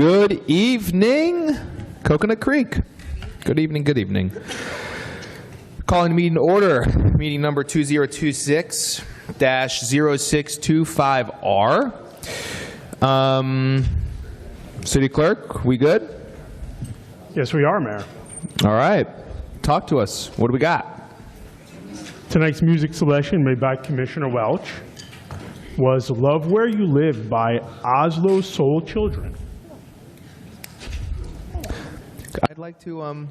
Good evening, Coconut Creek. Good evening, good evening. Calling the meeting to order, meeting number 2026-0625R. City Clerk, we good? Yes, we are, Mayor. All right. Talk to us. What do we got? Tonight's music selection made by Commissioner Welch was Love Where You Live by Oslo Soul Children. I'd like to,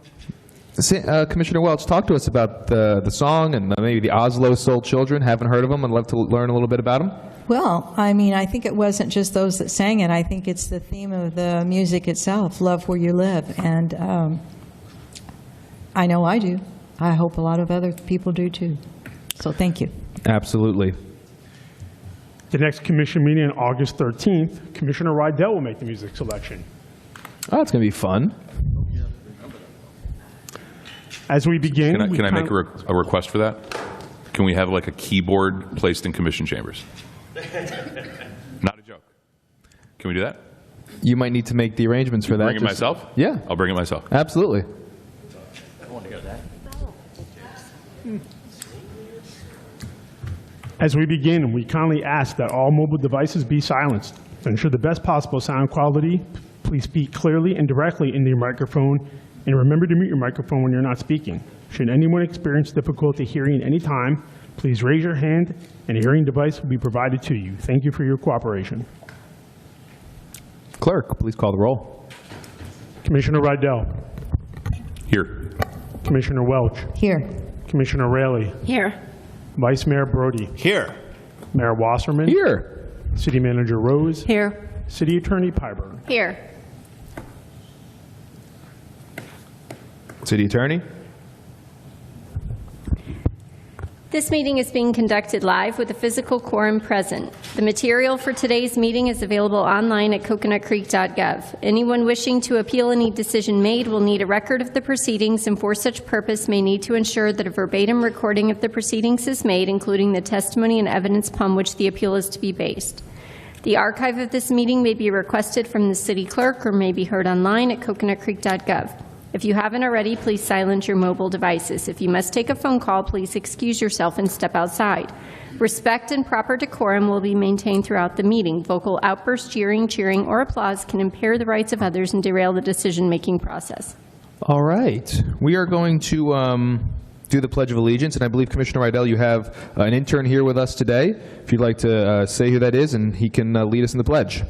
Commissioner Welch, talk to us about the song and maybe the Oslo Soul Children. Haven't heard of them. I'd love to learn a little bit about them. Well, I mean, I think it wasn't just those that sang it. I think it's the theme of the music itself, Love Where You Live. And I know I do. I hope a lot of other people do too. So thank you. Absolutely. The next commission meeting on August 13th, Commissioner Rydell will make the music selection. Oh, it's going to be fun. As we begin, can I make a request for that? Can we have like a keyboard placed in commission chambers? Not a joke. Can we do that? You might need to make the arrangements for that. Bring it myself? Yeah. I'll bring it myself. Absolutely. As we begin, we kindly ask that all mobile devices be silenced. To ensure the best possible sound quality, please speak clearly and directly into your microphone, and remember to mute your microphone when you're not speaking. Should anyone experience difficulty hearing at any time, please raise your hand and a hearing device will be provided to you. Thank you for your cooperation. Clerk, please call the roll. Commissioner Rydell. Here. Commissioner Welch. Here. Commissioner Raley. Here. Vice Mayor Brody. Here. Mayor Wasserman. Here. City Manager Rose. Here. City Attorney Pyburn. Here. City Attorney. This meeting is being conducted live with a physical quorum present. The material for today's meeting is available online at coconutcreek.gov. Anyone wishing to appeal any decision made will need a record of the proceedings, and for such purpose may need to ensure that a verbatim recording of the proceedings is made, including the testimony and evidence upon which the appeal is to be based. The archive of this meeting may be requested from the city clerk or may be heard online at coconutcreek.gov. If you haven't already, please silence your mobile devices. If you must take a phone call, please excuse yourself and step outside. Respect and proper decorum will be maintained throughout the meeting. Vocal outbursts, cheering, or applause can impair the rights of others and derail the decision-making process. All right. We are going to do the Pledge of Allegiance, and I believe, Commissioner Rydell, you have an intern here with us today. If you'd like to say who that is, and he can lead us in the pledge.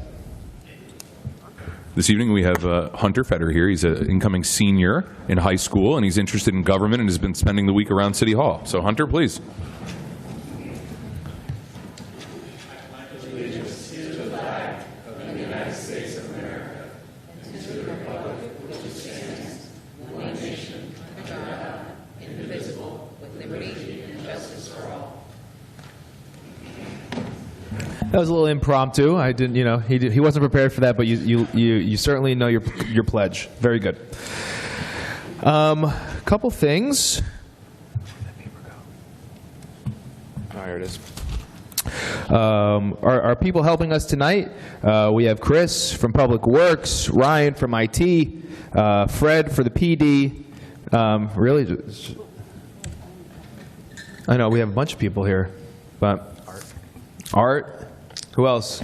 This evening we have Hunter Fetter here. He's an incoming senior in high school, and he's interested in government and has been spending the week around City Hall. So Hunter, please. That was a little impromptu. I didn't, he wasn't prepared for that, but you certainly know your pledge. Very good. Couple things. Oh, here it is. Our people helping us tonight, we have Chris from Public Works, Ryan from IT, Fred for the PD. Really, I know we have a bunch of people here, but Art. Who else?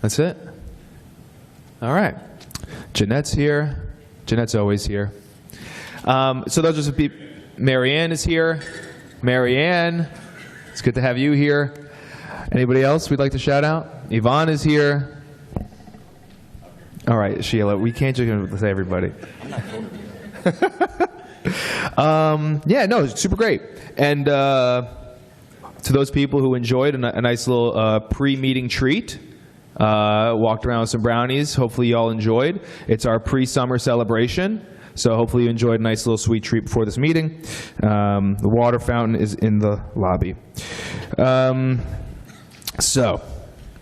That's it? All right. Jeanette's here. Jeanette's always here. So those are some people. Marianne is here. Marianne, it's good to have you here. Anybody else we'd like to shout out? Yvonne is here. All right, Sheila, we can't just say everybody. Yeah, no, it's super great. And to those people who enjoyed a nice little pre-meeting treat, walked around with some brownies, hopefully you all enjoyed. It's our pre-summer celebration, so hopefully you enjoyed a nice little sweet treat before this meeting. The water fountain is in the lobby. So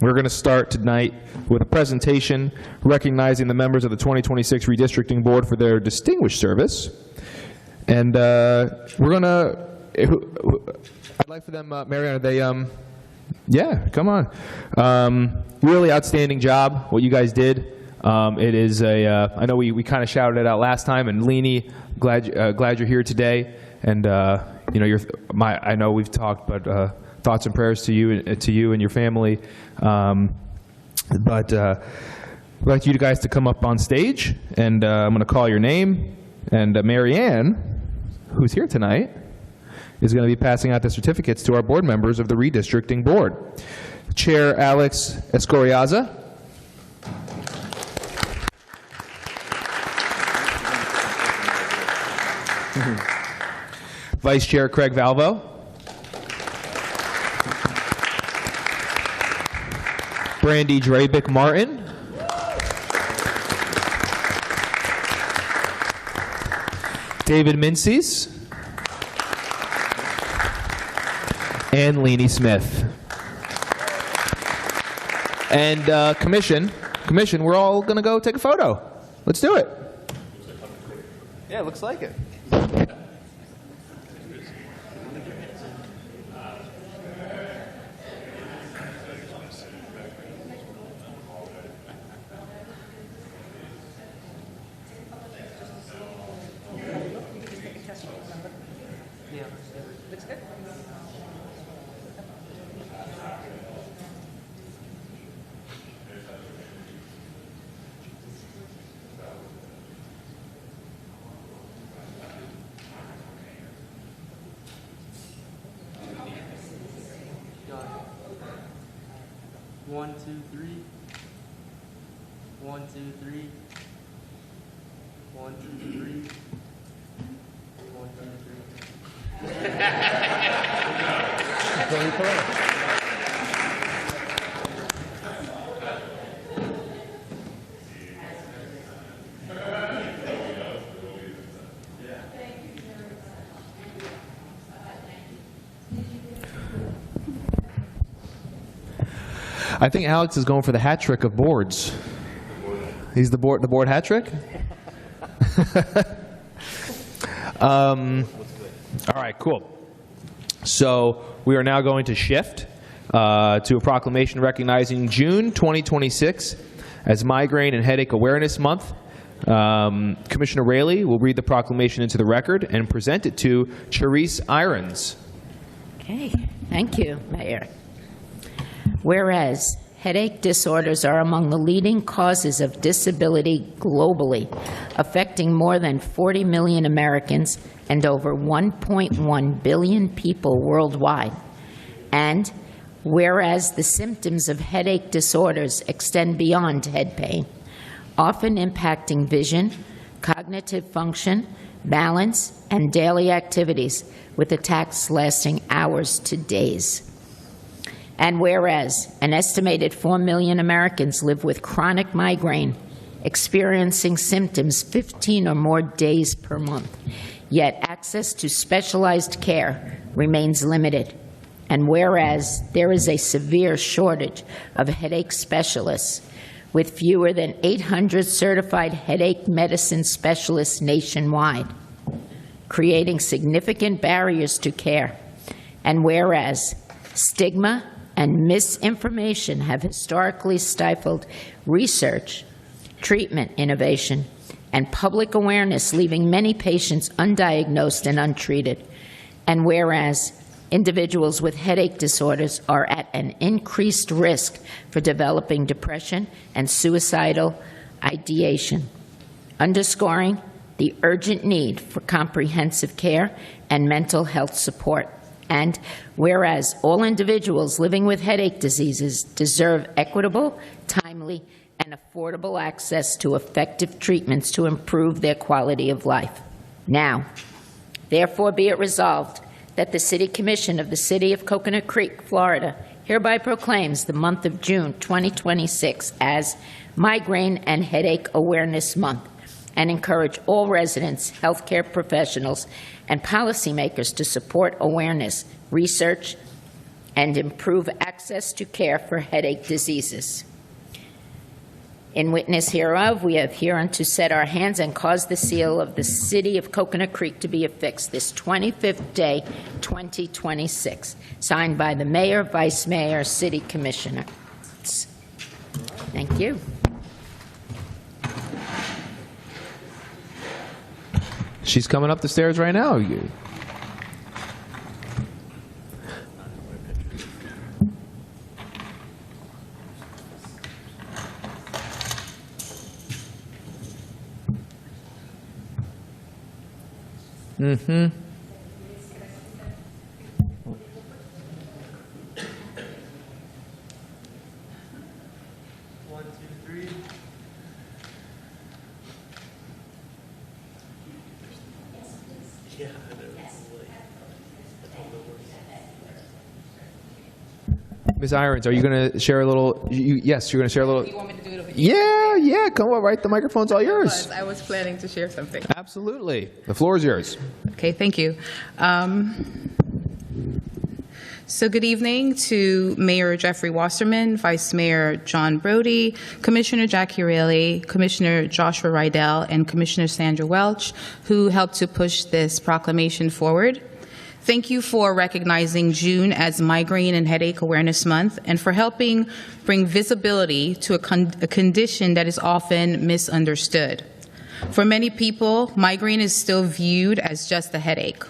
we're going to start tonight with a presentation recognizing the members of the 2026 Redistricting Board for their distinguished service. And we're going to... I'd like for them, Marianne, are they, yeah, come on. Really outstanding job, what you guys did. It is I know we kind of shouted it out last time, and Leanie, glad you're here today. And I know we've talked, but thoughts and prayers to you and your family. But I'd like you guys to come up on stage, and I'm going to call your name. And Mary Ann, who's here tonight, is going to be passing out the certificates to our board members of the redistricting board. Chair Alex Escoriaza. Vice Chair Craig Valvo. Brandy Drabick Martin. David Mincies. And Leanie Smith. And commission, we're all going to go take a photo. Let's do it. Yeah, looks like it. One, two, three. 1, 2, 3. 1, 2, 3. 1, 2, 3. I think Alex is going for the hat trick of boards. He's the board hat trick? All right, cool. So we are now going to shift to a proclamation recognizing June 2026 as Migraine and Headache Awareness Month. Commissioner Raley will read the proclamation into the record and present it to Charisse Irons. Okay, thank you, Mayor. Whereas headache disorders are among the leading causes of disability globally, affecting more than 40 million Americans and over 1.1 billion people worldwide. And whereas the symptoms of headache disorders extend beyond head pain, often impacting vision, cognitive function, balance, and daily activities, with attacks lasting hours to days. And whereas an estimated 4 million Americans live with chronic migraine, experiencing symptoms 15 or more days per month, yet access to specialized care remains limited. And whereas there is a severe shortage of headache specialists, with fewer than 800 certified headache medicine specialists nationwide, creating significant barriers to care. And whereas stigma and misinformation have historically stifled research, treatment innovation, and public awareness, leaving many patients undiagnosed and untreated. And whereas individuals with headache disorders are at an increased risk for developing depression and suicidal ideation, underscoring the urgent need for comprehensive care and mental health support. And whereas all individuals living with headache diseases deserve equitable, timely, and affordable access to effective treatments to improve their quality of life. Now, therefore be it resolved that the City Commission of the City of Coconut Creek, Florida, hereby proclaims the month of June 2026 as Migraine and Headache Awareness Month, and encourage all residents, healthcare professionals, and policymakers to support awareness, research, and improve access to care for headache diseases. In witness hereof, we have hereunto set our hands and caused the seal of the City of Coconut Creek to be affixed this 25th day, 2026, signed by the Mayor, Vice Mayor, City Commissioner. Thank you. She's coming up the stairs right now. Mm-hmm. One, two, three. Yeah, I know. Ms. Irons, are you going to share a little? Yes, you're going to share a little. You want me to do it over here? Yeah, come on, right? The microphone's all yours. I was planning to share something. Absolutely. The floor is yours. Okay, thank you. So good evening to Mayor Jeffrey Wasserman, Vice Mayor John Brody, Commissioner Jackie Raley, Commissioner Joshua Rydell, and Commissioner Sandra Welch, who helped to push this proclamation forward. Thank you for recognizing June as Migraine and Headache Awareness Month and for helping bring visibility to a condition that is often misunderstood. For many people, migraine is still viewed as just a headache.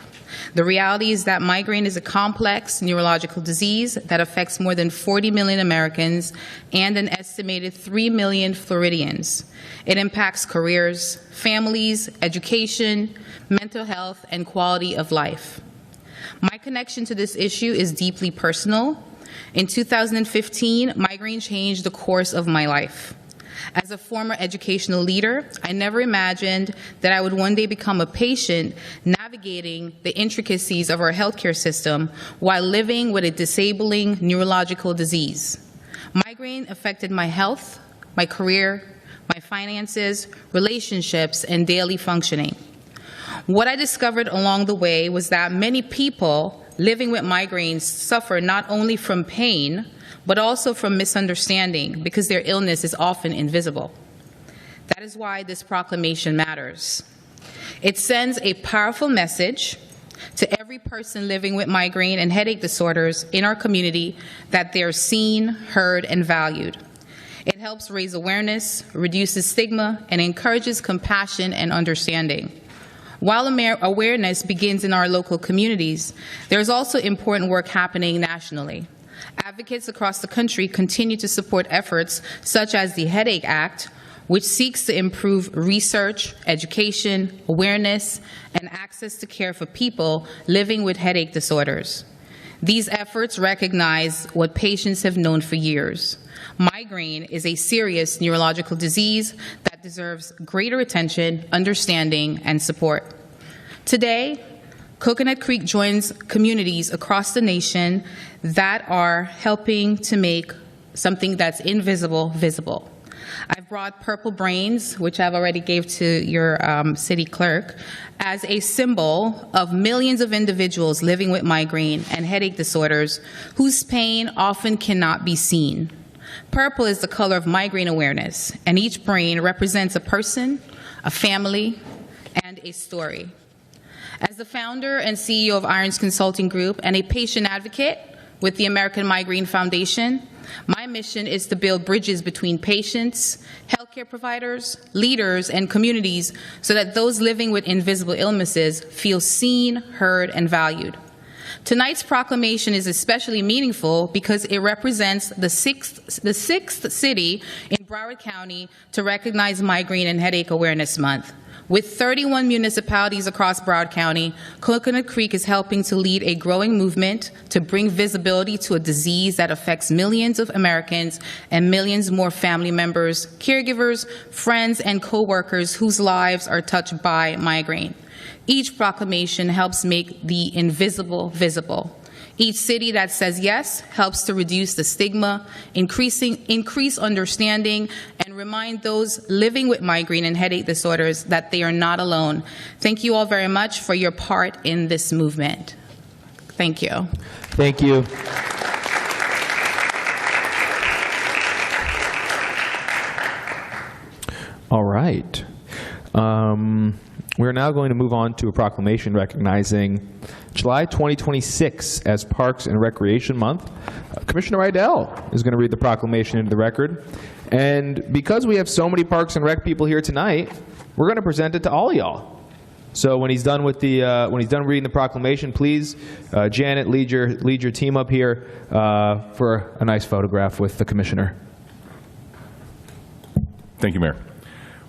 The reality is that migraine is a complex neurological disease that affects more than 40 million Americans and an estimated 3 million Floridians. It impacts careers, families, education, mental health, and quality of life. My connection to this issue is deeply personal. In 2015, migraine changed the course of my life. As a former educational leader, I never imagined that I would one day become a patient navigating the intricacies of our healthcare system while living with a disabling neurological disease. Migraine affected my health, my career, my finances, relationships, and daily functioning. What I discovered along the way was that many people living with migraines suffer not only from pain, but also from misunderstanding because their illness is often invisible. That is why this proclamation matters. It sends a powerful message to every person living with migraine and headache disorders in our community that they're seen, heard, and valued. It helps raise awareness, reduces stigma, and encourages compassion and understanding. While awareness begins in our local communities, there's also important work happening nationally. Advocates across the country continue to support efforts such as the Headache Act, which seeks to improve research, education, awareness, and access to care for people living with headache disorders. These efforts recognize what patients have known for years. Migraine is a serious neurological disease that deserves greater attention, understanding, and support. Today, Coconut Creek joins communities across the nation that are helping to make something that's invisible visible. I've brought Purple Brains, which I've already gave to your city clerk, as a symbol of millions of individuals living with migraine and headache disorders whose pain often cannot be seen. Purple is the color of migraine awareness, and each brain represents a person, a family, and a story. As the founder and CEO of Irons Consulting Group and a patient advocate with the American Migraine Foundation, my mission is to build bridges between patients, healthcare providers, leaders, and communities so that those living with invisible illnesses feel seen, heard, and valued. Tonight's proclamation is especially meaningful because it represents the sixth city in Broward County to recognize Migraine and Headache Awareness Month. With 31 municipalities across Broward County, Coconut Creek is helping to lead a growing movement to bring visibility to a disease that affects millions of Americans and millions more family members, caregivers, friends, and co-workers whose lives are touched by migraine. Each proclamation helps make the invisible visible. Each city that says yes helps to reduce the stigma, increase understanding, and remind those living with migraine and headache disorders that they are not alone. Thank you all very much for your part in this movement. Thank you. Thank you. All right. We're now going to move on to a proclamation recognizing July 2026 as Parks and Recreation Month. Commissioner Rydell is going to read the proclamation into the record. And because we have so many Parks and Rec people here tonight, we're going to present it to all y'all. So when he's done with the when he's done reading the proclamation, please, Janet, lead your team up here for a nice photograph with the commissioner. Thank you, Mayor.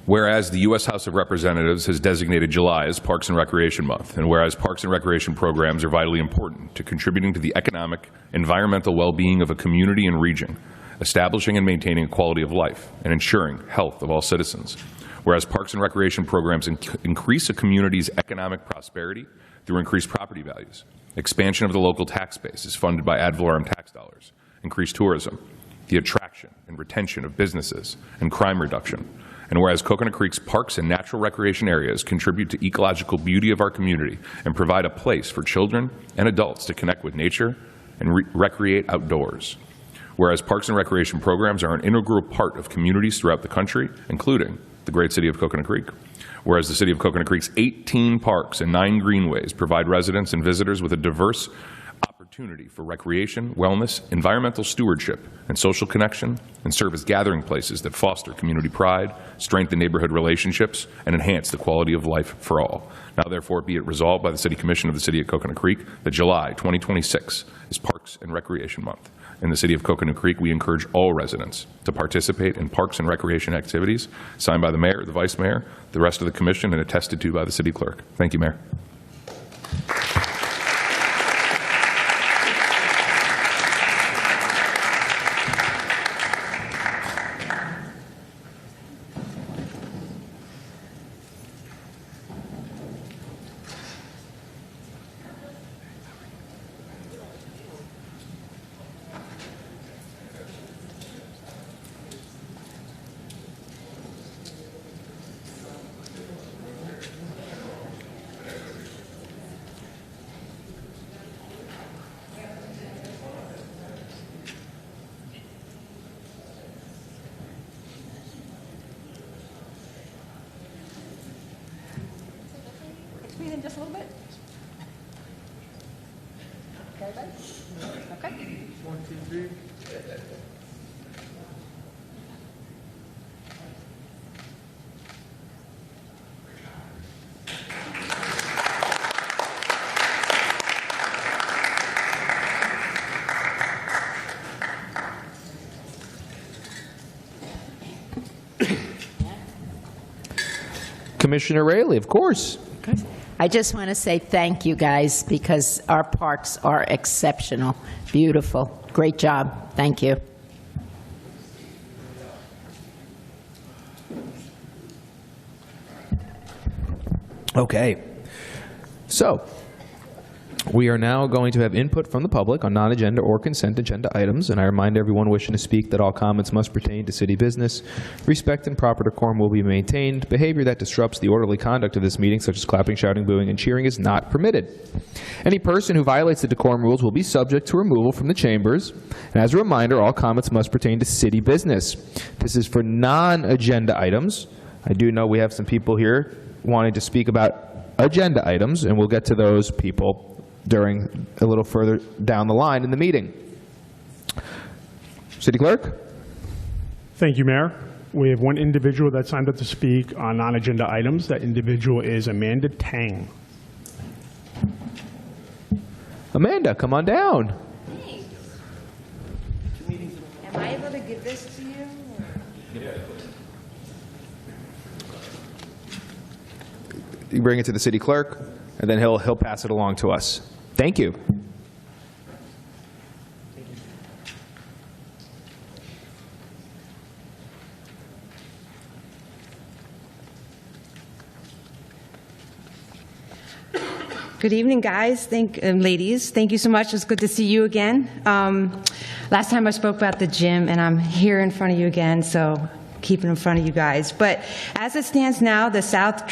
Whereas the U.S. House of Representatives has designated July as Parks and Recreation Month, and whereas parks and recreation programs are vitally important to contributing to the economic, environmental well-being of a community and region, establishing and maintaining a quality of life, and ensuring health of all citizens. Whereas parks and recreation programs increase a community's economic prosperity through increased property values, expansion of the local tax base is funded by ad valorem tax dollars, increased tourism, the attraction and retention of businesses, and crime reduction. And whereas Coconut Creek's parks and natural recreation areas contribute to ecological beauty of our community and provide a place for children and adults to connect with nature and recreate outdoors. Whereas parks and recreation programs are an integral part of communities throughout the country, including the great city of Coconut Creek. Whereas the city of Coconut Creek's 18 parks and 9 greenways provide residents and visitors with a diverse opportunity for recreation, wellness, environmental stewardship, and social connection, and serve as gathering places that foster community pride, strengthen neighborhood relationships, and enhance the quality of life for all. Now, therefore, be it resolved by the City Commission of the City of Coconut Creek that July 2026 is Parks and Recreation Month. In the City of Coconut Creek, we encourage all residents to participate in parks and recreation activities, signed by the mayor, the vice mayor, the rest of the commission, and attested to by the city clerk. Thank you, Mayor. In just a little bit. Okay, buddy? Okay. 1, 2, 3. Commissioner Raley, of course. I just want to say thank you, guys, because our parks are exceptional, beautiful. Great job. Thank you. Okay. So, we are now going to have input from the public on non-agenda or consent agenda items, and I remind everyone wishing to speak that all comments must pertain to city business. Respect and proper decorum will be maintained. Behavior that disrupts the orderly conduct of this meeting, such as clapping, shouting, booing, and cheering, is not permitted. Any person who violates the decorum rules will be subject to removal from the chambers. And as a reminder, all comments must pertain to city business. This is for non-agenda items. I do know we have some people here wanting to speak about agenda items, and we'll get to those people during a little further down the line in the meeting. City Clerk? Thank you, Mayor. We have one individual that signed up to speak on non-agenda items. That individual is Amanda Tang. Amanda, come on down. Hey. Am I able to give this to you? You bring it to the City Clerk, and then he'll pass it along to us. Thank you. Good evening, guys. Ladies. Thank you so much. It's good to see you again. Last time I spoke about the gym, and I'm here in front of you again, so keep it in front of you guys. But as it stands now, the South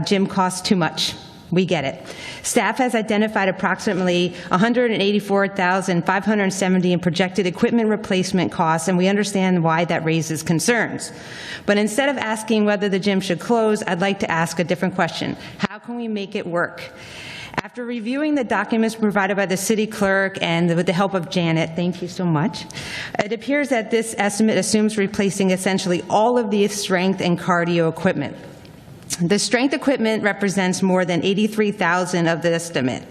Gym costs too much. We get it. Staff has identified approximately $184,570 in projected equipment replacement costs, and we understand why that raises concerns. But instead of asking whether the gym should close, I'd like to ask a different question. How can we make it work? After reviewing the documents provided by the city clerk and with the help of Janet, thank you so much, it appears that this estimate assumes replacing essentially all of the strength and cardio equipment. The strength equipment represents more than 83,000 of the estimate,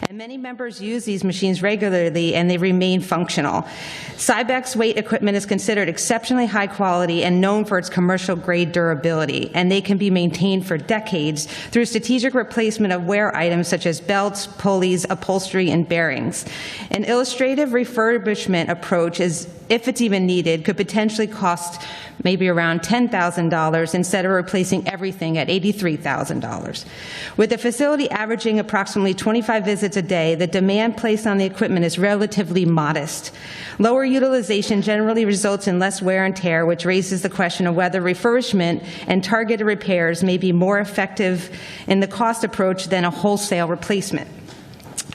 and many members use these machines regularly and they remain functional. Cybex weight equipment is considered exceptionally high quality and known for its commercial grade durability, and they can be maintained for decades through strategic replacement of wear items such as belts, pulleys, upholstery, and bearings. An illustrative refurbishment approach is, if it's even needed, could potentially cost maybe around $10,000 instead of replacing everything at $83,000. With the facility averaging approximately 25 visits a day, the demand placed on the equipment is relatively modest. Lower utilization generally results in less wear and tear, which raises the question of whether refurbishment and targeted repairs may be more effective in the cost approach than a wholesale replacement.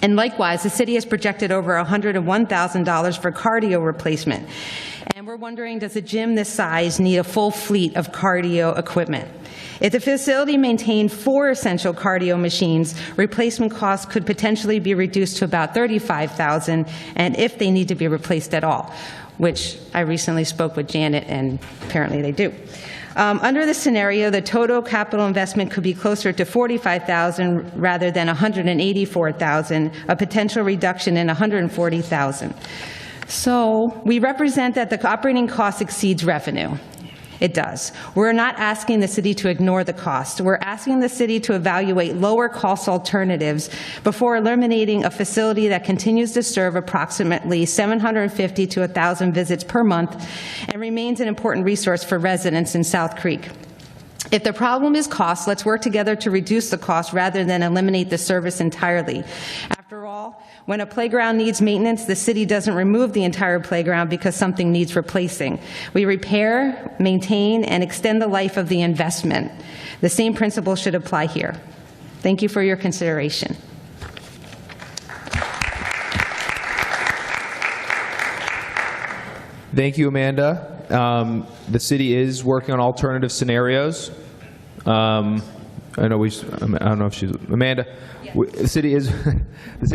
And likewise, the city has projected over $101,000 for cardio replacement. And we're wondering, does a gym this size need a full fleet of cardio equipment? If the facility maintained 4 essential cardio machines, replacement costs could potentially be reduced to about $35,000, and if they need to be replaced at all, which I recently spoke with Janet, and apparently they do. Under this scenario, the total capital investment could be closer to $45,000 rather than $184,000, a potential reduction in $140,000. So we represent that the operating cost exceeds revenue. It does. We're not asking the city to ignore the cost. We're asking the city to evaluate lower cost alternatives before eliminating a facility that continues to serve approximately 750 to 1,000 visits per month and remains an important resource for residents in South Creek. If the problem is cost, let's work together to reduce the cost rather than eliminate the service entirely. After all, when a playground needs maintenance, the city doesn't remove the entire playground because something needs replacing. We repair, maintain, and extend the life of the investment. The same principle should apply here. Thank you for your consideration. Thank you, Amanda. The city is working on alternative scenarios. I don't know if she's Amanda. The city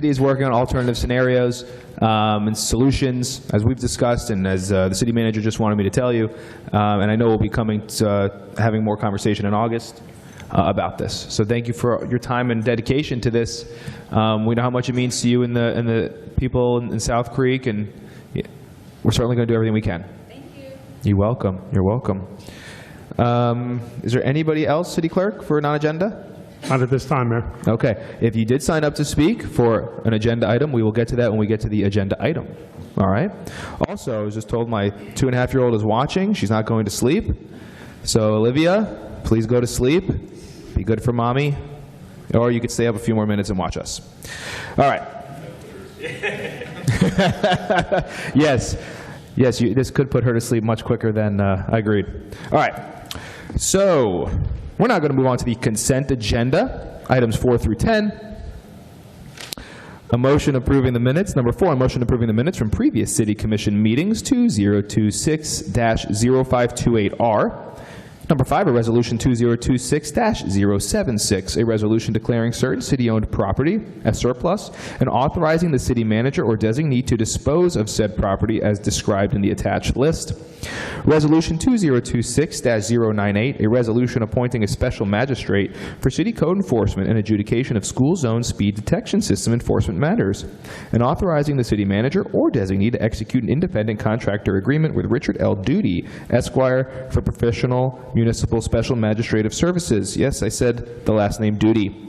is working on alternative scenarios and solutions, as we've discussed, and as the city manager just wanted me to tell you. And I know we'll be coming to having more conversation in August about this. So thank you for your time and dedication to this. We know how much it means to you and the people in South Creek, and we're certainly going to do everything we can. Thank you. You're welcome. You're welcome. Is there anybody else, City Clerk, for a non-agenda? Not at this time, Mayor. Okay. If you did sign up to speak for an agenda item, we will get to that when we get to the agenda item. All right? Also, I was just told my 2.5-year-old is watching. She's not going to sleep. So, Olivia, please go to sleep. Be good for Mommy. Or you could stay up a few more minutes and watch us. All right. Yes. Yes, this could put her to sleep much quicker than I agreed. All right. So, we're now going to move on to the consent agenda, items 4 through 10. A motion approving the minutes. Number 4, a motion approving the minutes from previous City Commission meetings, 2026-0528R. Number 5, a resolution 2026-076, a resolution declaring certain city-owned property as surplus and authorizing the city manager or designee to dispose of said property as described in the attached list. Resolution 2026-098, a resolution appointing a special magistrate for city code enforcement and adjudication of school zone speed detection system enforcement matters, and authorizing the city manager or designee to execute an independent contractor agreement with Richard L. Duty, Esquire, for professional municipal special magistrative services. Yes, I said the last name Duty.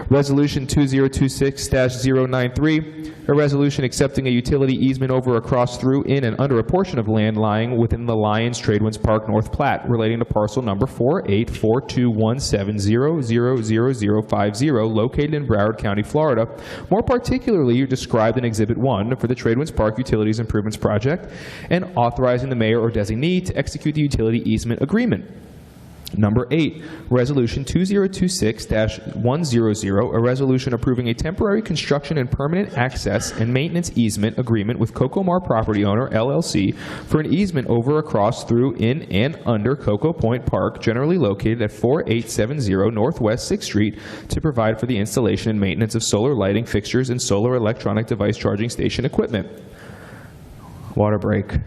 Resolution 2026-093, a resolution accepting a utility easement over, across, through, in, and under a portion of land lying within the Lions Tradewinds Park North Plat relating to parcel number 484217000050 located in Broward County, Florida, more particularly described in Exhibit 1 for the Tradewinds Park Utilities Improvements Project, and authorizing the mayor or designee to execute the utility easement agreement. Number 8, Resolution 2026-100, a resolution approving a temporary construction and permanent access and maintenance easement agreement with Cocomar Property Owner, LLC, for an easement over, across, through, in, and under Cocoa Point Park, generally located at 4870 Northwest 6th Street, to provide for the installation and maintenance of solar lighting fixtures and solar electronic device charging station equipment. Water break.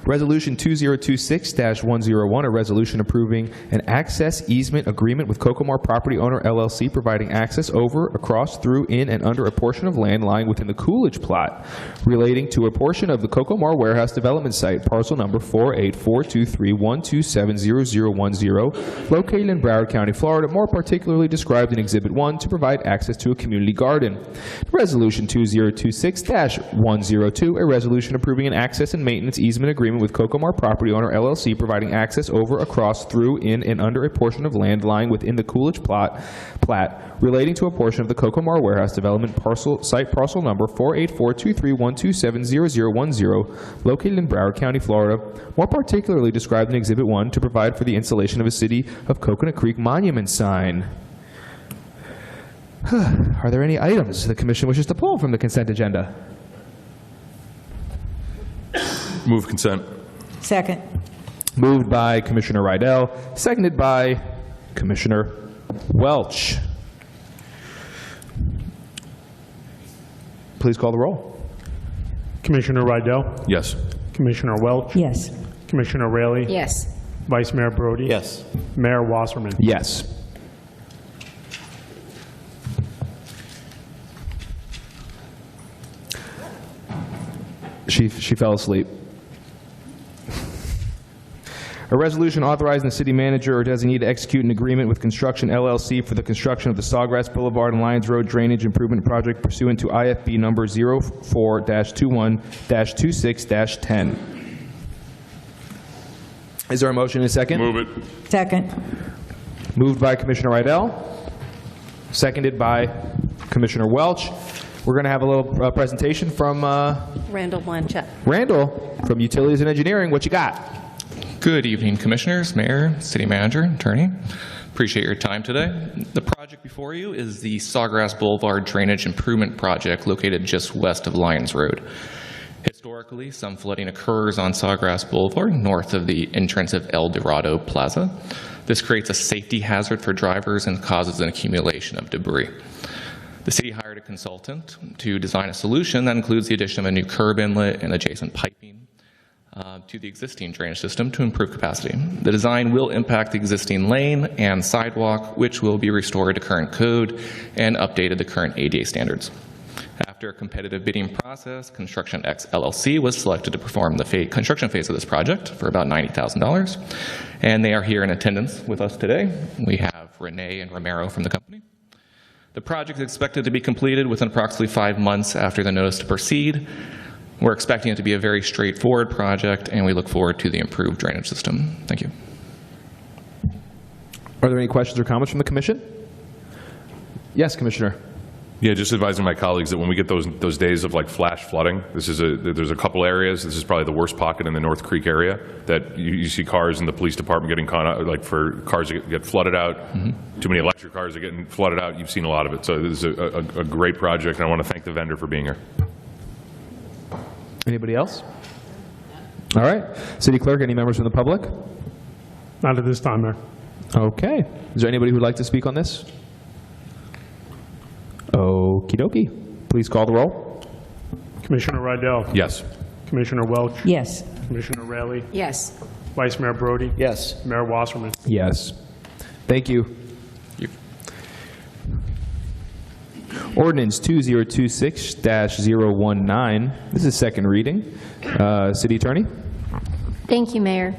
Resolution 2026-101, a resolution approving an access easement agreement with Cocomar Property Owner LLC, providing access over, across, through, in, and under a portion of land lying within the Coolidge plot, relating to a portion of the Cocomar Warehouse Development Site, parcel number 4842312700010, located in Broward County, Florida, more particularly described in Exhibit 1, to provide access to a community garden. Resolution 2026-102, a resolution approving an access and maintenance easement agreement with Cocomar Property Owner LLC, providing access over, across, through, in, and under a portion of land lying within the Coolidge plat, relating to a portion of the Cocomar Warehouse Development Site, parcel number 4842312700010, located in Broward County, Florida, more particularly described in Exhibit 1, to provide for the installation of a City of Coconut Creek monument sign. Are there any items the Commission wishes to pull from the consent agenda? Move consent. Second. Moved by Commissioner Rydell, seconded by Commissioner Welch. Please call the roll. Commissioner Rydell? Yes. Commissioner Welch? Yes. Commissioner Raley? Yes. Vice Mayor Brody? Yes. Mayor Wasserman? Yes. She fell asleep. A resolution authorizing the city manager or designee to execute an agreement with Construction LLC for the construction of the Sawgrass Boulevard and Lions Road Drainage Improvement Project pursuant to IFB number 04-21-26-10. Is there a motion and a second? Move it. Second. Moved by Commissioner Rydell, seconded by Commissioner Welch. We're going to have a little presentation from Randall Blanchett. Randall from Utilities and Engineering. What you got? Good evening, Commissioners, Mayor, City Manager, Attorney. Appreciate your time today. The project before you is the Sawgrass Boulevard Drainage Improvement Project located just west of Lions Road. Historically, some flooding occurs on Sawgrass Boulevard north of the entrance of El Dorado Plaza. This creates a safety hazard for drivers and causes an accumulation of debris. The city hired a consultant to design a solution that includes the addition of a new curb inlet and adjacent piping to the existing drainage system to improve capacity. The design will impact the existing lane and sidewalk, which will be restored to current code and updated to current ADA standards. After a competitive bidding process, Construction X LLC was selected to perform the construction phase of this project for about $90,000, and they are here in attendance with us today. We have Renee and Romero from the company. The project is expected to be completed within approximately 5 months after the notice to proceed. We're expecting it to be a very straightforward project, and we look forward to the improved drainage system. Thank you. Are there any questions or comments from the Commission? Yes, Commissioner. Yeah, just advising my colleagues that when we get those days of like flash flooding, there's a couple areas. This is probably the worst pocket in the North Creek area that you see cars in the police department getting caught out, like for cars that get flooded out. Too many electric cars are getting flooded out. You've seen a lot of it. So this is a great project, and I want to thank the vendor for being here. Anybody else? All right. City Clerk, any members from the public? Not at this time, Mayor. Okay. Is there anybody who would like to speak on this? Okie dokie. Please call the roll. Commissioner Rydell? Yes. Commissioner Welch? Yes. Commissioner Raley? Yes. Vice Mayor Brody? Yes. Mayor Wasserman? Yes. Thank you. Ordinance 2026-019. This is second reading. City Attorney? Thank you, Mayor.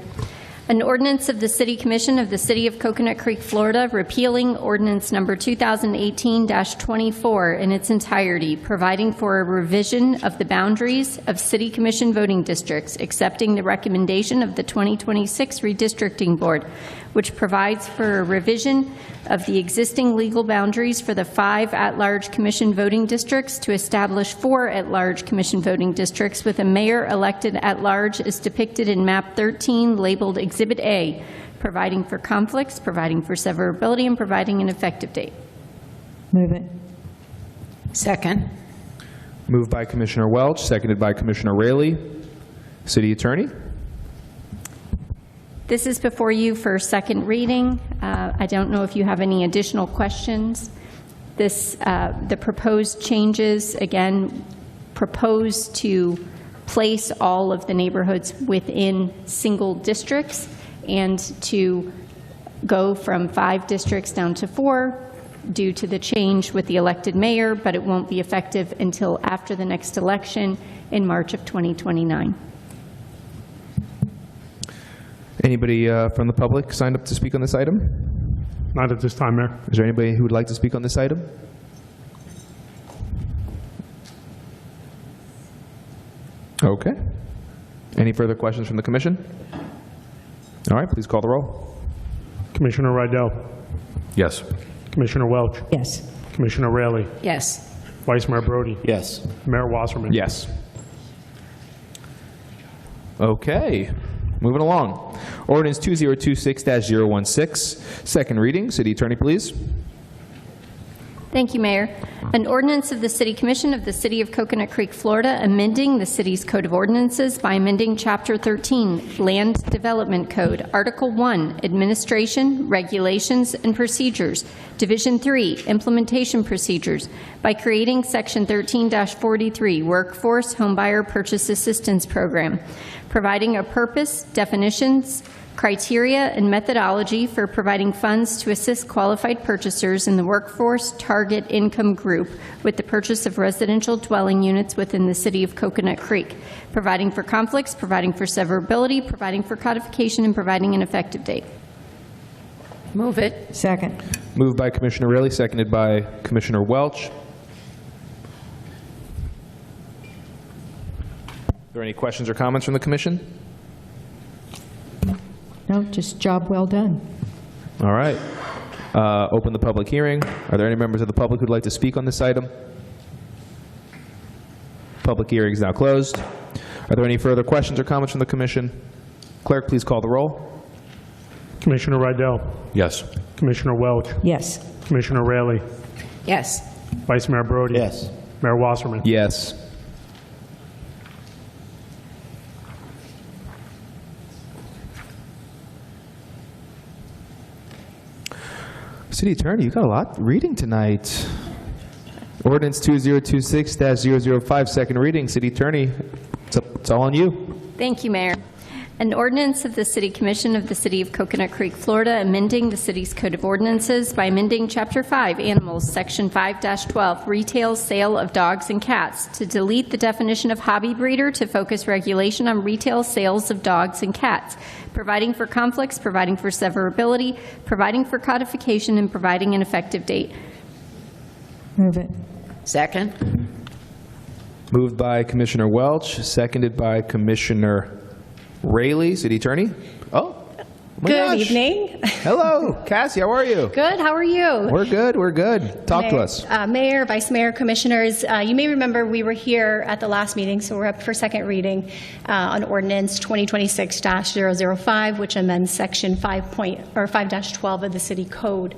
An ordinance of the City Commission of the City of Coconut Creek, Florida, repealing ordinance number 2018-24 in its entirety, providing for a revision of the boundaries of City Commission voting districts, accepting the recommendation of the 2026 Redistricting Board, which provides for a revision of the existing legal boundaries for the 5 at-large commission voting districts to establish 4 at-large commission voting districts with a mayor elected at-large as depicted in map 13 labeled Exhibit A, providing for conflicts, providing for severability, and providing an effective date. Move it. Second. Moved by Commissioner Welch, seconded by Commissioner Raley. City Attorney? This is before you for second reading. I don't know if you have any additional questions. The proposed changes, again, propose to place all of the neighborhoods within single districts and to go from 5 districts down to 4 due to the change with the elected mayor, but it won't be effective until after the next election in March of 2029. Anybody from the public signed up to speak on this item? Not at this time, Mayor. Is there anybody who would like to speak on this item? Okay. Any further questions from the commission? All right, please call the roll. Commissioner Rydell. Yes. Commissioner Welch. Yes. Commissioner Raley. Yes. Vice Mayor Brody. Yes. Mayor Wasserman. Yes. Okay, moving along. Ordinance 2026-016, second reading. City Attorney, please. Thank you, Mayor. An ordinance of the City Commission of the City of Coconut Creek, Florida, amending the city's Code of Ordinances by amending Chapter 13, Land Development Code, Article 1, Administration, Regulations, and Procedures, Division 3, Implementation Procedures, by creating Section 13-43, Workforce Homebuyer Purchase Assistance Program, providing a purpose, definitions, criteria, and methodology for providing funds to assist qualified purchasers in the workforce target income group with the purchase of residential dwelling units within the city of Coconut Creek, providing for conflicts, providing for severability, providing for codification, and providing an effective date. Move it. Second. Moved by Commissioner Raley, seconded by Commissioner Welch. Are there any questions or comments from the commission? No, just job well done. All right. Open the public hearing. Are there any members of the public who'd like to speak on this item? Public hearing is now closed. Are there any further questions or comments from the commission? Clerk, please call the roll. Commissioner Rydell. Yes. Commissioner Welch. Yes. Commissioner Raley. Yes. Vice Mayor Brody. Yes. Mayor Wasserman. Yes. City Attorney, you got a lot reading tonight. Ordinance 2026-005, second reading. City Attorney, it's all on you. Thank you, Mayor. An ordinance of the City Commission of the City of Coconut Creek, Florida, amending the city's Code of Ordinances by amending Chapter 5, Animals, Section 5-12, Retail Sale of Dogs and Cats, to delete the definition of hobby breeder to focus regulation on retail sales of dogs and cats, providing for conflicts, providing for severability, providing for codification, and providing an effective date. Move it. Second. Moved by Commissioner Welch, seconded by Commissioner Raley. City Attorney? Oh, my Good gosh. evening. Hello, Cassie, how are you? Good, how are you? We're good, we're good. Talk to us. Mayor, Vice Mayor, Commissioners, you may remember we were here at the last meeting, so we're up for second reading on Ordinance 2026-005, which amends Section 5-12 of the City Code.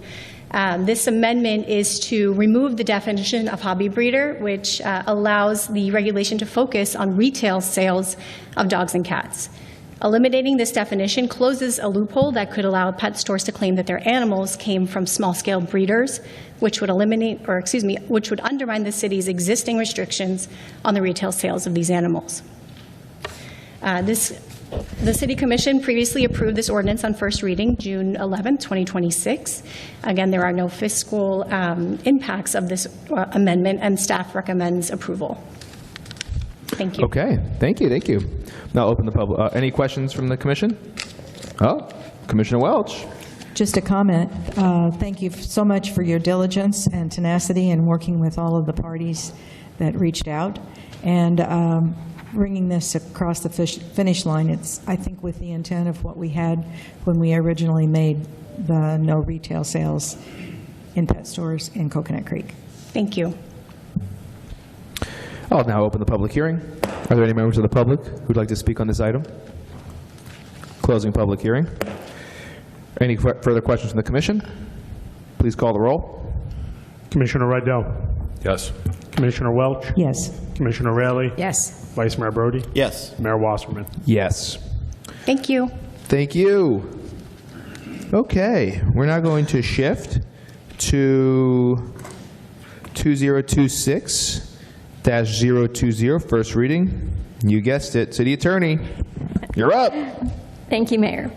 This amendment is to remove the definition of hobby breeder, which allows the regulation to focus on retail sales of dogs and cats. Eliminating this definition closes a loophole that could allow pet stores to claim that their animals came from small-scale breeders, which would which would undermine the city's existing restrictions on the retail sales of these animals. The City Commission previously approved this ordinance on first reading, June 11, 2026. Again, there are no fiscal impacts of this amendment, and staff recommends approval. Thank you. Okay, thank you, thank you. Now open the public. Any questions from the commission? Oh, Commissioner Welch. Just a comment. Thank you so much for your diligence and tenacity in working with all of the parties that reached out and bringing this across the finish line. It's, I think, with the intent of what we had when we originally made the no retail sales in pet stores in Coconut Creek. Thank you. I'll now open the public hearing. Are there any members of the public who'd like to speak on this item? Closing public hearing. Any further questions from the commission? Please call the roll. Commissioner Rydell. Yes. Commissioner Welch. Yes. Commissioner Raley. Yes. Vice Mayor Brody. Yes. Mayor Wasserman. Yes. Thank you. Thank you. Okay, we're now going to shift to 2026 meeting-6-020, first reading. You guessed it, City Attorney. You're up. Thank you, Mayor.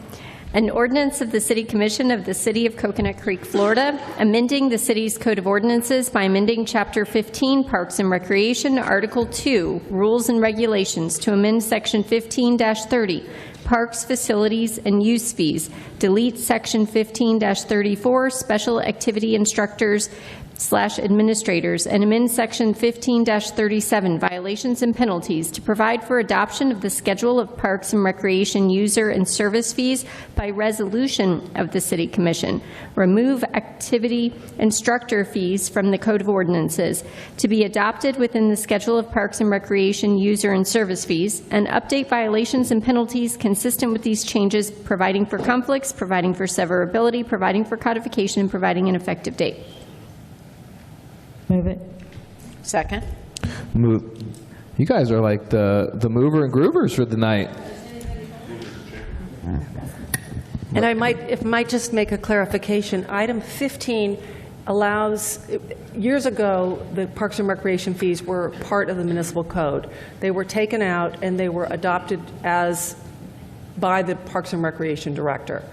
An ordinance of the City Commission of the City of Coconut Creek, Florida, amending the city's Code of Ordinances by amending Chapter 15, Parks and Recreation, Article 2, Rules and Regulations, to amend Section 15-30, Parks, Facilities, and Use Fees, delete Section 15-34, Special Activity Instructors / administrators, and amend Section 15-37, Violations and Penalties, to provide for adoption of the Schedule of Parks and Recreation User and Service Fees by resolution of the City Commission, remove activity instructor fees from the Code of Ordinances, to be adopted within the Schedule of Parks and Recreation User and Service Fees, and update violations and penalties consistent with these changes, providing for conflicts, providing for severability, providing for codification, and providing an effective date. Move it. Second. Move. You guys are like the mover and groovers for the night. And I might just make a clarification. Item 15 allows, years ago, the Parks and Recreation fees were part of the municipal code. They were taken out and they were adopted by the Parks and Recreation director.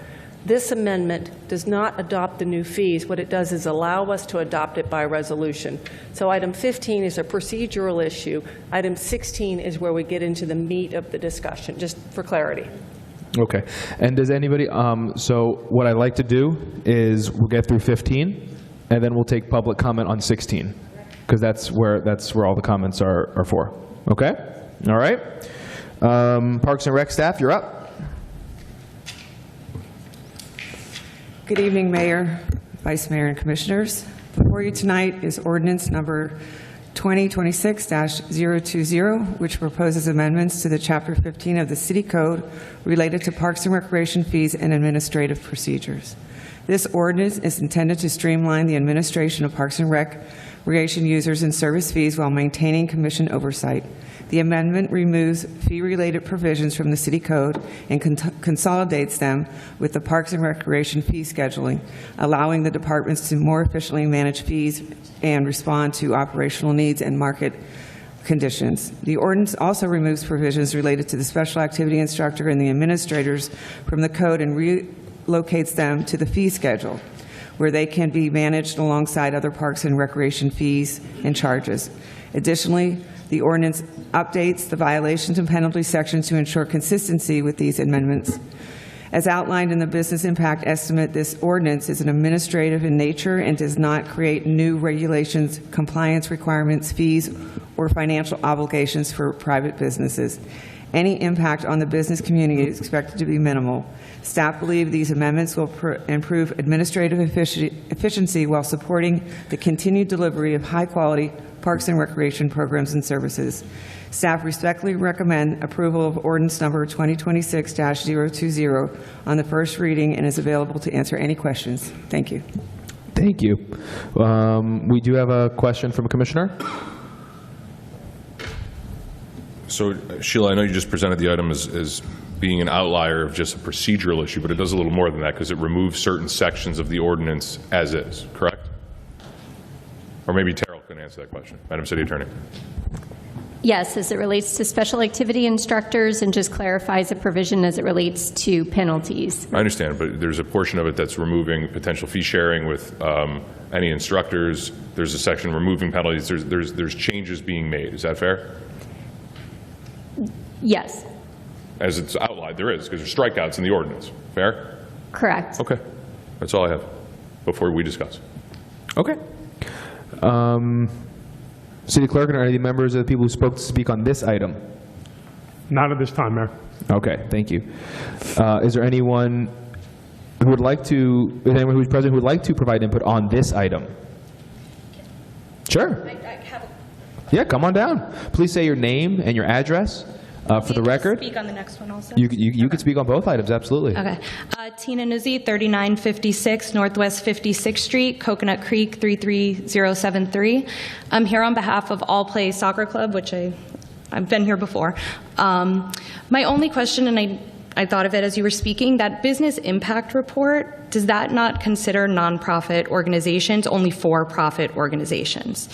This amendment does not adopt the new fees. What it does is allow us to adopt it by resolution. So item 15 is a procedural issue. Item 16 is where we get into the meat of the discussion, just for clarity. Okay. And does anybody, so what I'd like to do is we'll get through 15, and then we'll take public comment on 16, because that's where all the comments are for. Okay? All right. Parks and Rec staff, you're up. Good evening, Mayor, Vice Mayor, and Commissioners. Before you tonight is ordinance number 2026-020, which proposes amendments to the Chapter 15 of the City Code related to Parks and Recreation fees and administrative procedures. This ordinance is intended to streamline the administration of Parks and Recreation users and service fees while maintaining Commission oversight. The amendment removes fee-related provisions from the City Code and consolidates them with the Parks and Recreation fee scheduling, allowing the departments to more efficiently manage fees and respond to operational needs and market conditions. The ordinance also removes provisions related to the special activity instructor and the administrators from the code and relocates them to the fee schedule, where they can be managed alongside other Parks and Recreation fees and charges. Additionally, the ordinance updates the violations and penalties section to ensure consistency with these amendments. As outlined in the business impact estimate, this ordinance is an administrative in nature and does not create new regulations, compliance requirements, fees, or financial obligations for private businesses. Any impact on the business community is expected to be minimal. Staff believe these amendments will improve administrative efficiency while supporting the continued delivery of high-quality Parks and Recreation programs and services. Staff respectfully recommend approval of ordinance number 2026-020 on the first reading and is available to answer any questions. Thank you. Thank you. We do have a question from a commissioner. So, Sheila, I know you just presented the item as being an outlier of just a procedural issue, but it does a little more than that because it removes certain sections of the ordinance as is, correct? Or maybe Terrell can answer that question. Madam City Attorney. Yes, as it relates to special activity instructors, and just clarifies a provision as it relates to penalties. I understand, but there's a portion of it that's removing potential fee sharing with any instructors. There's a section removing penalties. There's changes being made. Is that fair? Yes. As it's outlined, there is, because there's strikeouts in the ordinance. Fair? Correct. Okay. That's all I have before we discuss. Okay. City Clerk, are any members of the people who spoke to speak on this item? Not at this time, Mayor. Okay, thank you. Is there anyone who would like to, anyone who's present who would like to provide input on this item? Sure. Yeah, come on down. Please say your name and your address for the record. Speak on the next one also. You could speak on both items, absolutely. Okay. Tina Nuzzi, 3956 Northwest 56th Street, Coconut Creek 33073. I'm here on behalf of All Play Soccer Club, which I've been here before. My only question, and I thought of it as you were speaking, that business impact report, does that not consider nonprofit organizations, only for-profit organizations?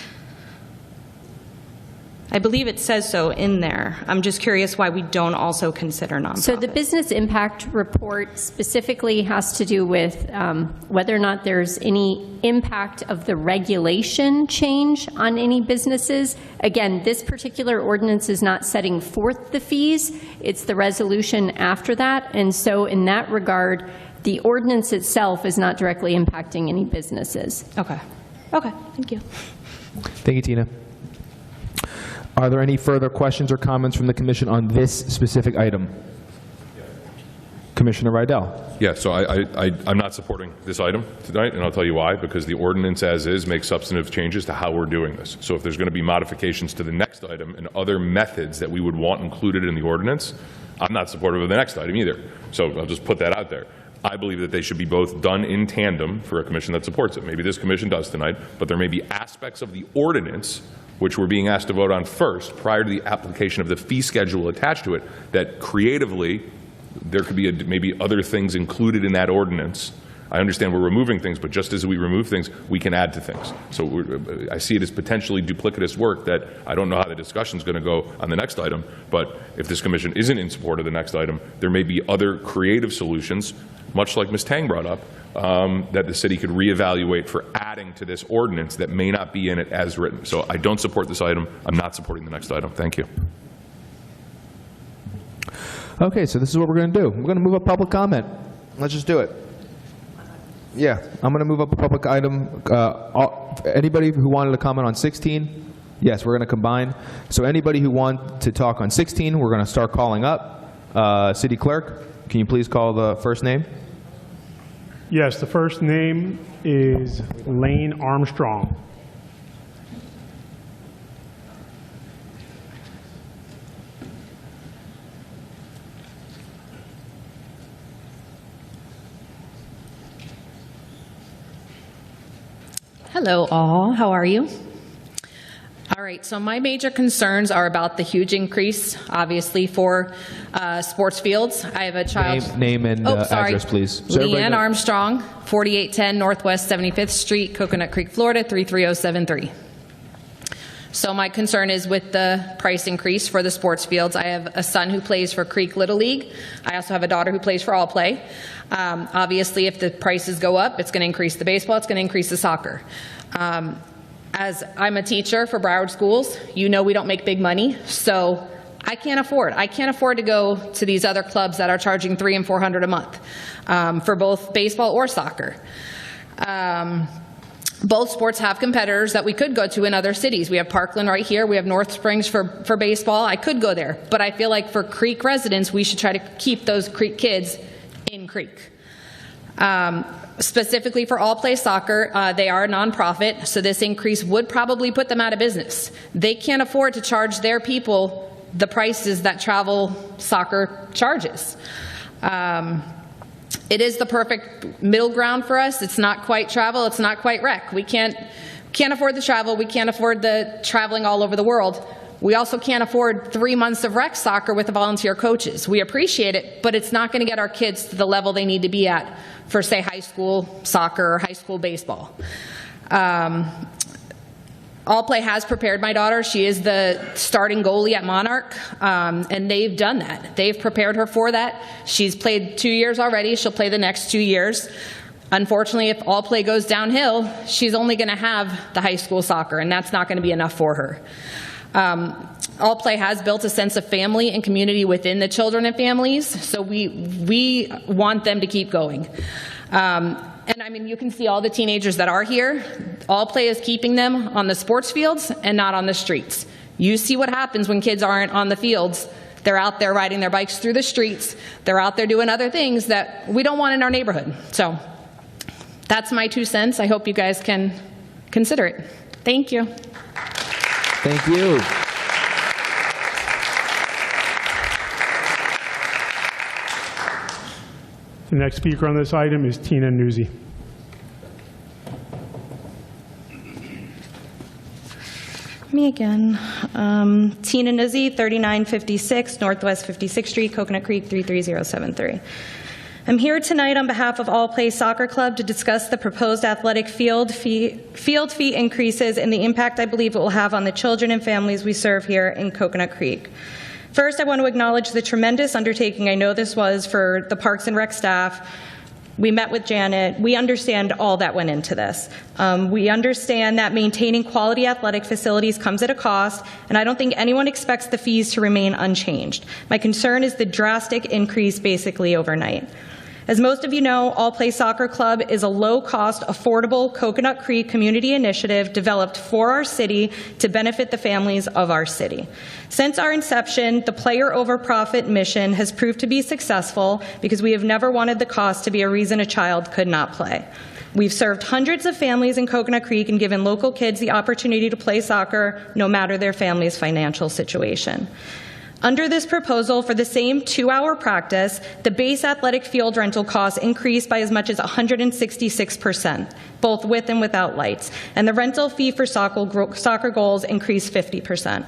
I believe it says so in there. I'm just curious why we don't also consider nonprofits. So the business impact report specifically has to do with whether or not there's any impact of the regulation change on any businesses. Again, this particular ordinance is not setting forth the fees. It's the resolution after that. And so in that regard, the ordinance itself is not directly impacting any businesses. Okay. Okay, thank you. Thank you, Tina. Are there any further questions or comments from the commission on this specific item? Commissioner Rydell. Yeah, so I'm not supporting this item tonight, and I'll tell you why. Because the ordinance as is makes substantive changes to how we're doing this. So if there's going to be modifications to the next item and other methods that we would want included in the ordinance, I'm not supportive of the next item either. So I'll just put that out there. I believe that they should be both done in tandem for a commission that supports it. Maybe this commission does tonight, but there may be aspects of the ordinance which we're being asked to vote on first prior to the application of the fee schedule attached to it, that creatively there could be maybe other things included in that ordinance. I understand we're removing things, but just as we remove things, we can add to things. So I see it as potentially duplicitous work that I don't know how the discussion is going to go on the next item, but if this commission isn't in support of the next item, there may be other creative solutions, much like Ms. Tang brought up, that the city could reevaluate for adding to this ordinance that may not be in it as written. So I don't support this item. I'm not supporting the next item. Thank you. Okay, so this is what we're going to do. We're going to move up public comment. Let's just do it. Yeah, I'm going to move up a public item. Anybody who wanted to comment on 16? Yes, we're going to combine. So anybody who wants to talk on 16, we're going to start calling up. City Clerk, can you please call the first name? Yes, the first name is Lane Armstrong. Hello all, how are you? All right, so my major concerns are about the huge increase, obviously, for sports fields. I have a child. Name and address, please. So Leanne Armstrong, 4810 Northwest 75th Street, Coconut Creek, Florida, 33073. So my concern is with the price increase for the sports fields. I have a son who plays for Creek Little League. I also have a daughter who plays for All Play. Obviously, if the prices go up, it's going to increase the baseball, it's going to increase the soccer. As I'm a teacher for Broward schools, you know we don't make big money, so I can't afford to go to these other clubs that are charging $300 and $400 a month for both baseball or soccer. Both sports have competitors that we could go to in other cities. We have Parkland right here. We have North Springs for baseball. I could go there, but I feel like for Creek residents, we should try to keep those Creek kids in Creek. Specifically for All Play Soccer, they are a nonprofit, so this increase would probably put them out of business. They can't afford to charge their people the prices that travel soccer charges. It is the perfect middle ground for us. It's not quite travel, it's not quite rec. We can't afford the travel, we can't afford the traveling all over the world. We also can't afford 3 months of rec soccer with the volunteer coaches. We appreciate it, but it's not going to get our kids to the level they need to be at for, say, high school soccer or high school baseball. All Play has prepared my daughter. She is the starting goalie at Monarch, and they've done that. They've prepared her for that. She's played 2 years already. She'll play the next 2 years. Unfortunately, if All Play goes downhill, she's only going to have the high school soccer, and that's not going to be enough for her. All Play has built a sense of family and community within the children and families, so we want them to keep going. And I mean, you can see all the teenagers that are here. All Play is keeping them on the sports fields and not on the streets. You see what happens when kids aren't on the fields. They're out there riding their bikes through the streets. They're out there doing other things that we don't want in our neighborhood. So that's my 2 cents. I hope you guys can consider it. Thank you. Thank you. The next speaker on this item is Tina Nuzzi. Me again. Tina Nuzzi, 3956 Northwest 56th Street, Coconut Creek, 33073. I'm here tonight on behalf of All Play Soccer Club to discuss the proposed athletic field fee increases and the impact I believe it will have on the children and families we serve here in Coconut Creek. First, I want to acknowledge the tremendous undertaking I know this was for the Parks and Rec staff. We met with Janet. We understand all that went into this. We understand that maintaining quality athletic facilities comes at a cost, and I don't think anyone expects the fees to remain unchanged. My concern is the drastic increase basically overnight. As most of you know, All Play Soccer Club is a low-cost, affordable Coconut Creek community initiative developed for our city to benefit the families of our city. Since our inception, the player over profit mission has proved to be successful because we have never wanted the cost to be a reason a child could not play. We've served hundreds of families in Coconut Creek and given local kids the opportunity to play soccer no matter their family's financial situation. Under this proposal, for the same 2-hour practice, the base athletic field rental costs increased by as much as 166%, both with and without lights, and the rental fee for soccer goals increased 50%.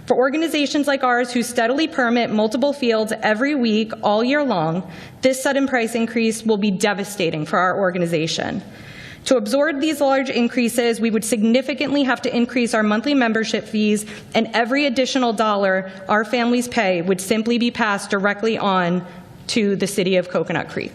For organizations like ours who steadily permit multiple fields every week, all year long, this sudden price increase will be devastating for our organization. To absorb these large increases, we would significantly have to increase our monthly membership fees, and every additional dollar our families pay would simply be passed directly on to the city of Coconut Creek.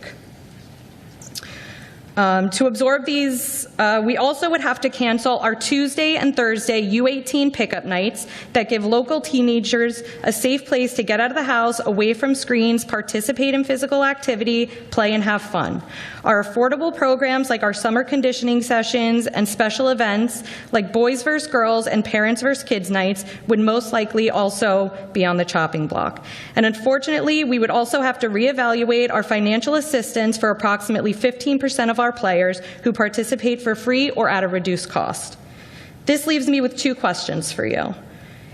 To absorb these, we also would have to cancel our Tuesday and Thursday U18 pickup nights that give local teenagers a safe place to get out of the house, away from screens, participate in physical activity, play, and have fun. Our affordable programs like our summer conditioning sessions and special events like Boys vs. Girls and Parents vs. Kids nights would most likely also be on the chopping block. And unfortunately, we would also have to reevaluate our financial assistance for approximately 15% of our players who participate for free or at a reduced cost. This leaves me with 2 questions for you.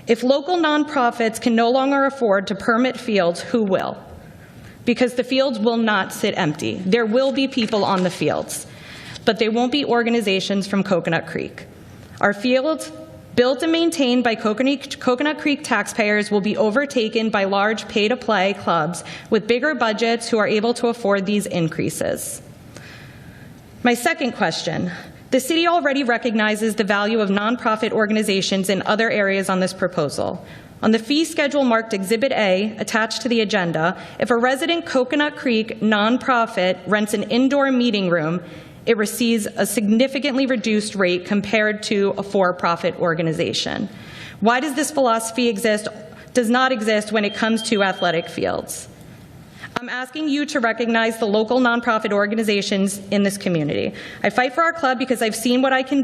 If local nonprofits can no longer afford to permit fields, who will? Because the fields will not sit empty. There will be people on the fields, but they won't be organizations from Coconut Creek. Our fields, built and maintained by Coconut Creek taxpayers, will be overtaken by large pay-to-play clubs with bigger budgets who are able to afford these increases. My second question. The city already recognizes the value of nonprofit organizations in other areas on this proposal. On the fee schedule marked Exhibit A, attached to the agenda, if a resident Coconut Creek nonprofit rents an indoor meeting room, it receives a significantly reduced rate compared to a for-profit organization. Why does this philosophy does not exist when it comes to athletic fields? I'm asking you to recognize the local nonprofit organizations in this community. I fight for our club because I've seen what it can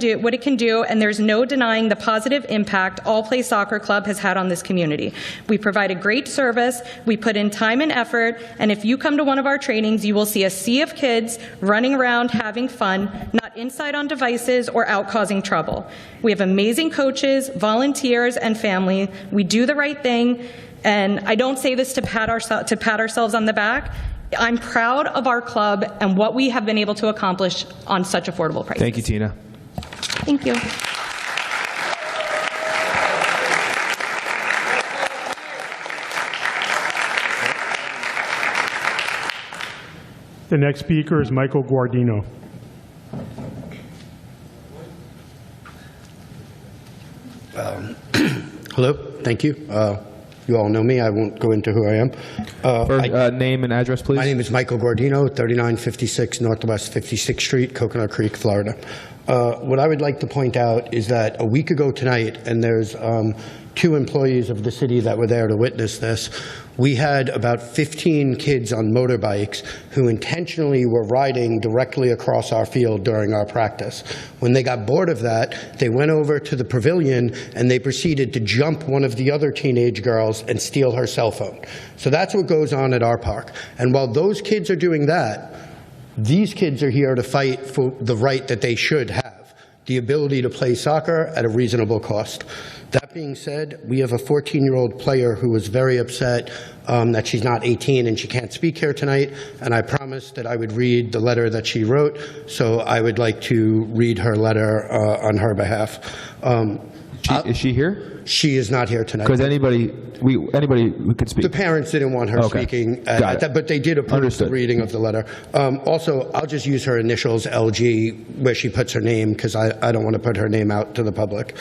do, and there's no denying the positive impact All Play Soccer Club has had on this community. We provide a great service, we put in time and effort, and if you come to one of our trainings, you will see a sea of kids running around having fun, not inside on devices or out causing trouble. We have amazing coaches, volunteers, and family. We do the right thing. And I don't say this to pat ourselves on the back. I'm proud of our club and what we have been able to accomplish on such affordable prices. Thank you, Tina. Thank you. The next speaker is Michael Guardino. Hello, thank you. You all know me. I won't go into who I am. Name and address, please. My name is Michael Guardino, 3956 Northwest 56th Street, Coconut Creek, Florida. What I would like to point out is that a week ago tonight, and there's 2 employees of the city that were there to witness this, we had about 15 kids on motorbikes who intentionally were riding directly across our field during our practice. When they got bored of that, they went over to the pavilion and they proceeded to jump one of the other teenage girls and steal her cell phone. So that's what goes on at our park. And while those kids are doing that, these kids are here to fight for the right that they should have, the ability to play soccer at a reasonable cost. That being said, we have a 14-year-old player who was very upset that she's not 18 and she can't speak here tonight, and I promised that I would read the letter that she wrote, so I would like to read her letter on her behalf. Is she here? She is not here tonight. Because anybody who could speak. The parents didn't want her Okay. speaking, Got it. but they did approve Understood. the reading of the letter. Also, I'll just use her initials, LG, where she puts her name, because I don't want to put her name out to the public.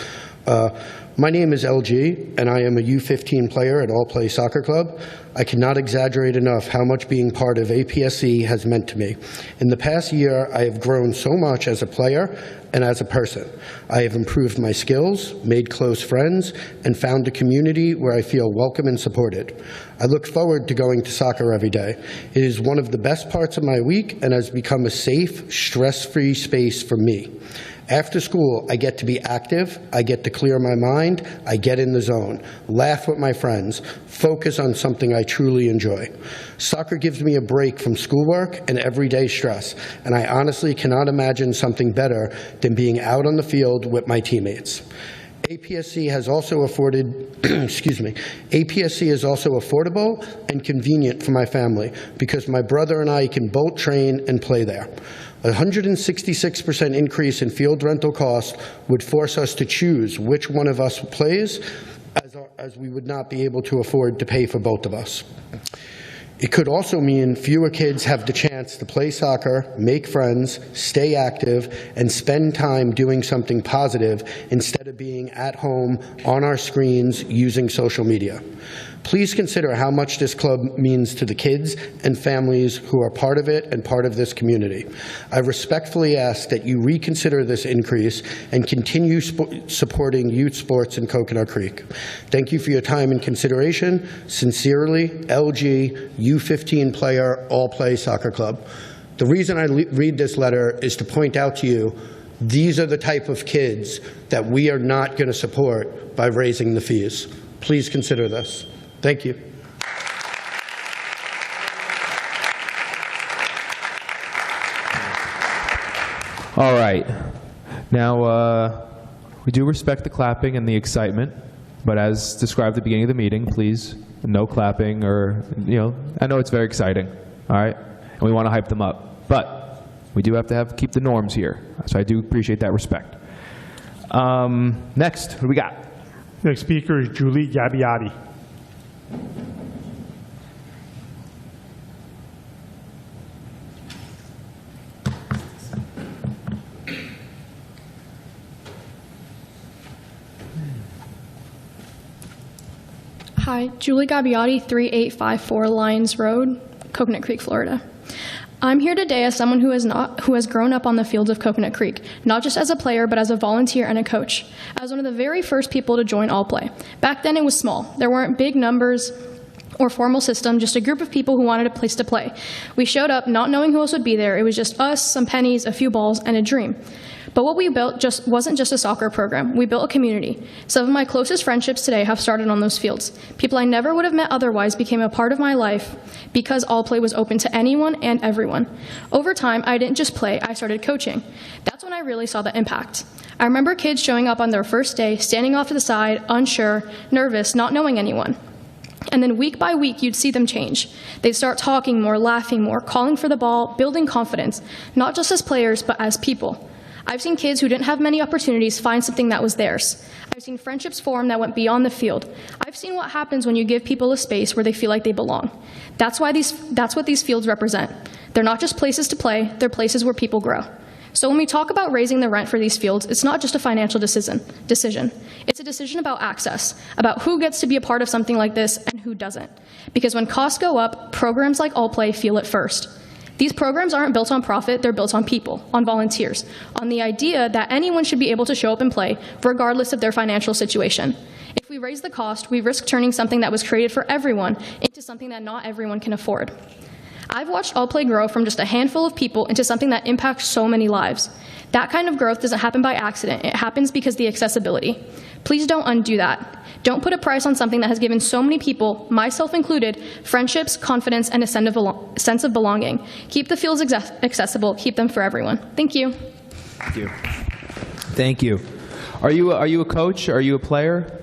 My name is LG, and I am a U15 player at All Play Soccer Club. I cannot exaggerate enough how much being part of APSC has meant to me. In the past year, I have grown so much as a player and as a person. I have improved my skills, made close friends, and found a community where I feel welcome and supported. I look forward to going to soccer every day. It is one of the best parts of my week and has become a safe, stress-free space for me. After school, I get to be active, I get to clear my mind, I get in the zone, laugh with my friends, focus on something I truly enjoy. Soccer gives me a break from schoolwork and everyday stress, and I honestly cannot imagine something better than being out on the field with my teammates. APSC has also afforded, APSC is also affordable and convenient for my family because my brother and I can both train and play there. A 166% increase in field rental cost would force us to choose which one of us plays, as we would not be able to afford to pay for both of us. It could also mean fewer kids have the chance to play soccer, make friends, stay active, and spend time doing something positive instead of being at home on our screens using social media. Please consider how much this club means to the kids and families who are part of it and part of this community. I respectfully ask that you reconsider this increase and continue supporting youth sports in Coconut Creek. Thank you for your time and consideration. Sincerely, LG, U15 player, All Play Soccer Club. The reason I read this letter is to point out to you, these are the type of kids that we are not going to support by raising the fees. Please consider this. Thank you. All right. Now, we do respect the clapping and the excitement, but as described at the beginning of the meeting, please, no clapping or, I know it's very exciting, all right? And we want to hype them up. But we do have to keep the norms here. So I do appreciate that respect. Next, what do we got? Next speaker is Julie Gabbiotti. Hi, Julie Gabbiotti, 3854 Lyons Road, Coconut Creek, Florida. I'm here today as someone who has grown up on the fields of Coconut Creek, not just as a player, but as a volunteer and a coach. I was one of the very first people to join All Play. Back then it was small. There weren't big numbers or formal system, just a group of people who wanted a place to play. We showed up not knowing who else would be there. It was just us, some pennies, a few balls, and a dream. But what we built wasn't just a soccer program. We built a community. Some of my closest friendships today have started on those fields. People I never would have met otherwise became a part of my life because All Play was open to anyone and everyone. Over time, I didn't just play, I started coaching. That's when I really saw the impact. I remember kids showing up on their first day, standing off to the side, unsure, nervous, not knowing anyone. And then week by week, you'd see them change. They'd start talking more, laughing more, calling for the ball, building confidence, not just as players, but as people. I've seen kids who didn't have many opportunities find something that was theirs. I've seen friendships form that went beyond the field. I've seen what happens when you give people a space where they feel like they belong. That's what these fields represent. They're not just places to play, they're places where people grow. So when we talk about raising the rent for these fields, it's not just a financial decision. It's a decision about access, about who gets to be a part of something like this and who doesn't. Because when costs go up, programs like All Play feel it first. These programs aren't built on profit, they're built on people, on volunteers, on the idea that anyone should be able to show up and play, regardless of their financial situation. If we raise the cost, we risk turning something that was created for everyone into something that not everyone can afford. I've watched All Play grow from just a handful of people into something that impacts so many lives. That kind of growth doesn't happen by accident, it happens because of the accessibility. Please don't undo that. Don't put a price on something that has given so many people, myself included, friendships, confidence, and a sense of belonging. Keep the fields accessible, keep them for everyone. Thank you. Thank you. Thank you. Are you a coach? Are you a player?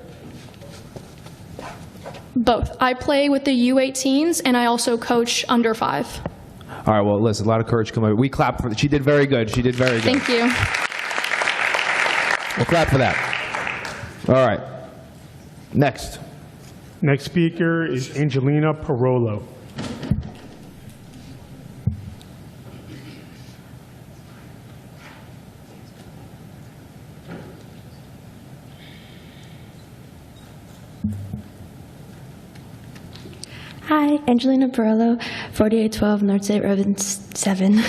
Both. I play with the U18s, and I also coach under 5. All right, well, listen, a lot of courage coming. We clap for that. She did very good. She did very good. Thank you. We'll clap for that. All right. Next. Next speaker is Angelina Parolo. Hi, Angelina Barolo, 4812 Northside Road 7.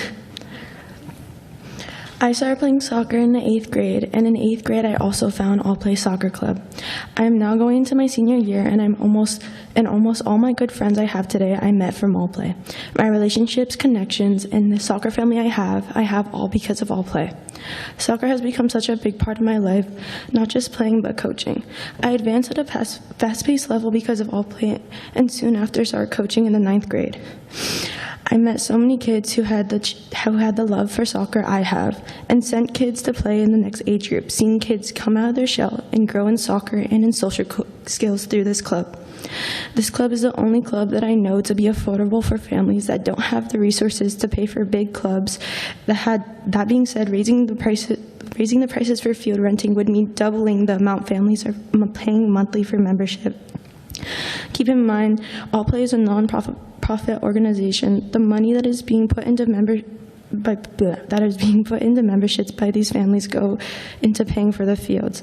I started playing soccer in the 8th grade, and in 8th grade I also found All Play Soccer Club. I am now going into my senior year, and almost all my good friends I have today I met from All Play. My relationships, connections, and the soccer family I have all because of All Play. Soccer has become such a big part of my life, not just playing but coaching. I advanced at a fast-paced level because of All Play, and soon after started coaching in the 9th grade. I met so many kids who had the love for soccer I have, and sent kids to play in the next age group, seeing kids come out of their shell and grow in soccer and in social skills through this club. This club is the only club that I know to be affordable for families that don't have the resources to pay for big clubs. That being said, raising the prices for field renting would mean doubling the amount families are paying monthly for membership. Keep in mind, All Play is a non-profit organization. The money that is being put into memberships by these families go into paying for the fields.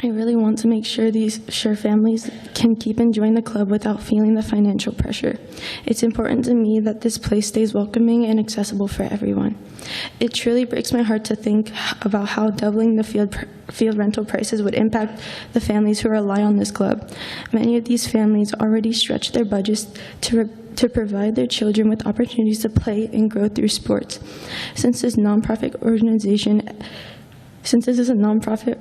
I really want to make sure these families can keep enjoying the club without feeling the financial pressure. It's important to me that this place stays welcoming and accessible for everyone. It truly breaks my heart to think about how doubling the field rental prices would impact the families who rely on this club. Many of these families already stretch their budgets to provide their children with opportunities to play and grow through sports. Since this is a nonprofit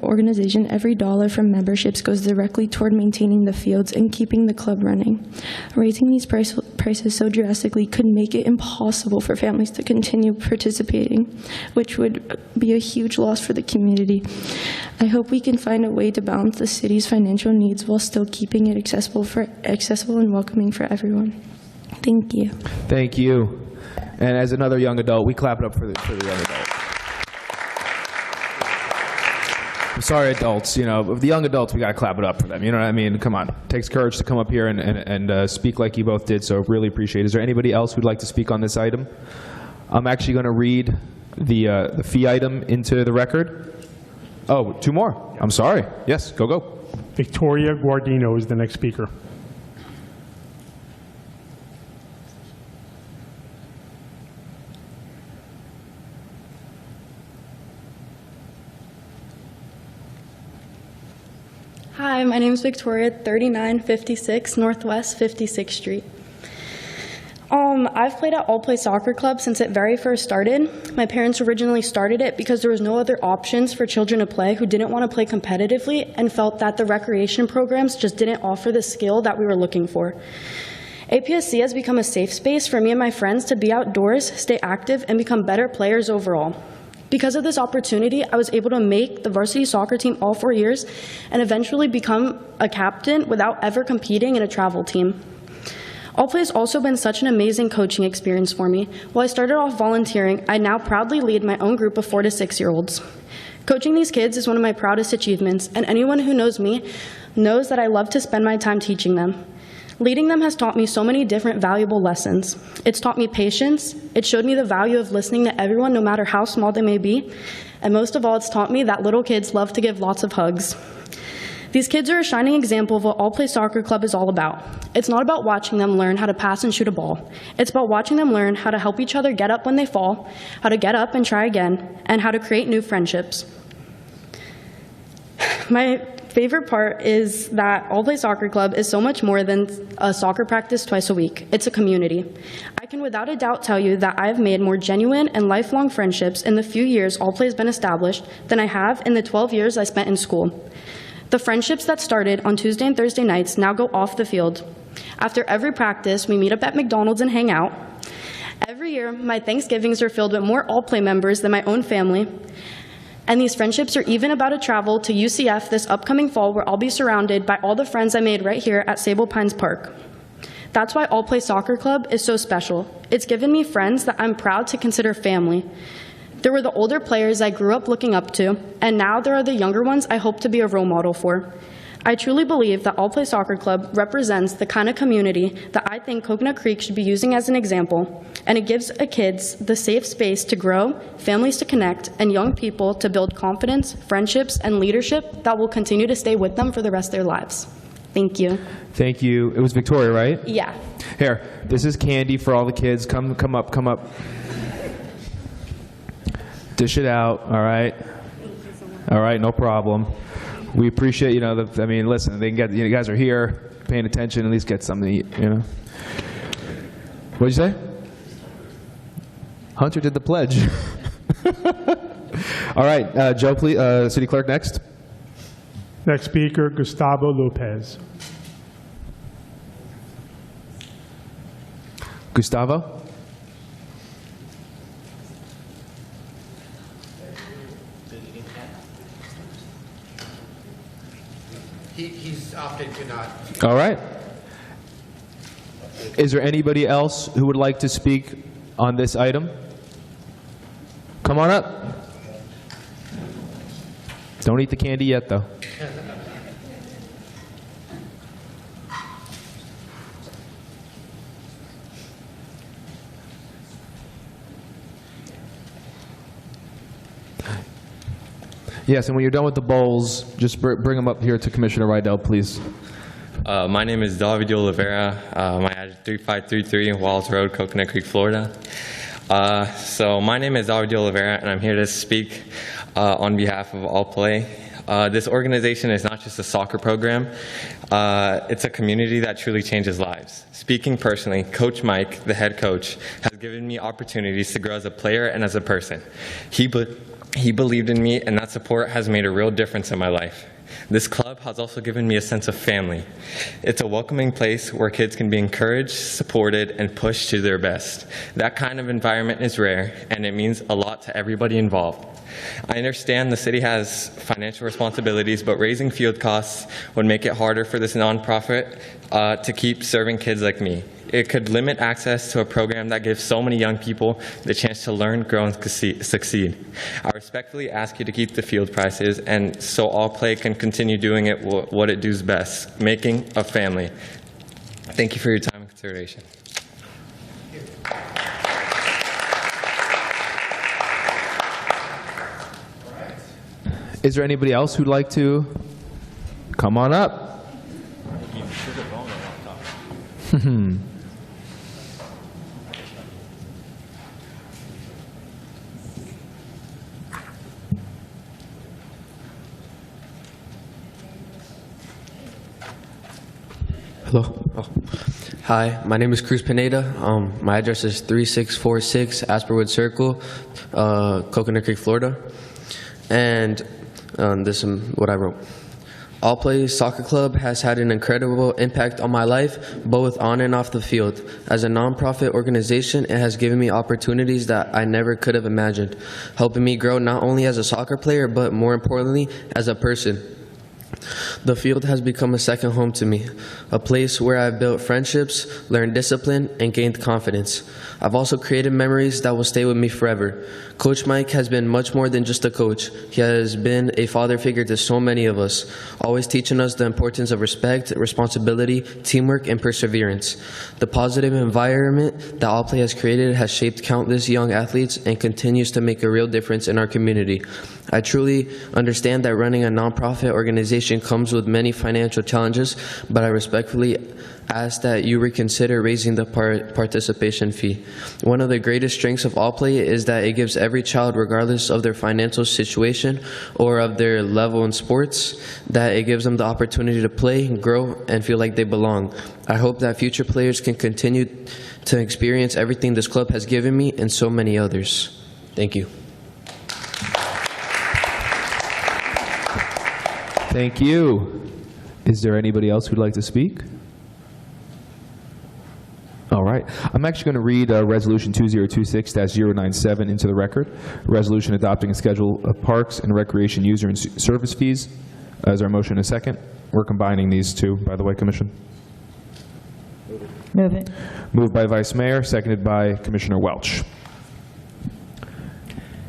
organization, every dollar from memberships goes directly toward maintaining the fields and keeping the club running. Raising these prices so drastically could make it impossible for families to continue participating, which would be a huge loss for the community. I hope we can find a way to balance the city's financial needs while still keeping it accessible and welcoming for everyone. Thank you. Thank you. And as another young adult, we clap it up for the young adult. I'm sorry, adults. The young adults, we got to clap it up for them. You know what I mean? Come on. It takes courage to come up here and speak like you both did, so really appreciate it. Is there anybody else who'd like to speak on this item? I'm actually going to read the fee item into the record. Oh, two more. I'm sorry. Yes, go. Victoria Guardino is the next speaker. Hi, my name is Victoria, 3956 Northwest 56th Street. I've played at All Play Soccer Club since it very first started. My parents originally started it because there was no other options for children to play who didn't want to play competitively and felt that the recreation programs just didn't offer the skill that we were looking for. APSC has become a safe space for me and my friends to be outdoors, stay active, and become better players overall. Because of this opportunity, I was able to make the varsity soccer team all 4 years and eventually become a captain without ever competing in a travel team. All Play has also been such an amazing coaching experience for me. While I started off volunteering, I now proudly lead my own group of 4 to 6-year-olds. Coaching these kids is one of my proudest achievements, and anyone who knows me knows that I love to spend my time teaching them. Leading them has taught me so many different valuable lessons. It's taught me patience, it showed me the value of listening to everyone no matter how small they may be, and most of all, it's taught me that little kids love to give lots of hugs. These kids are a shining example of what All Play Soccer Club is all about. It's not about watching them learn how to pass and shoot a ball. It's about watching them learn how to help each other get up when they fall, how to get up and try again, and how to create new friendships. My favorite part is that All Play Soccer Club is so much more than a soccer practice twice a week. It's a community. I can without a doubt tell you that I have made more genuine and lifelong friendships in the few years All Play has been established than I have in the 12 years I spent in school. The friendships that started on Tuesday and Thursday nights now go off the field. After every practice, we meet up at McDonald's and hang out. Every year, my Thanksgivings are filled with more All Play members than my own family. And these friendships are even about to travel to UCF this upcoming fall, where I'll be surrounded by all the friends I made right here at Sable Pines Park. That's why All Play Soccer Club is so special. It's given me friends that I'm proud to consider family. There were the older players I grew up looking up to, and now there are the younger ones I hope to be a role model for. I truly believe that All Play Soccer Club represents the kind of community that I think Coconut Creek should be using as an example, and it gives kids the safe space to grow, families to connect, and young people to build confidence, friendships, and leadership that will continue to stay with them for the rest of their lives. Thank you. Thank you. It was Victoria, right? Yeah. Here, this is candy for all the kids. Come up. Dish it out, all right? All right, no problem. We appreciate, listen, they can get, you guys are here, paying attention, at least get something to eat, What'd you say? Hunter did the pledge. All right, Joe, please, City Clerk, next. Next speaker, Gustavo Lopez. Gustavo? He's opted to not. All right. Is there anybody else who would like to speak on this item? Come on up. Don't eat the candy yet, though. Yes, and when you're done with the bowls, just bring them up here to Commissioner Rydell, please. My name is David Oliveira. My address is 3533 Walls Road, Coconut Creek, Florida. So my name is David Oliveira, and I'm here to speak on behalf of All Play. This organization is not just a soccer program. It's a community that truly changes lives. Speaking personally, Coach Mike, the head coach, has given me opportunities to grow as a player and as a person. He believed in me, and that support has made a real difference in my life. This club has also given me a sense of family. It's a welcoming place where kids can be encouraged, supported, and pushed to their best. That kind of environment is rare, and it means a lot to everybody involved. I understand the city has financial responsibilities, but raising field costs would make it harder for this nonprofit to keep serving kids like me. It could limit access to a program that gives so many young people the chance to learn, grow, and succeed. I respectfully ask you to keep the field prices, and so All Play can continue doing it what it does best, making a family. Thank you for your time and consideration. Is there anybody else who'd like to come on up? Hello. Oh. Hi, my name is Cruz Pineda. My address is 3646 Asperwood Circle, Coconut Creek, Florida. And this is what I wrote. All Play Soccer Club has had an incredible impact on my life, both on and off the field. As a nonprofit organization, it has given me opportunities that I never could have imagined, helping me grow not only as a soccer player, but more importantly, as a person. The field has become a second home to me, a place where I've built friendships, learned discipline, and gained confidence. I've also created memories that will stay with me forever. Coach Mike has been much more than just a coach. He has been a father figure to so many of us, always teaching us the importance of respect, responsibility, teamwork, and perseverance. The positive environment that All Play has created has shaped countless young athletes and continues to make a real difference in our community. I truly understand that running a nonprofit organization comes with many financial challenges, but I respectfully ask that you reconsider raising the participation fee. One of the greatest strengths of All Play is that it gives every child, regardless of their financial situation or of their level in sports, that it gives them the opportunity to play, grow, and feel like they belong. I hope that future players can continue to experience everything this club has given me and so many others. Thank you. Thank you. Is there anybody else who'd like to speak? All right. I'm actually going to read Resolution 2026-097 into the record. Resolution adopting a schedule of parks and recreation user and service fees. Is our motion a second? We're combining these two, by the way, Commission. Move it. Moved by Vice Mayor, seconded by Commissioner Welch.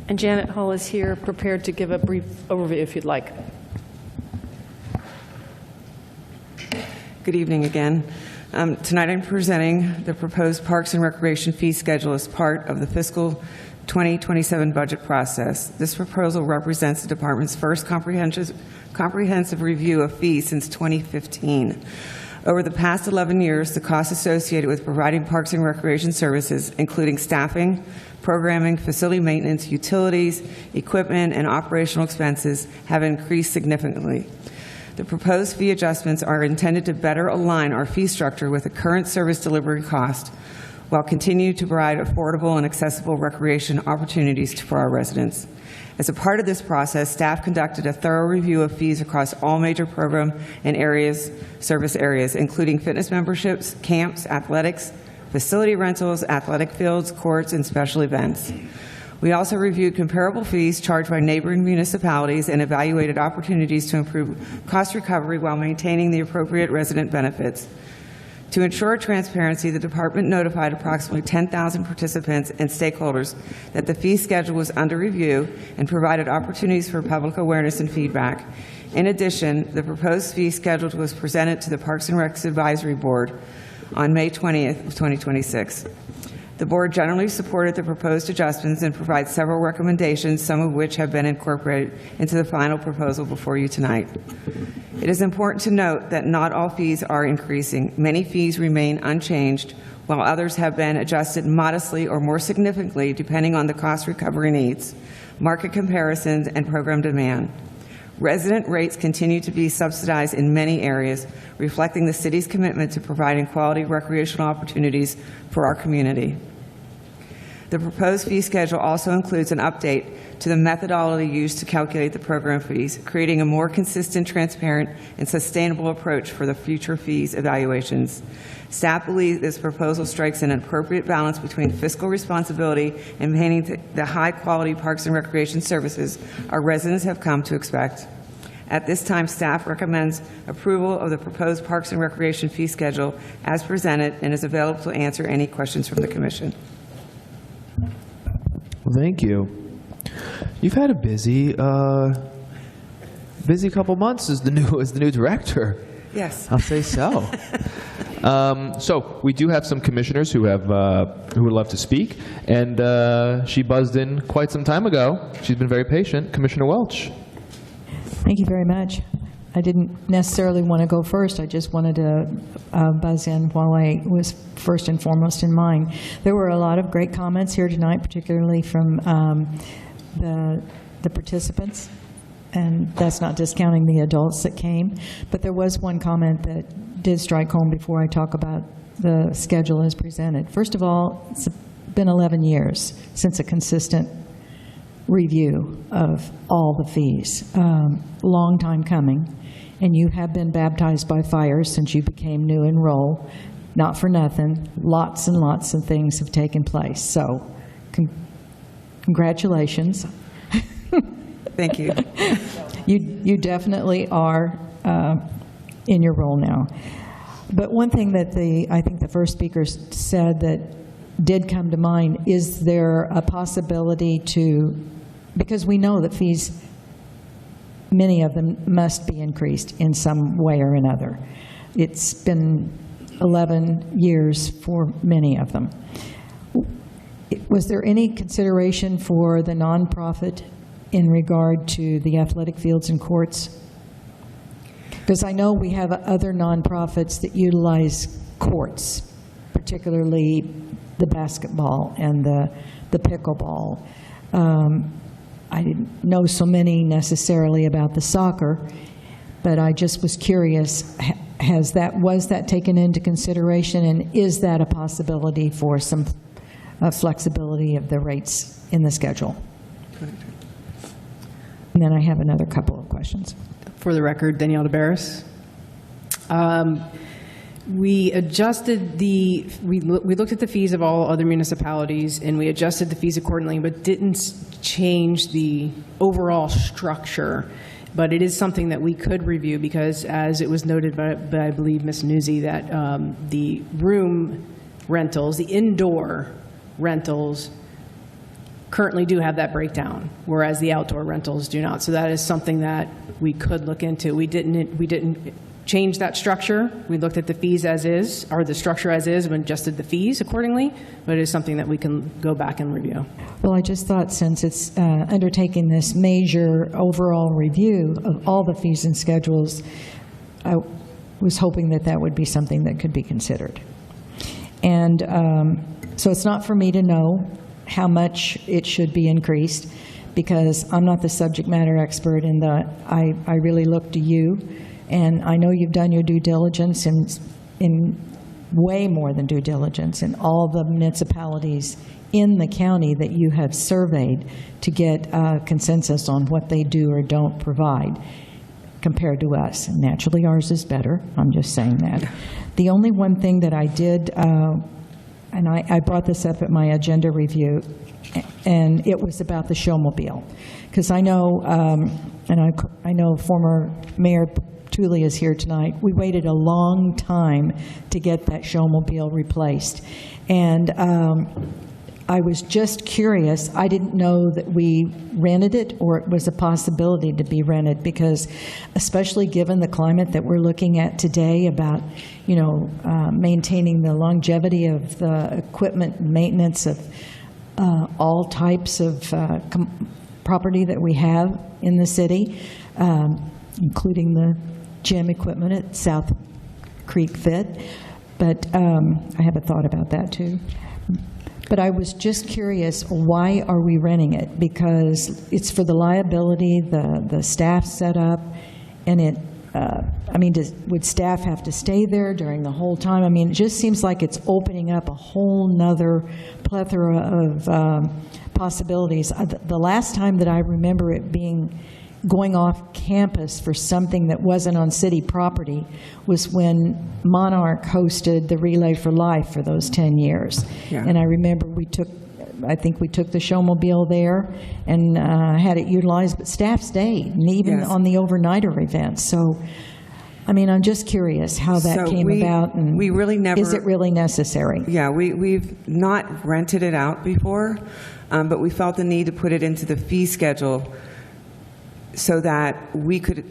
And Janet Hull is here, prepared to give a brief overview if you'd like. Good evening again. Tonight I'm presenting the proposed Parks and Recreation fee schedule as part of the fiscal 2027 budget process. This proposal represents the department's first comprehensive review of fees since 2015. Over the past 11 years, the costs associated with providing parks and recreation services, including staffing, programming, facility maintenance, utilities, equipment, and operational expenses, have increased significantly. The proposed fee adjustments are intended to better align our fee structure with the current service delivery cost, while continuing to provide affordable and accessible recreation opportunities for our residents. As a part of this process, staff conducted a thorough review of fees across all major program and service areas, including fitness memberships, camps, athletics, facility rentals, athletic fields, courts, and special events. We also reviewed comparable fees charged by neighboring municipalities and evaluated opportunities to improve cost recovery while maintaining the appropriate resident benefits. To ensure transparency, the department notified approximately 10,000 participants and stakeholders that the fee schedule was under review and provided opportunities for public awareness and feedback. In addition, the proposed fee schedule was presented to the Parks and Recs Advisory Board on May 20th of 2026. The board generally supported the proposed adjustments and provides several recommendations, some of which have been incorporated into the final proposal before you tonight. It is important to note that not all fees are increasing. Many fees remain unchanged, while others have been adjusted modestly or more significantly depending on the cost recovery needs, market comparisons, and program demand. Resident rates continue to be subsidized in many areas, reflecting the city's commitment to providing quality recreational opportunities for our community. The proposed fee schedule also includes an update to the methodology used to calculate the program fees, creating a more consistent, transparent, and sustainable approach for the future fees evaluations. Staff believes this proposal strikes an appropriate balance between fiscal responsibility and maintaining the high-quality parks and recreation services our residents have come to expect. At this time, staff recommends approval of the proposed Parks and Recreation fee schedule as presented and is available to answer any questions from the Commission. Thank you. You've had a busy couple months as the new director. Yes, I'll say so. So we do have some commissioners who would love to speak, and she buzzed in quite some time ago. She's been very patient. Commissioner Welch. Thank you very much. I didn't necessarily want to go first. I just wanted to buzz in while I was first and foremost in mind. There were a lot of great comments here tonight, particularly from the participants, and that's not discounting the adults that came. But there was one comment that did strike home before I talk about the schedule as presented. First of all, it's been 11 years since a consistent review of all the fees. Long time coming. And you have been baptized by fire since you became new enroll. Not for nothing. Lots and lots of things have taken place. So, congratulations. Thank you. You definitely are in your role now. But one thing that I think the first speaker said that did come to mind, is there a possibility to, because we know that fees, many of them must be increased in some way or another. It's been 11 years for many of them. Was there any consideration for the nonprofit in regard to the athletic fields and courts? Because I know we have other nonprofits that utilize courts, particularly the basketball and the pickleball. I didn't know so many necessarily about the soccer, but I just was curious, was that taken into consideration, and is that a possibility for some flexibility of the rates in the schedule? And then I have another couple of questions. For the record, Danielle DeBarris. We adjusted we looked at the fees of all other municipalities, and we adjusted the fees accordingly, but didn't change the overall structure. But it is something that we could review, because as it was noted by I believe, Ms. Nuzzi, that the room rentals, the indoor rentals, currently do have that breakdown, whereas the outdoor rentals do not. So that is something that we could look into. We didn't change that structure. We looked at the fees as is, or the structure as is, and adjusted the fees accordingly, but it is something that we can go back and review. Well, I just thought since it's undertaking this major overall review of all the fees and schedules, I was hoping that that would be something that could be considered. And so it's not for me to know how much it should be increased, because I'm not the subject matter expert in that. I really look to you, and I know you've done your due diligence in way more than due diligence in all the municipalities in the county that you have surveyed to get consensus on what they do or don't provide compared to us. Naturally, ours is better. I'm just saying that. The only one thing that I did, and I brought this up at my agenda review, and it was about the showmobile. Because I know, and I know former Mayor Tully is here tonight, we waited a long time to get that showmobile replaced. And I was just curious. I didn't know that we rented it or it was a possibility to be rented, because especially given the climate that we're looking at today about, maintaining the longevity of the equipment and maintenance of all types of property that we have in the city, including the gym equipment at South Creek Fit. But I have a thought about that too. But I was just curious, why are we renting it? Because it's for the liability, the staff setup, and it, would staff have to stay there during the whole time? I mean, it just seems like it's opening up a whole nother plethora of possibilities. The last time that I remember it going off campus for something that wasn't on city property was when Monarch hosted the Relay for Life for those 10 years. Yeah. And I remember I think we took the showmobile there and had it utilized, but staff stayed, and even on the overnighter events. So, I'm just curious how that came about, and we really never, is it really necessary? Yeah, we've not rented it out before, but we felt the need to put it into the fee schedule so that we could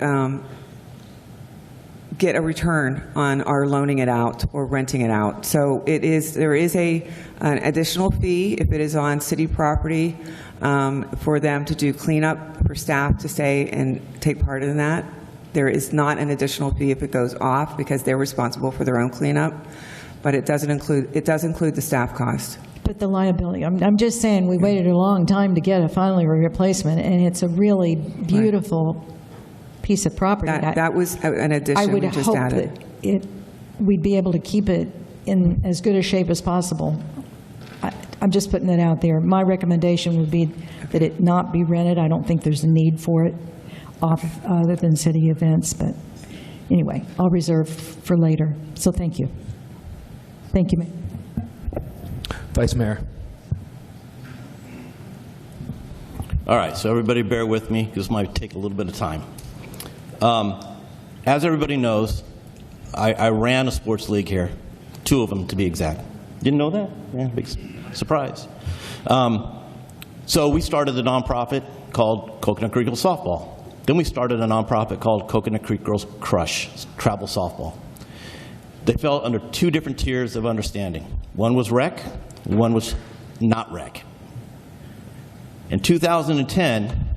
get a return on our loaning it out or renting it out. So there is an additional fee if it is on city property for them to do cleanup, for staff to stay and take part in that. There is not an additional fee if it goes off, because they're responsible for their own cleanup, but it does include the staff cost. But the liability, I'm just saying, we waited a long time to get a replacement, and it's a really beautiful piece of property. That was an addition we just added. I would hope that we'd be able to keep it in as good a shape as possible. I'm just putting it out there. My recommendation would be that it not be rented. I don't think there's a need for it other than city events, but anyway, I'll reserve for later. So thank you. Thank you, Mayor. Vice Mayor. All right, so everybody bear with me. This might take a little bit of time. As everybody knows, I ran a sports league here, 2 of them to be exact. Didn't know that? Yeah, big surprise. So we started a nonprofit called Coconut Creek Girls Softball. Then we started a nonprofit called Coconut Creek Girls Crush, travel softball. They fell under 2 different tiers of understanding. One was rec, one was not rec. In 2010,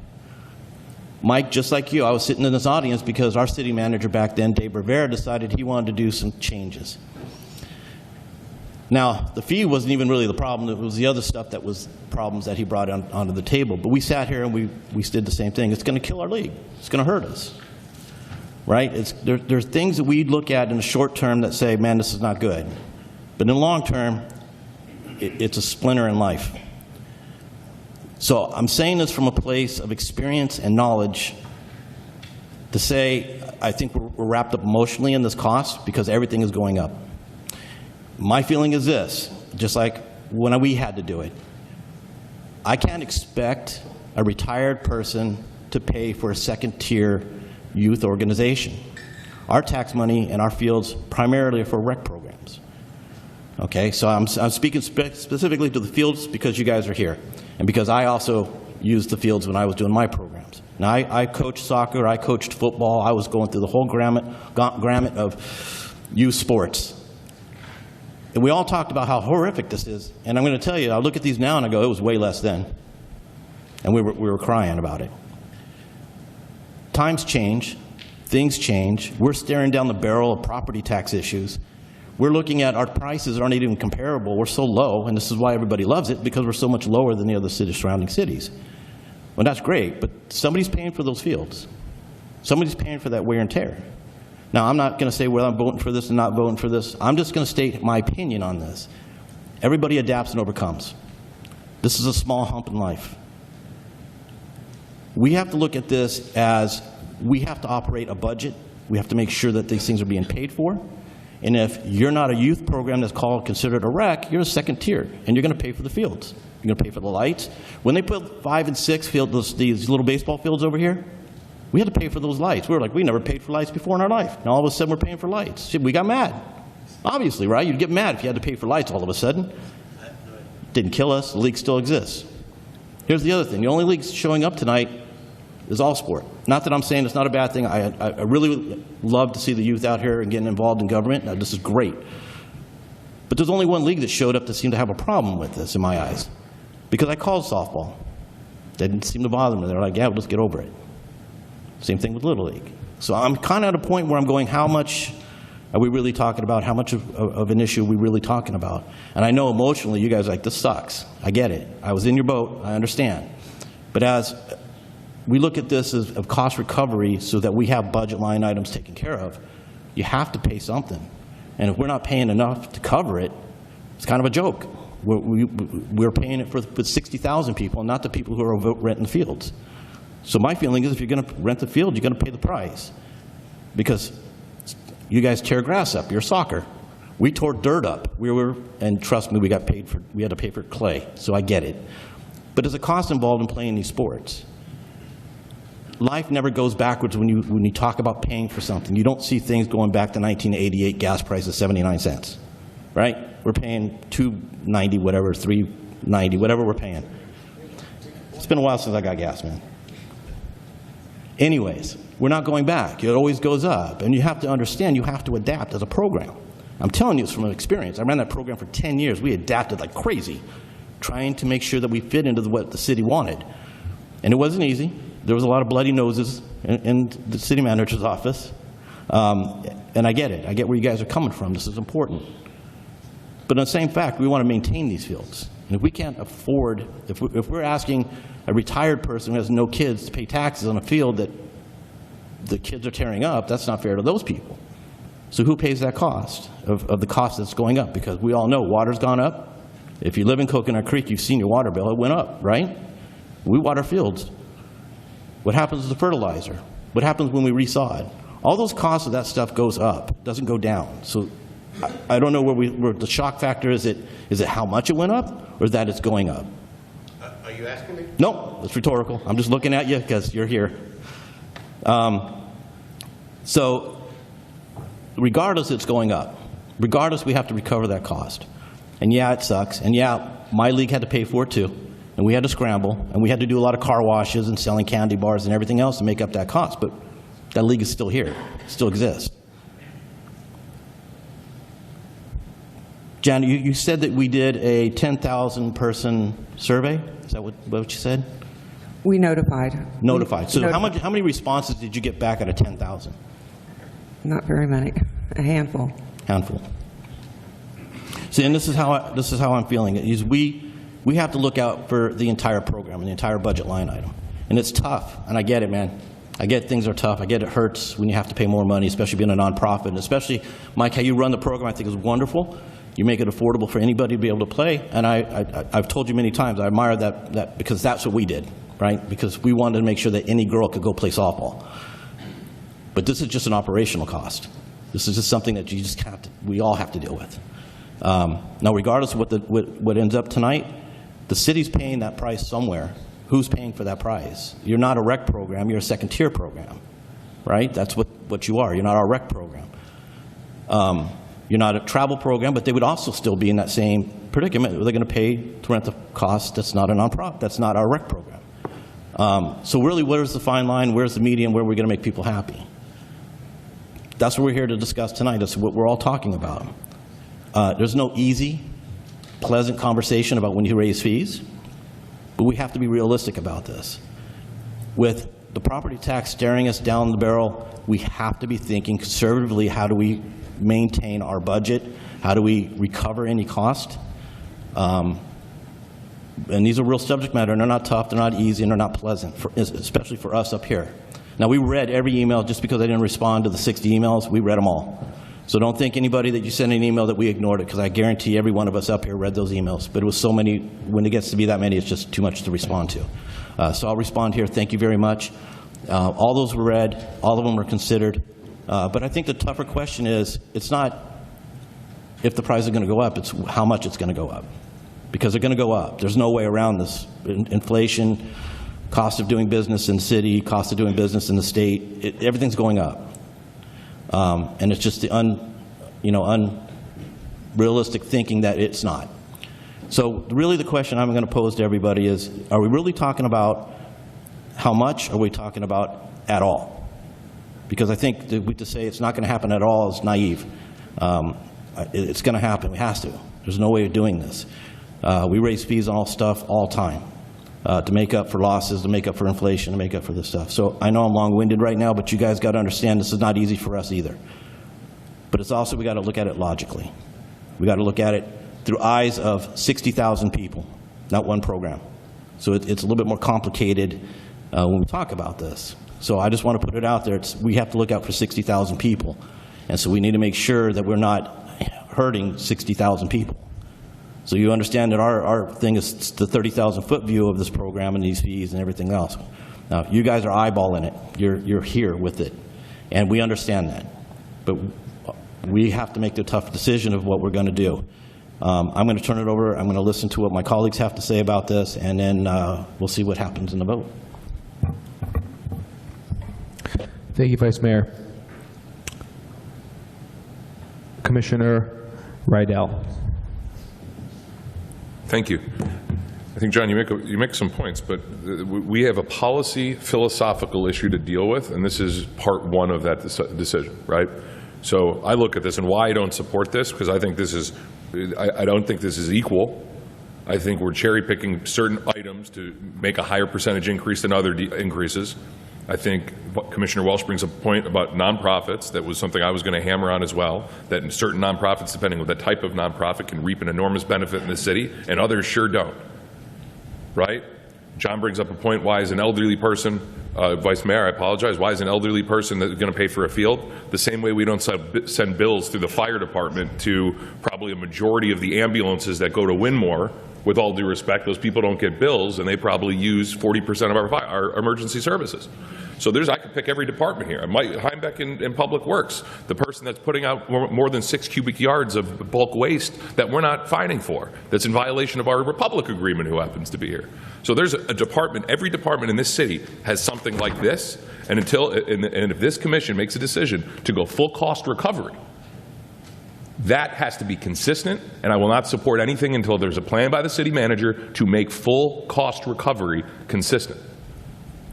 Mike, just like you, I was sitting in this audience because our city manager back then, Dave Rivera, decided he wanted to do some changes. Now, the fee wasn't even really the problem. It was the other stuff that was problems that he brought onto the table. But we sat here and we did the same thing. It's going to kill our league. It's going to hurt us. Right? There's things that we look at in the short term that say, man, this is not good. But in the long term, it's a splinter in life. So I'm saying this from a place of experience and knowledge to say I think we're wrapped up emotionally in this cost because everything is going up. My feeling is this, just like when we had to do it. I can't expect a retired person to pay for a second-tier youth organization. Our tax money and our fields primarily are for rec programs. Okay, so I'm speaking specifically to the fields because you guys are here, and because I also used the fields when I was doing my programs. Now, I coached soccer, I coached football, I was going through the whole gamut of youth sports. And we all talked about how horrific this is, and I'm going to tell you, I look at these now and I go, it was way less then. And we were crying about it. Times change, things change, we're staring down the barrel of property tax issues. We're looking at our prices aren't even comparable. We're so low, and this is why everybody loves it, because we're so much lower than the other surrounding cities. Well, that's great, but somebody's paying for those fields. Somebody's paying for that wear and tear. Now, I'm not going to say whether I'm voting for this and not voting for this. I'm just going to state my opinion on this. Everybody adapts and overcomes. This is a small hump in life. We have to look at this as we have to operate a budget. We have to make sure that these things are being paid for. And if you're not a youth program that's considered a rec, you're a second tier, and you're going to pay for the fields. You're going to pay for the lights. When they put 5 and 6 fields, these little baseball fields over here, we had to pay for those lights. We were like, we never paid for lights before in our life. Now all of a sudden we're paying for lights. We got mad. Obviously, right? You'd get mad if you had to pay for lights all of a sudden. Didn't kill us. The league still exists. Here's the other thing. The only league showing up tonight is all sport. Not that I'm saying it's not a bad thing. I really would love to see the youth out here and getting involved in government. Now, this is great. But there's only one league that showed up that seemed to have a problem with this in my eyes. Because I called softball. They didn't seem to bother me. They're like, yeah, well, let's get over it. Same thing with Little League. So I'm kind of at a point where I'm going, how much are we really talking about? How much of an issue are we really talking about? And I know emotionally you guys are like, this sucks. I get it. I was in your boat. I understand. But as we look at this as of cost recovery so that we have budget line items taken care of, you have to pay something. And if we're not paying enough to cover it, it's kind of a joke. We're paying it for 60,000 people, and not the people who are renting the fields. So my feeling is if you're going to rent the field, you're going to pay the price. Because you guys tear grass up, you're soccer. We tore dirt up. And trust me, we had to pay for clay, so I get it. But there's a cost involved in playing these sports. Life never goes backwards when you talk about paying for something. You don't see things going back to 1988, gas prices 79 cents, right? We're paying $2.90, whatever, $3.90, whatever we're paying. It's been a while since I got gas, man. Anyways, we're not going back. It always goes up, and you have to understand you have to adapt as a program. I'm telling you this from experience. I ran that program for 10 years. We adapted like crazy, trying to make sure that we fit into what the city wanted. And it wasn't easy. There was a lot of bloody noses in the city manager's office. And I get it. I get where you guys are coming from. This is important. But in the same fact, we want to maintain these fields. And if we can't afford, if we're asking a retired person who has no kids to pay taxes on a field that the kids are tearing up, that's not fair to those people. So who pays that cost of the cost that's going up? Because we all know water's gone up. If you live in Coconut Creek, you've seen your water bill. It went up, right? We water fields. What happens to the fertilizer? What happens when we resod? All those costs of that stuff goes up, doesn't go down. So I don't know where the shock factor is. Is it how much it went up, or is that it's going up? Are you asking me? No, it's rhetorical. I'm just looking at you because you're here. So regardless, it's going up. Regardless, we have to recover that cost. And yeah, it sucks. And yeah, my league had to pay for it too. And we had to scramble, and we had to do a lot of car washes and selling candy bars and everything else to make up that cost. But that league is still here, it still exists. Jan, you said that we did a 10,000-person survey. Is that what you said? We notified. Notified. So how many responses did you get back out of 10,000? Not very many. A handful. Handful. See, and this is how I'm feeling it. Is we have to look out for the entire program and the entire budget line item. And it's tough, and I get it, man. I get things are tough. I get it hurts when you have to pay more money, especially being a nonprofit. And especially, Mike, how you run the program I think is wonderful. You make it affordable for anybody to be able to play. And I've told you many times, I admire that because that's what we did, right? Because we wanted to make sure that any girl could go play softball. But this is just an operational cost. This is just something that you just we all have to deal with. Now, regardless of what ends up tonight, the city's paying that price somewhere. Who's paying for that price? You're not a rec program, you're a second-tier program, right? That's what you are. You're not our rec program. You're not a travel program, but they would also still be in that same predicament. They're going to pay to rent the cost. That's not a nonprofit. That's not our rec program. So really, where's the fine line? Where's the median? Where are we going to make people happy? That's what we're here to discuss tonight. That's what we're all talking about. There's no easy, pleasant conversation about when you raise fees, but we have to be realistic about this. With the property tax staring us down the barrel, we have to be thinking conservatively, how do we maintain our budget? How do we recover any cost? And these are real subject matter, and they're not tough, they're not easy, and they're not pleasant, especially for us up here. Now, we read every email. Just because I didn't respond to the 60 emails, we read them all. So don't think anybody that you send an email that we ignored it, because I guarantee every one of us up here read those emails. But it was so many, when it gets to be that many, it's just too much to respond to. So I'll respond here. Thank you very much. All those were read. All of them were considered. But I think the tougher question is, it's not if the price is going to go up, it's how much it's going to go up. Because they're going to go up. There's no way around this. Inflation, cost of doing business in the city, cost of doing business in the state, everything's going up. And it's just the unrealistic thinking that it's not. So really the question I'm going to pose to everybody is, are we really talking about how much, or are we talking about at all? Because I think to say it's not going to happen at all is naive. It's going to happen. It has to. There's no way of doing this. We raise fees on all stuff all the time. To make up for losses, to make up for inflation, to make up for this stuff. So I know I'm long-winded right now, but you guys got to understand this is not easy for us either. But it's also, we got to look at it logically. We got to look at it through eyes of 60,000 people, not one program. So it's a little bit more complicated when we talk about this. So I just want to put it out there. We have to look out for 60,000 people. And so we need to make sure that we're not hurting 60,000 people. So you understand that our thing is the 30,000-foot view of this program and these fees and everything else. Now, you guys are eyeballing it. You're here with it. And we understand that. But we have to make the tough decision of what we're going to do. I'm going to turn it over. I'm going to listen to what my colleagues have to say about this, and then we'll see what happens in the vote. Thank you, Vice Mayor. Commissioner Rydell. Thank you. I think, John, you make some points, but we have a policy philosophical issue to deal with, and this is part one of that decision, right? So I look at this, and why I don't support this, because I think this is, I don't think this is equal. I think we're cherry picking certain items to make a higher percentage increase than other increases. I think Commissioner Welsh brings up a point about nonprofits. That was something I was going to hammer on as well, that in certain nonprofits, depending on the type of nonprofit, can reap an enormous benefit in the city, and others sure don't, right? John brings up a point, why is an elderly person, Vice Mayor, I apologize, why is an elderly person going to pay for a field? The same way we don't send bills through the fire department to probably a majority of the ambulances that go to Winmore. With all due respect, those people don't get bills, and they probably use 40% of our emergency services. So I could pick every department here. Mike Heimbeck in Public Works, the person that's putting out more than 6 cubic yards of bulk waste that we're not fining for, that's in violation of our Republic agreement, who happens to be here. So there's a department, every department in this city has something like this, and if this commission makes a decision to go full cost recovery, that has to be consistent, and I will not support anything until there's a plan by the city manager to make full cost recovery consistent.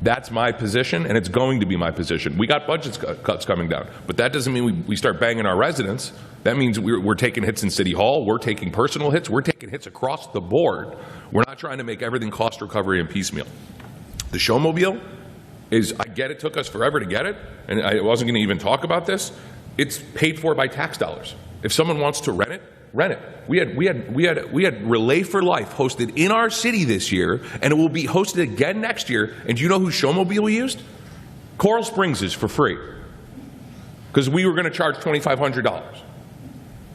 That's my position, and it's going to be my position. We got budget cuts coming down, but that doesn't mean we start banging our residents. That means we're taking hits in City Hall, we're taking personal hits, we're taking hits across the board. We're not trying to make everything cost recovery and piecemeal. The Showmobile is, I get it took us forever to get it, and I wasn't going to even talk about this. It's paid for by tax dollars. If someone wants to rent it, rent it. We had Relay for Life hosted in our city this year, and it will be hosted again next year. And do you know whose Showmobile we used? Coral Springs is for free, because we were going to charge $2,500.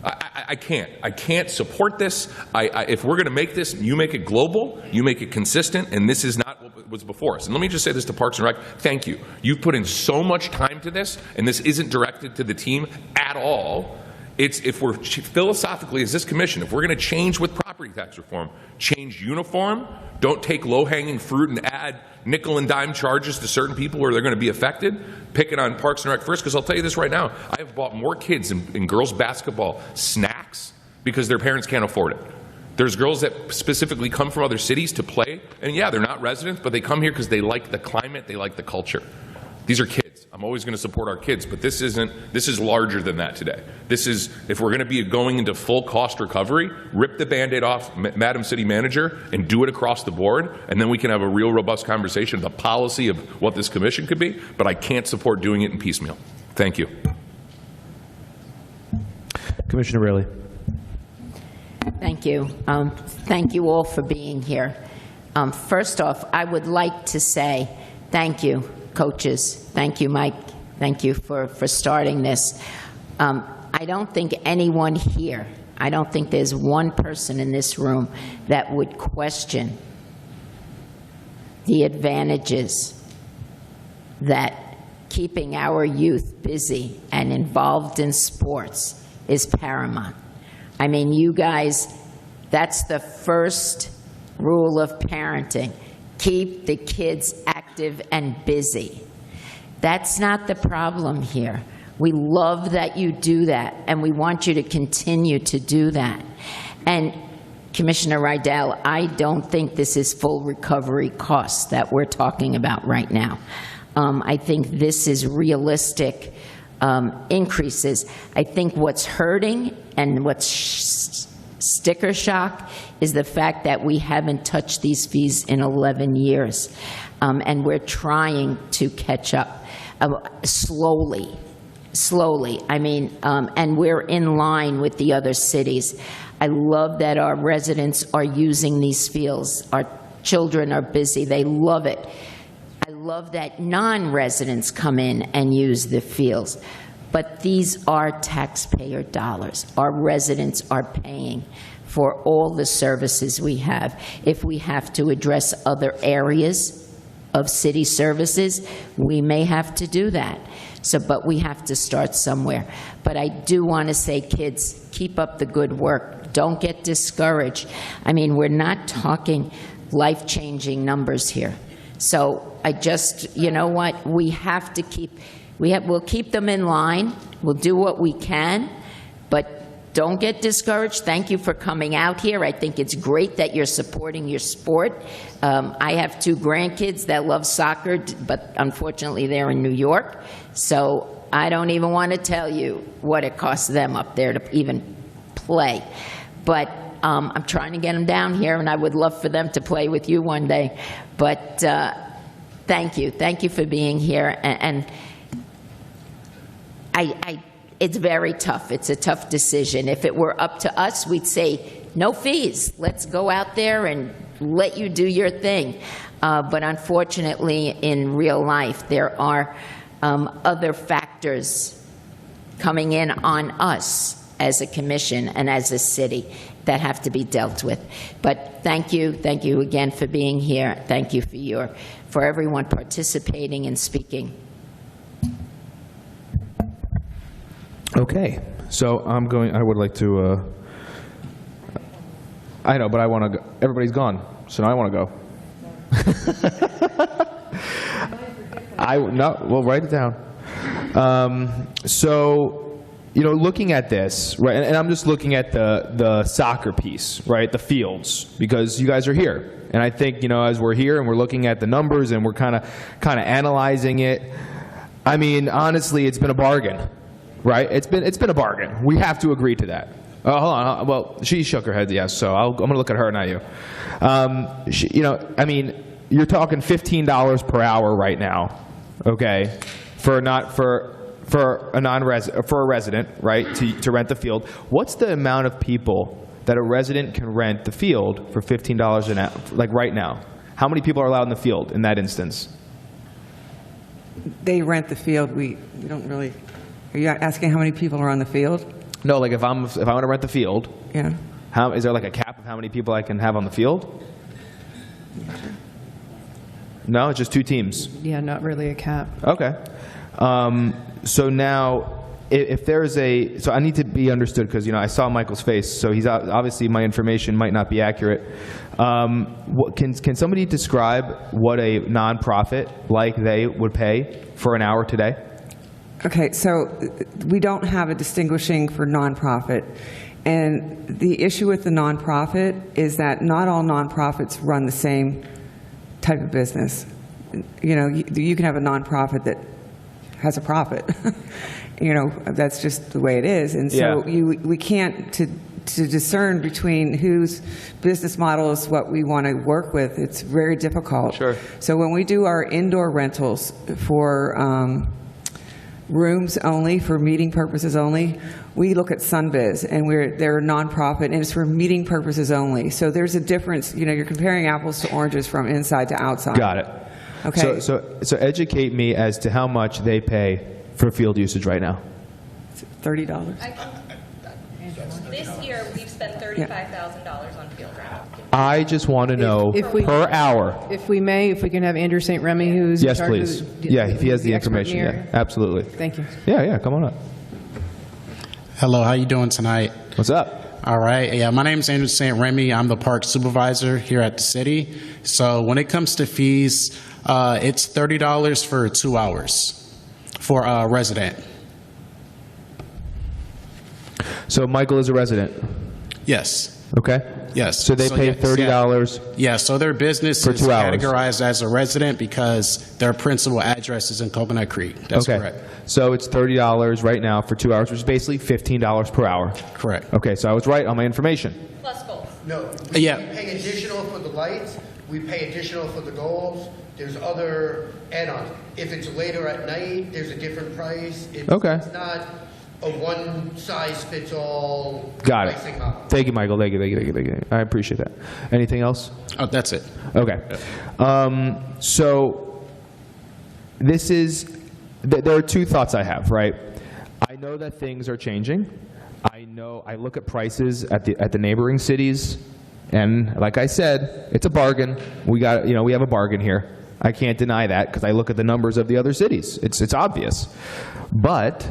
I can't support this. If we're going to make this, you make it global, you make it consistent, and this is not what was before us. And let me just say this to Parks and Rec. Thank you. You've put in so much time to this, and this isn't directed to the team at all. It's if we're philosophically, as this commission, if we're going to change with property tax reform, change uniform, don't take low-hanging fruit and add nickel and dime charges to certain people where they're going to be affected, pick it on Parks and Rec first, because I'll tell you this right now, I have bought more kids in girls basketball snacks because their parents can't afford it. There's girls that specifically come from other cities to play, and yeah, they're not residents, but they come here because they like the climate, they like the culture. These are kids. I'm always going to support our kids, but this is larger than that today. This is, if we're going to be going into full cost recovery, rip the Band-Aid off, Madam City Manager, and do it across the board, and then we can have a real robust conversation of the policy of what this commission could be, but I can't support doing it in piecemeal. Thank you. Commissioner Raley. Thank you. Thank you all for being here. First off, I would like to say thank you, coaches. Thank you, Mike. Thank you for starting this. I don't think anyone here, I don't think there's one person in this room that would question the advantages that keeping our youth busy and involved in sports is paramount. I mean, you guys, that's the first rule of parenting. Keep the kids active and busy. That's not the problem here. We love that you do that, and we want you to continue to do that. And Commissioner Rydell, I don't think this is full recovery costs that we're talking about right now. I think this is realistic increases. I think what's hurting and what's sticker shock is the fact that we haven't touched these fees in 11 years, and we're trying to catch up slowly. I mean, and we're in line with the other cities. I love that our residents are using these fields. Our children are busy. They love it. I love that non-residents come in and use the fields. But these are taxpayer dollars. Our residents are paying for all the services we have. If we have to address other areas of city services, we may have to do that. But we have to start somewhere. But I do want to say, kids, keep up the good work. Don't get discouraged. I mean, we're not talking life-changing numbers here. So I just, you know what, we have to keep, we'll keep them in line. We'll do what we can, but don't get discouraged. Thank you for coming out here. I think it's great that you're supporting your sport. I have 2 grandkids that love soccer, but unfortunately they're in New York. So I don't even want to tell you what it costs them up there to even play. But I'm trying to get them down here, and I would love for them to play with you one day. But thank you. Thank you for being here. And it's very tough. It's a tough decision. If it were up to us, we'd say, no fees. Let's go out there and let you do your thing. But unfortunately, in real life, there are other factors coming in on us as a commission and as a city that have to be dealt with. But thank you again for being here. Thank you for everyone participating and speaking. Okay, so I would like to, I know, but I want to go. Everybody's gone, so now I want to go. No, we'll write it down. So, you know, looking at this, right, and I'm just looking at the soccer piece, right, the fields, because you guys are here. And I think, you know, as we're here and we're looking at the numbers and we're kind of analyzing it, I mean, honestly, it's been a bargain. Right? It's been a bargain. We have to agree to that. Hold on. Well, she shook her head yes, so I'm going to look at her, not you. You know, I mean, you're talking $15 per hour right now, okay, for a resident, right, to rent the field. What's the amount of people that a resident can rent the field for $15 an hour, like right now? How many people are allowed in the field in that instance? They rent the field. We don't really. Are you asking how many people are on the field? No, like if I want to rent the field. Yeah. Is there like a cap of how many people I can have on the field? No, it's just 2 teams. Yeah, not really a cap. Okay. So now, if there's so I need to be understood, because I saw Michael's face, so he's obviously my information might not be accurate. Can somebody describe what a nonprofit like they would pay for an hour today? Okay, so we don't have a distinguishing for nonprofit. And the issue with the nonprofit is that not all nonprofits run the same type of business. You can have a nonprofit that has a profit. That's just the way it is. And so we can't, to discern between whose business model is what we want to work with, it's very difficult. Sure. So when we do our indoor rentals for rooms only, for meeting purposes only, we look at Sunbiz, and they're a nonprofit, and it's for meeting purposes only. So there's a difference. You're comparing apples to oranges from inside to outside. Got it. Okay. So educate me as to how much they pay for field usage right now. $30. This year, we've spent $35,000 on field rental. I just want to know per hour. If we can have Andrew St. Remy, who's Yes, in charge please. of If he has the expert in information. area. Yeah, absolutely. Thank you. Yeah, come on up. Hello, how you doing tonight? What's up? All right. Yeah, my name is Andrew St. Remy. I'm the park supervisor here at the city. So when it comes to fees, it's $30 for 2 hours for a resident. So Michael is a resident? Yes. Okay. Yes. So they pay $30? Yeah, so their business for is 2 hours. categorized as a resident because their principal address is in Coconut Creek. That's correct. So it's $30 right now for 2 hours, which is basically $15 per hour. Correct. Okay, so I was right on my information. Plus goals. No. Yeah. We pay additional for the lights. We pay additional for the goals. There's other add-ons. If it's later at night, there's a different price. It's not a one-size-fits-all Got it. pricing model. Thank you, Michael. Thank you. I appreciate that. Anything else? Oh, that's it. Okay. So there are two thoughts I have, right? I know that things are changing. I look at prices at the neighboring cities, and like I said, it's a bargain. We have a bargain here. I can't deny that because I look at the numbers of the other cities. It's obvious. But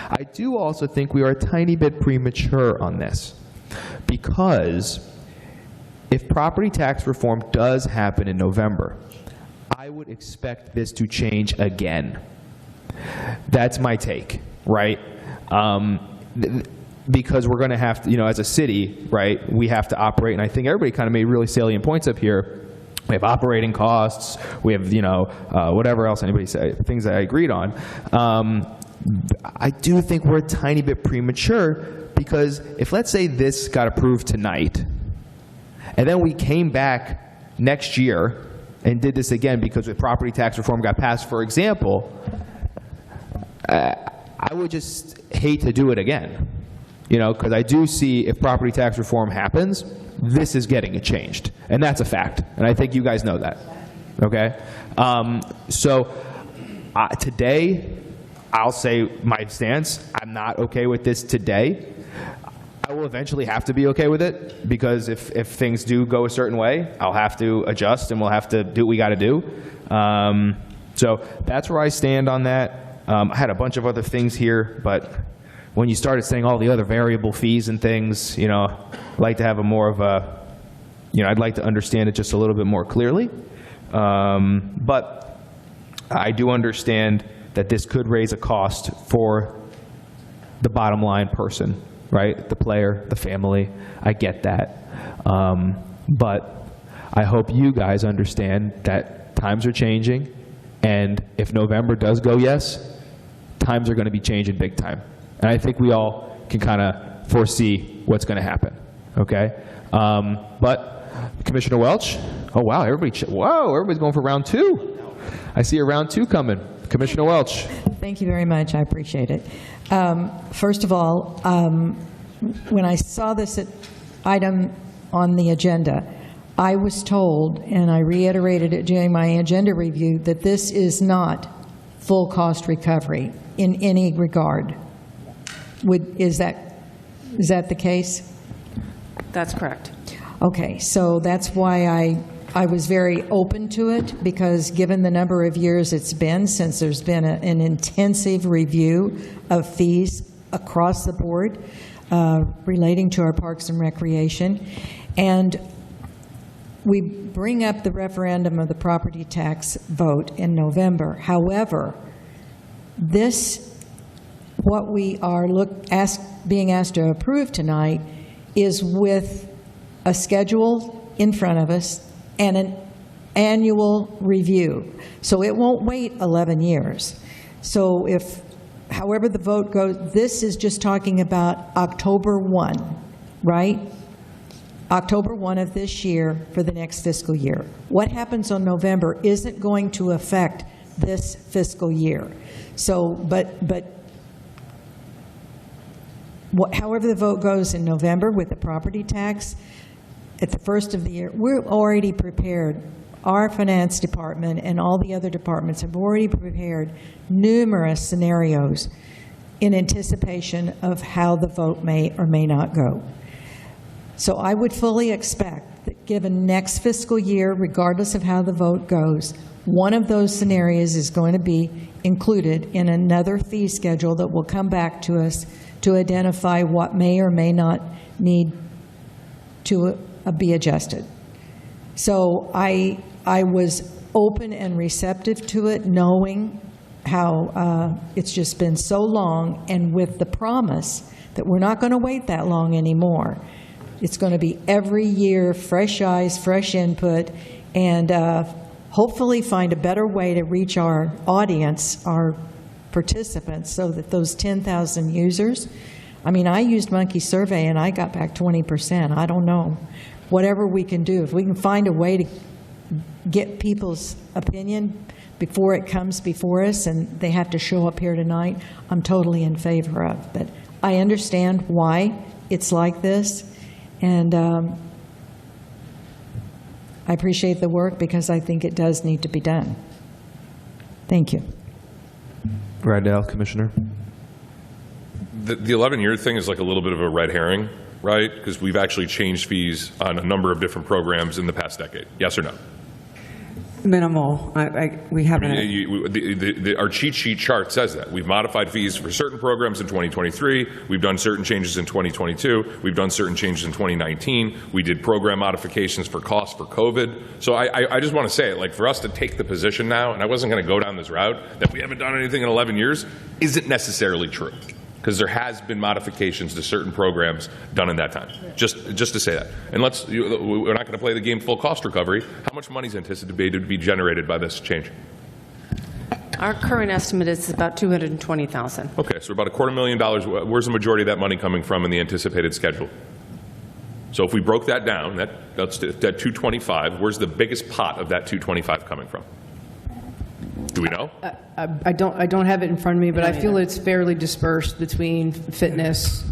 I do also think we are a tiny bit premature on this, because if property tax reform does happen in November, I would expect this to change again. That's my take, right? Because we're going to have to, as a city, right, we have to operate, and I think everybody kind of made really salient points up here. We have operating costs, we have, whatever else anybody say, things that I agreed on. I do think we're a tiny bit premature, because if, let's say, this got approved tonight, and then we came back next year and did this again because the property tax reform got passed, for example, I would just hate to do it again, because I do see if property tax reform happens, this is getting it changed, and that's a fact, and I think you guys know that, okay? Today, I'll say my stance, I'm not okay with this today. I will eventually have to be okay with it, because if things do go a certain way, I'll have to adjust and we'll have to do what we got to do. So that's where I stand on that. I had a bunch of other things here, but when you started saying all the other variable fees and things, I'd like to have a more of a, I'd like to understand it just a little bit more clearly. But I do understand that this could raise a cost for the bottom line person, right? The player, the family. I get that. But I hope you guys understand that times are changing, and if November does go yes, times are going to be changing big time. And I think we all can kind of foresee what's going to happen, okay? But Commissioner Welch, oh wow, everybody's going for round two. I see a round two coming. Commissioner Welch. Thank you very much. I appreciate it. First of all, when I saw this item on the agenda, I was told, and I reiterated it during my agenda review, that this is not full cost recovery in any regard. Is that the case? That's correct. Okay, so that's why I was very open to it, because given the number of years it's been since there's been an intensive review of fees across the board relating to our parks and recreation. And we bring up the referendum of the property tax vote in November. However, what we are being asked to approve tonight is with a schedule in front of us and an annual review. So it won't wait 11 years. So however the vote goes, this is just talking about October 1, right? October 1 of this year for the next fiscal year. What happens on November isn't going to affect this fiscal year. So, however the vote goes in November with the property tax, at the first of the year, we're already prepared. Our finance department and all the other departments have already prepared numerous scenarios in anticipation of how the vote may or may not go. So I would fully expect that given next fiscal year, regardless of how the vote goes, one of those scenarios is going to be included in another fee schedule that will come back to us to identify what may or may not need to be adjusted. So I was open and receptive to it, knowing how it's just been so long, and with the promise that we're not going to wait that long anymore. It's going to be every year, fresh eyes, fresh input, and hopefully find a better way to reach our audience, our participants, so that those 10,000 users, I mean, I used Monkey Survey and I got back 20%. I don't know. Whatever we can do, if we can find a way to get people's opinion before it comes before us and they have to show up here tonight, I'm totally in favor of. But I understand why it's like this, and I appreciate the work because I think it does need to be done. Thank you. Rydell, Commissioner. The 11-year thing is like a little bit of a red herring, right? Because we've actually changed fees on a number of different programs in the past decade. Yes or no? Minimal. We haven't. Our cheat sheet chart says that. We've modified fees for certain programs in 2023. We've done certain changes in 2022. We've done certain changes in 2019. We did program modifications for costs for COVID. So I just want to say it, like, for us to take the position now, and I wasn't going to go down this route, that we haven't done anything in 11 years isn't necessarily true. Because there has been modifications to certain programs done in that time. Just to say that. And we're not going to play the game full cost recovery. How much money is anticipated to be generated by this change? Our current estimate is about $220,000. Okay, so about $250,000. Where's the majority of that money coming from in the anticipated schedule? So if we broke that down, that's that $225,000. Where's the biggest pot of that $225,000 coming from? Do we know? I don't have it in front of me, but I feel it's fairly dispersed between fitness,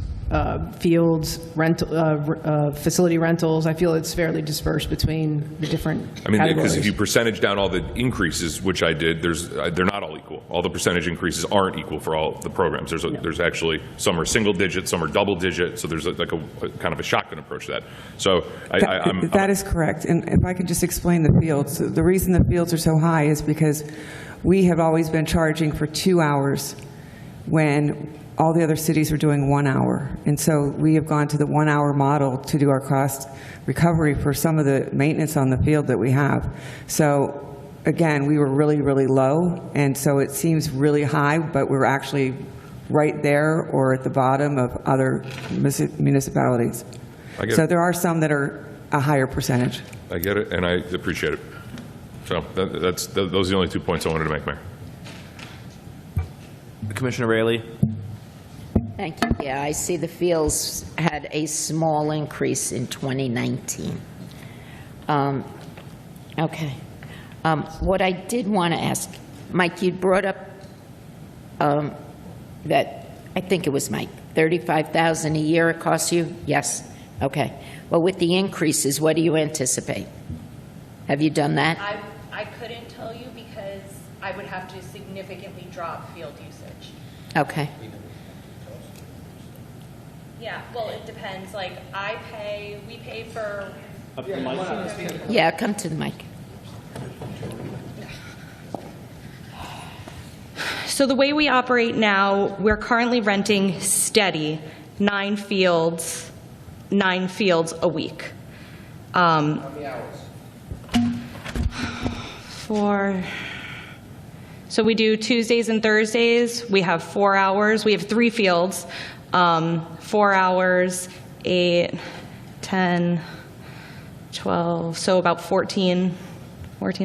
fields, facility rentals. I feel it's fairly dispersed between the different categories. Because if you percentage down all the increases, which I did, they're not all equal. All the percentage increases aren't equal for all the programs. There's actually, some are single digit, some are double digit, so there's like a kind of a shotgun approach to that. So that is correct. And if I could just explain the fields. The reason the fields are so high is because we have always been charging for 2 hours when all the other cities are doing 1 hour. And so we have gone to the 1 hour model to do our cost recovery for some of the maintenance on the field that we have. So again, we were really, really low, and so it seems really high, but we're actually right there or at the bottom of other municipalities. So there are some that are a higher percentage. I get it, and I appreciate it. So those are the only 2 points I wanted to make, Mayor. Commissioner Raley. Thank you. Yeah, I see the fields had a small increase in 2019. Okay. What I did want to ask, Mike, you brought up that, I think it was Mike, $35,000 a year it costs you? Yes. Okay. Well, with the increases, what do you anticipate? Have you done that? I couldn't tell you because I would have to significantly drop field usage. Okay. Yeah, well, it depends. Like, we pay for... Yeah, come to the mic. So the way we operate now, we're currently renting steady 9 fields a week. How many hours? So we do Tuesdays and Thursdays. We have 4 hours. We have 3 fields, 4 hours, 8, 10, 12, so about 14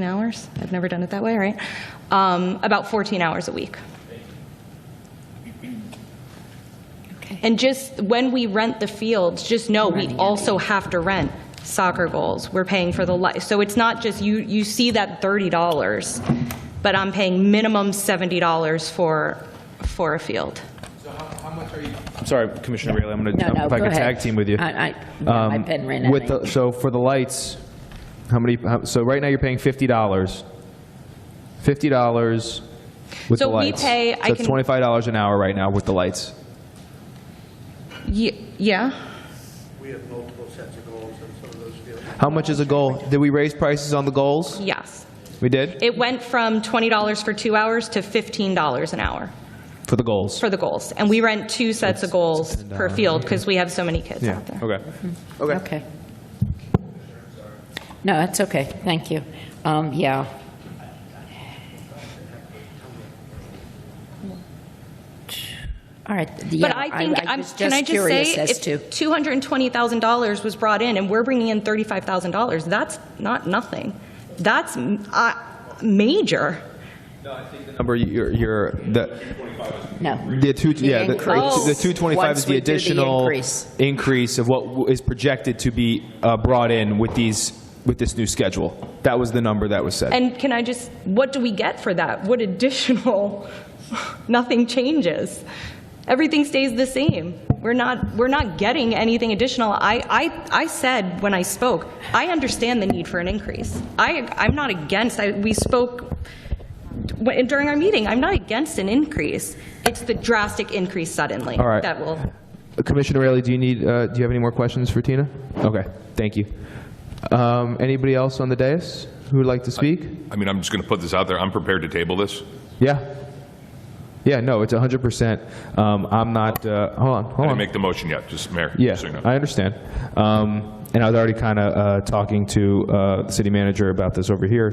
hours. I've never done it that way, right? About 14 hours a week. And just when we rent the fields, just know we also have to rent soccer goals. We're paying for the light. So it's not just you see that $30, but I'm paying minimum $70 for a field. So how much are you? I'm sorry, Commissioner Raley, I'm going to if I go can ahead. tag team with you. My pen ran out. So for the lights, so right now you're paying $50. $50 with So the we lights. pay- So I it's can- $25 an hour right now with the lights. Yeah. We have multiple sets of goals in some of those fields. How much is a goal? Did we raise prices on the goals? Yes. We did? It went from $20 for 2 hours to $15 an hour For the goals? for the goals. And we rent 2 sets of goals per field because we have so many kids Yeah, out there. okay. Okay. No, that's okay. Thank you. Yeah. All right. Yeah, But I think, I was can I just curious say, as if to. $220,000 was brought in and we're bringing in $35,000, that's not nothing. That's major. Number the No. the two The yeah the, increase. the 225 Once is the we do the additional increase. of what is projected to be brought in with this new schedule. That was the number that was said. And can I just, what do we get for that? What additional, nothing changes. Everything stays the same. We're not getting anything additional. I said when I spoke, I understand the need for an increase. I'm not against, we spoke during our meeting, I'm not against an increase. It's the drastic increase suddenly All right. that will. Commissioner Raley, do you have any more questions for Tina? Okay, thank you. Anybody else on the dais who would like to speak? I mean, I'm just going to put this out there. I'm prepared to table this. Yeah. Yeah, no, it's 100%. I'm not, hold I on. didn't make the motion yet, just Mayor. Yeah, just so you know. I understand. And I was already kind of talking to the city manager about this over here.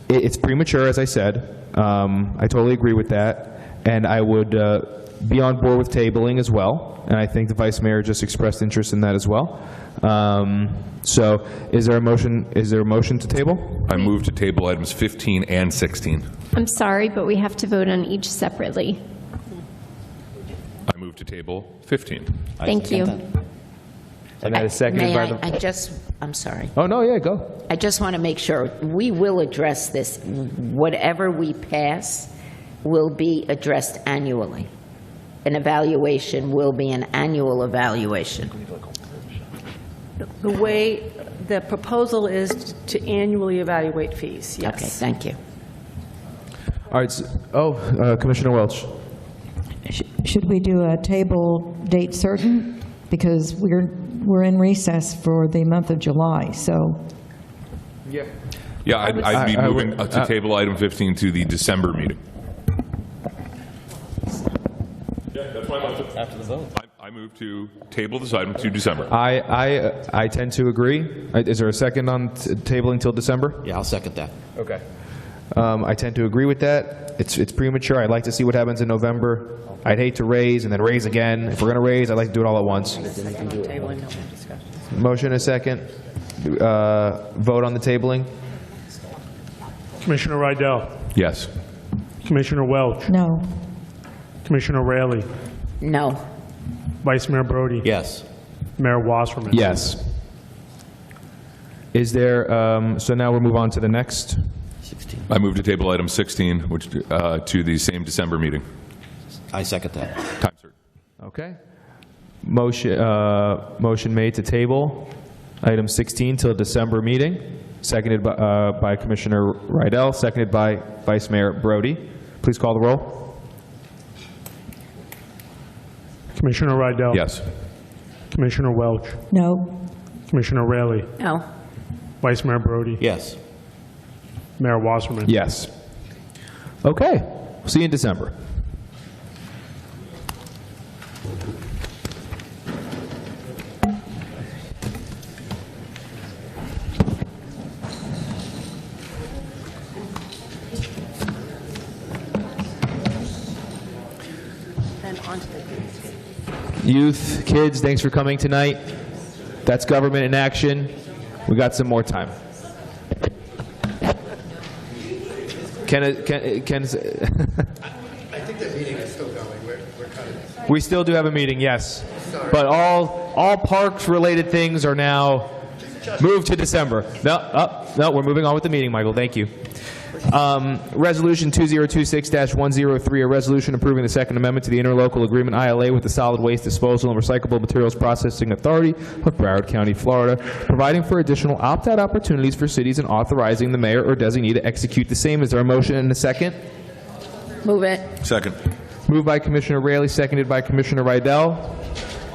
It's premature, as I said. I totally agree with that. And I would be on board with tabling as well. And I think the vice mayor just expressed interest in that as well. So is there a motion to table? I move to table items 15 and 16. I'm sorry, but we have to vote on each separately. I move to table 15. Thank you. And that is seconded by the... I'm sorry. Oh, no, yeah, go. I just want to make sure, we will address this. Whatever we pass will be addressed annually. An evaluation will be an annual evaluation. The way the proposal is to annually evaluate fees, yes. Okay, thank you. All right, Commissioner Welch. Should we do a table date certain? Because we're in recess for the month of July, so. Yeah. Yeah, I'd be moving to table item 15 to the December meeting. Yeah, that's my motion. After the vote. I move to table this item to December. I tend to agree. Is there a second on tabling till December? Yeah, I'll second that. Okay. I tend to agree with that. It's premature. I'd like to see what happens in November. I'd hate to raise and then raise again. If we're going to raise, I'd like to do it all at once. Motion a second. Vote on the tabling. Commissioner Rydell. Yes. Commissioner Welch. No. Commissioner Raley. No. Vice Mayor Brody. Yes. Mayor Wasserman. Yes. Is there, so now we'll move on to the next. I move to table item 16, which to the same December meeting. I second that. Time certain. Okay. Motion made to table item 16 till December meeting, seconded by Commissioner Rydell, seconded by Vice Mayor Brody. Please call the roll. Commissioner Rydell. Yes. Commissioner Welch. No. Commissioner Raley. No. Vice Mayor Brody. Yes. Mayor Wasserman. Yes. Okay, see you in December. Youth, kids, thanks for coming tonight. That's government in action. We got some more time. I think the meeting is still going. We're kind of... We still do have a meeting, yes. Sorry. But all parks-related things are now moved to December. No, we're moving on with the meeting, Michael. Thank you. Resolution 2026-103, a resolution approving the Second Amendment to the Interlocal Agreement ILA with the Solid Waste Disposal and Recyclable Materials Processing Authority of Broward County, Florida, providing for additional opt-out opportunities for cities and authorizing the mayor or designee to execute the same. Is there a motion and a second? Move it. Second. Moved by Commissioner Raley, seconded by Commissioner Rydell.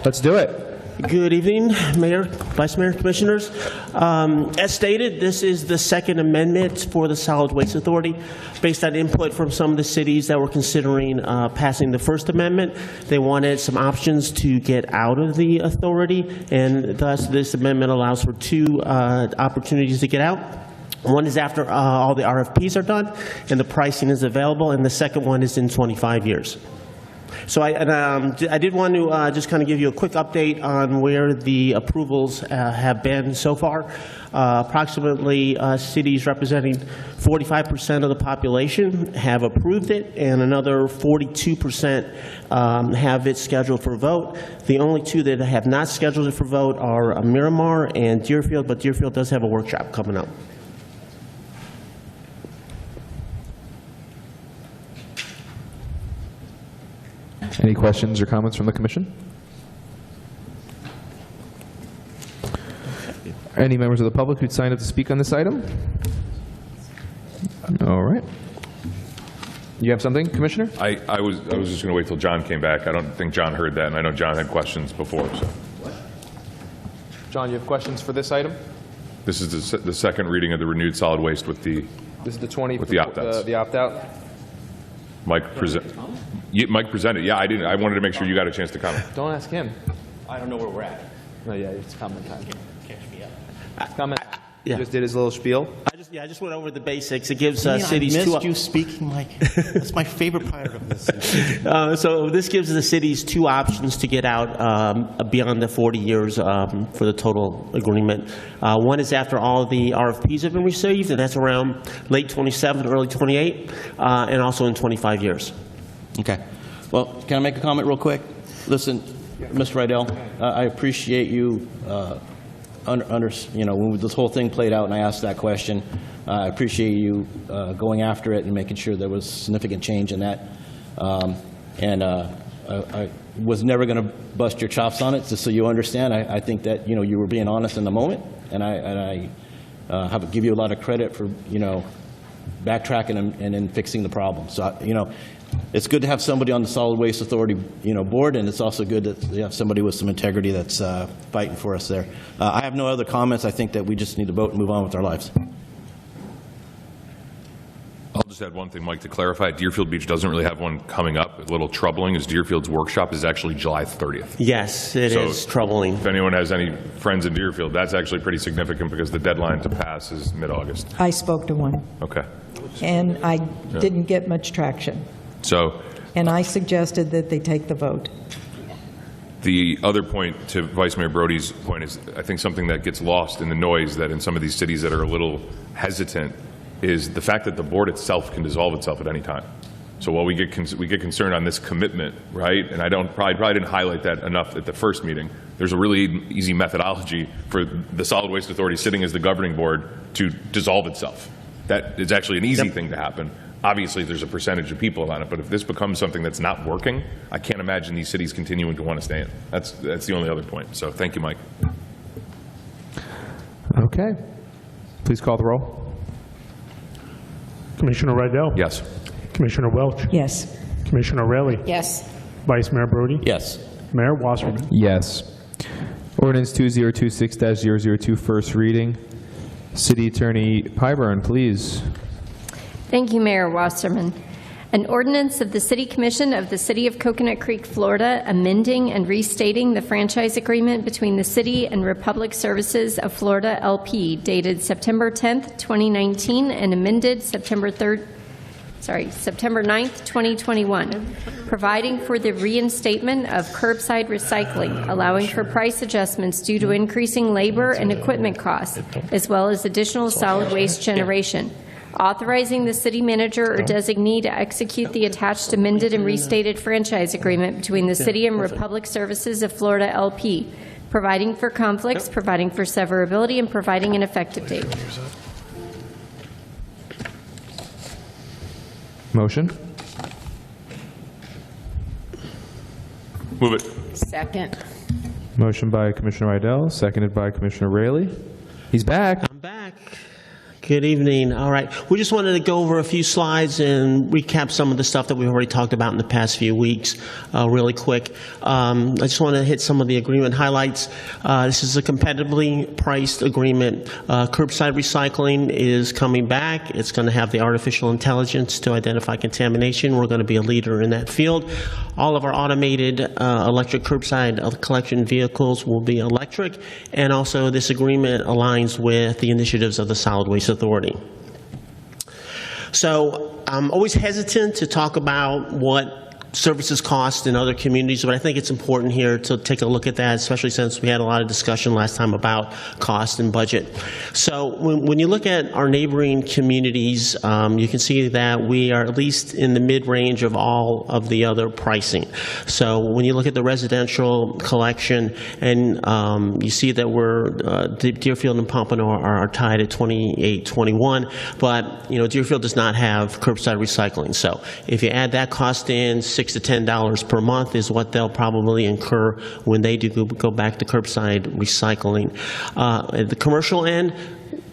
Let's do it. Good evening, Mayor, Vice Mayor, Commissioners. As stated, this is the Second Amendment for the Solid Waste Authority. Based on input from some of the cities that were considering passing the First Amendment, they wanted some options to get out of the authority, and thus this amendment allows for two opportunities to get out. One is after all the RFPs are done and the pricing is available, and the second one is in 25 years. So I did want to just kind of give you a quick update on where the approvals have been so far. Approximately cities representing 45% of the population have approved it, and another 42% have it scheduled for vote. The only two that have not scheduled it for vote are Miramar and Deerfield, but Deerfield does have a workshop coming up. Any questions or comments from the commission? Any members of the public who'd signed up to speak on this item? All right. You have something, Commissioner? I was just going to wait till John came back. I don't think John heard that, and I know John had questions before. So. John, you have questions for this item? This is the second reading of the renewed solid waste with the This is the 20 with the opt-outs. The opt-out. Mike presented. Yeah, I didn't. I wanted to make sure you got a chance to comment. Don't ask him. I don't know where we're at. No, yeah, it's comment time. Catch me up. Comment. Yeah. He just did his little spiel. I just went over the basics. It gives I cities missed you speaking, Mike. That's my favorite part of this. So this gives the cities two options to get out beyond the 40 years for the total agreement. One is after all the RFPs have been received, and that's around late 27, early 28, and also in 25 years. Okay. Well, can I make a comment real quick? Listen, Mr. Rydell, I appreciate you, when this whole thing played out and I asked that question, I appreciate you going after it and making sure there was significant change in that. I was never going to bust your chops on it, just so you understand. I think that, you were being honest in the moment, and I give you a lot of credit for, backtracking and then fixing the problem. So, it's good to have somebody on the Solid Waste Authority, board, and it's also good that you have somebody with some integrity that's fighting for us there. I have no other comments. I think that we just need to vote and move on with our lives. I'll just add one thing, Mike, to clarify. Deerfield Beach doesn't really have one coming up. A little troubling is Deerfield's workshop is actually July 30th. Yes, it is troubling. If anyone has any friends in Deerfield, that's actually pretty significant because the deadline to pass is mid-August. I spoke to one, Okay. and I didn't get much traction. So And I suggested that they take the vote. the other point to Vice Mayor Brody's point is I think something that gets lost in the noise that in some of these cities that are a little hesitant is the fact that the board itself can dissolve itself at any time. So while we get concerned on this commitment, right, and I probably didn't highlight that enough at the first meeting, there's a really easy methodology for the Solid Waste Authority sitting as the governing board to dissolve itself. That is actually an easy thing to happen. Obviously, there's a percentage of people on it, but if this becomes something that's not working, I can't imagine these cities continuing to want to stay in. That's the only other point. So thank you, Mike. Okay. Please call the roll. Commissioner Rydell? Yes. Commissioner Welch? Yes. Commissioner Raley? Yes. Vice Mayor Brody? Yes. Mayor Wasserman? Yes. Ordinance 2026-002, first reading. City Attorney Pyburn, please. Thank you, Mayor Wasserman. An ordinance of the City Commission of the City of Coconut Creek, Florida, amending and restating the franchise agreement between the City and Republic Services of Florida, LP, dated September 10th, 2019, and amended September 9th, 2021, providing for the reinstatement of curbside recycling, allowing for price adjustments due to increasing labor and equipment costs, as well as additional solid waste generation. Authorizing the city manager or designee to execute the attached amended and restated franchise agreement between the City and Republic Services of Florida, LP, providing for conflicts, providing for severability, and providing an effective date. Motion? Move it. Second. Motion by Commissioner Rydell, seconded by Commissioner Raley. He's back. I'm back. Good evening. All right. We just wanted to go over a few slides and recap some of the stuff that we've already talked about in the past few weeks really quick. I just want to hit some of the agreement highlights. This is a competitively priced agreement. Curbside recycling is coming back. It's going to have the artificial intelligence to identify contamination. We're going to be a leader in that field. All of our automated electric curbside collection vehicles will be electric. And also this agreement aligns with the initiatives of the Solid Waste Authority. So I'm always hesitant to talk about what services cost in other communities, but I think it's important here to take a look at that, especially since we had a lot of discussion last time about cost and budget. So when you look at our neighboring communities, you can see that we are at least in the mid-range of all of the other pricing. So when you look at the residential collection, and you see that we're Deerfield and Pompano are tied at 28.21, but Deerfield does not have curbside recycling. So if you add that cost in, $6 to $10 per month is what they'll probably incur when they do go back to curbside recycling. At the commercial end,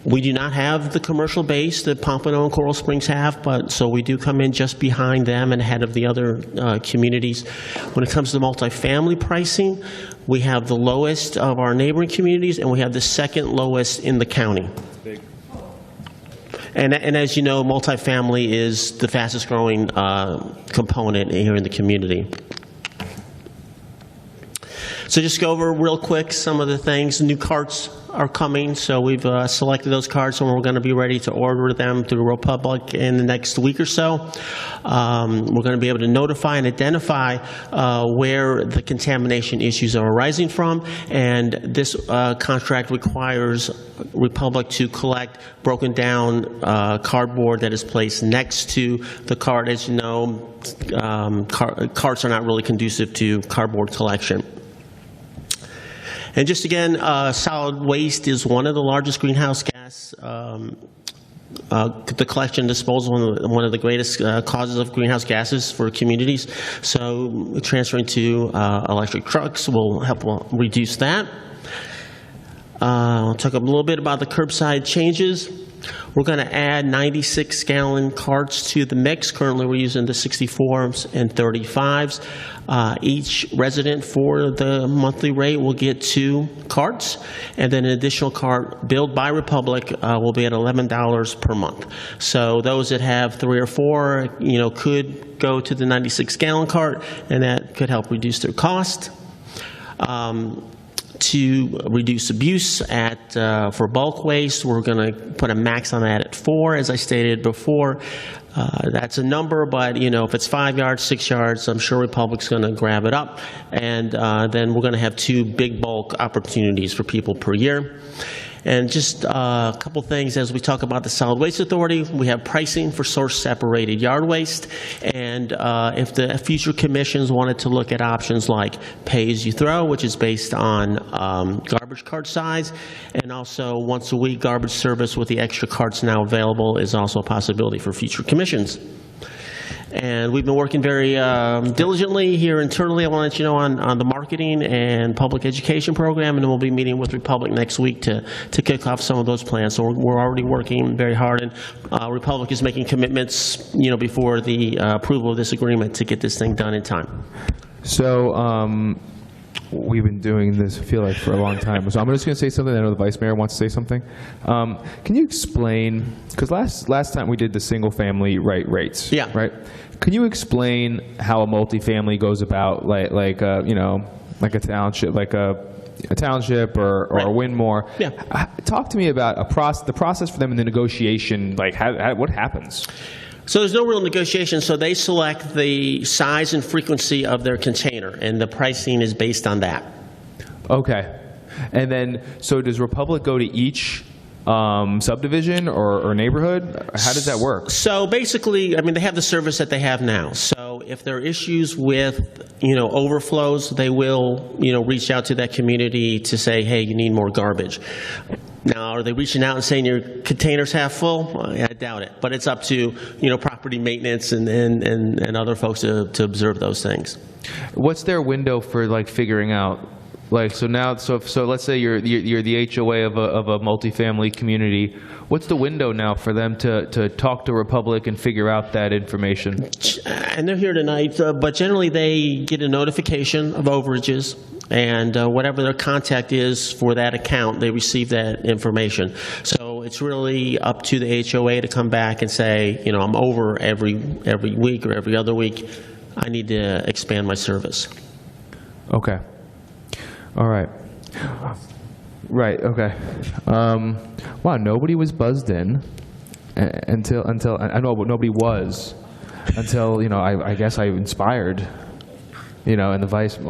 we do not have the commercial base that Pompano and Coral Springs have, but so we do come in just behind them and ahead of the other communities. When it comes to multifamily pricing, we have the lowest of our neighboring communities, and we have the second lowest in the county. And as you know, multifamily is the fastest growing component here in the community. So just go over real quick some of the things. New carts are coming, so we've selected those carts, and we're going to be ready to order them through Republic in the next week or so. We're going to be able to notify and identify where the contamination issues are arising from, and this contract requires Republic to collect broken down cardboard that is placed next to the cart. As you know, carts are not really conducive to cardboard collection. And just again, solid waste is one of the largest greenhouse gas, the collection and disposal, one of the greatest causes of greenhouse gases for communities. So transferring to electric trucks will help reduce that. I'll talk a little bit about the curbside changes. We're going to add 96-gallon carts to the mix. Currently, we're using the 64s and 35s. Each resident for the monthly rate will get 2 carts, and then an additional cart billed by Republic will be at $11 per month. So those that have 3 or 4, could go to the 96-gallon cart, and that could help reduce their cost. To reduce abuse for bulk waste, we're going to put a max on that at 4, as I stated before. That's a number, but if it's 5 yards, 6 yards, I'm sure Republic's going to grab it up, and then we're going to have 2 big bulk opportunities for people per year. And just a couple things as we talk about the Solid Waste Authority. We have pricing for source-separated yard waste, and if the future commissions wanted to look at options like pay-as-you-throw, which is based on garbage cart size, and also once-a-week garbage service with the extra carts now available is also a possibility for future commissions. And we've been working very diligently here internally. I want to let you know on the marketing and public education program, and then we'll be meeting with Republic next week to kick off some of those plans. So we're already working very hard, and Republic is making commitments, before the approval of this agreement to get this thing done in time. So we've been doing this, I feel like, for a long time. So I'm just going to say something. I know the Vice Mayor wants to say something. Can you explain, because last time we did the single-family rates, Yeah. right? Can you explain how a multifamily goes about, like a township, a township or a Winmore? Yeah. Talk to me about the process for them in the negotiation. Like, what happens? So there's no real negotiation. So they select the size and frequency of their container, and the pricing is based on that. Okay. And then, so does Republic go to each subdivision or neighborhood? How does that work? So basically, I mean, they have the service that they have now. So if there are issues with, overflows, they will, reach out to that community to say, hey, you need more garbage. Now, are they reaching out and saying your container's half full? I doubt it. But it's up to, property maintenance and other folks to observe those things. What's their window for, like, figuring out? Like, so now, so let's say you're the HOA of a multifamily community. What's the window now for them to talk to Republic and figure out that information? And they're here tonight, but generally they get a notification of overages, and whatever their contact is for that account, they receive that information. So it's really up to the HOA to come back and say, I'm over every week or every other week. I need to expand my service. Okay. All right. Right. Okay. Wow. Nobody was buzzed in until I know, but nobody was until I guess I inspired. And the Vice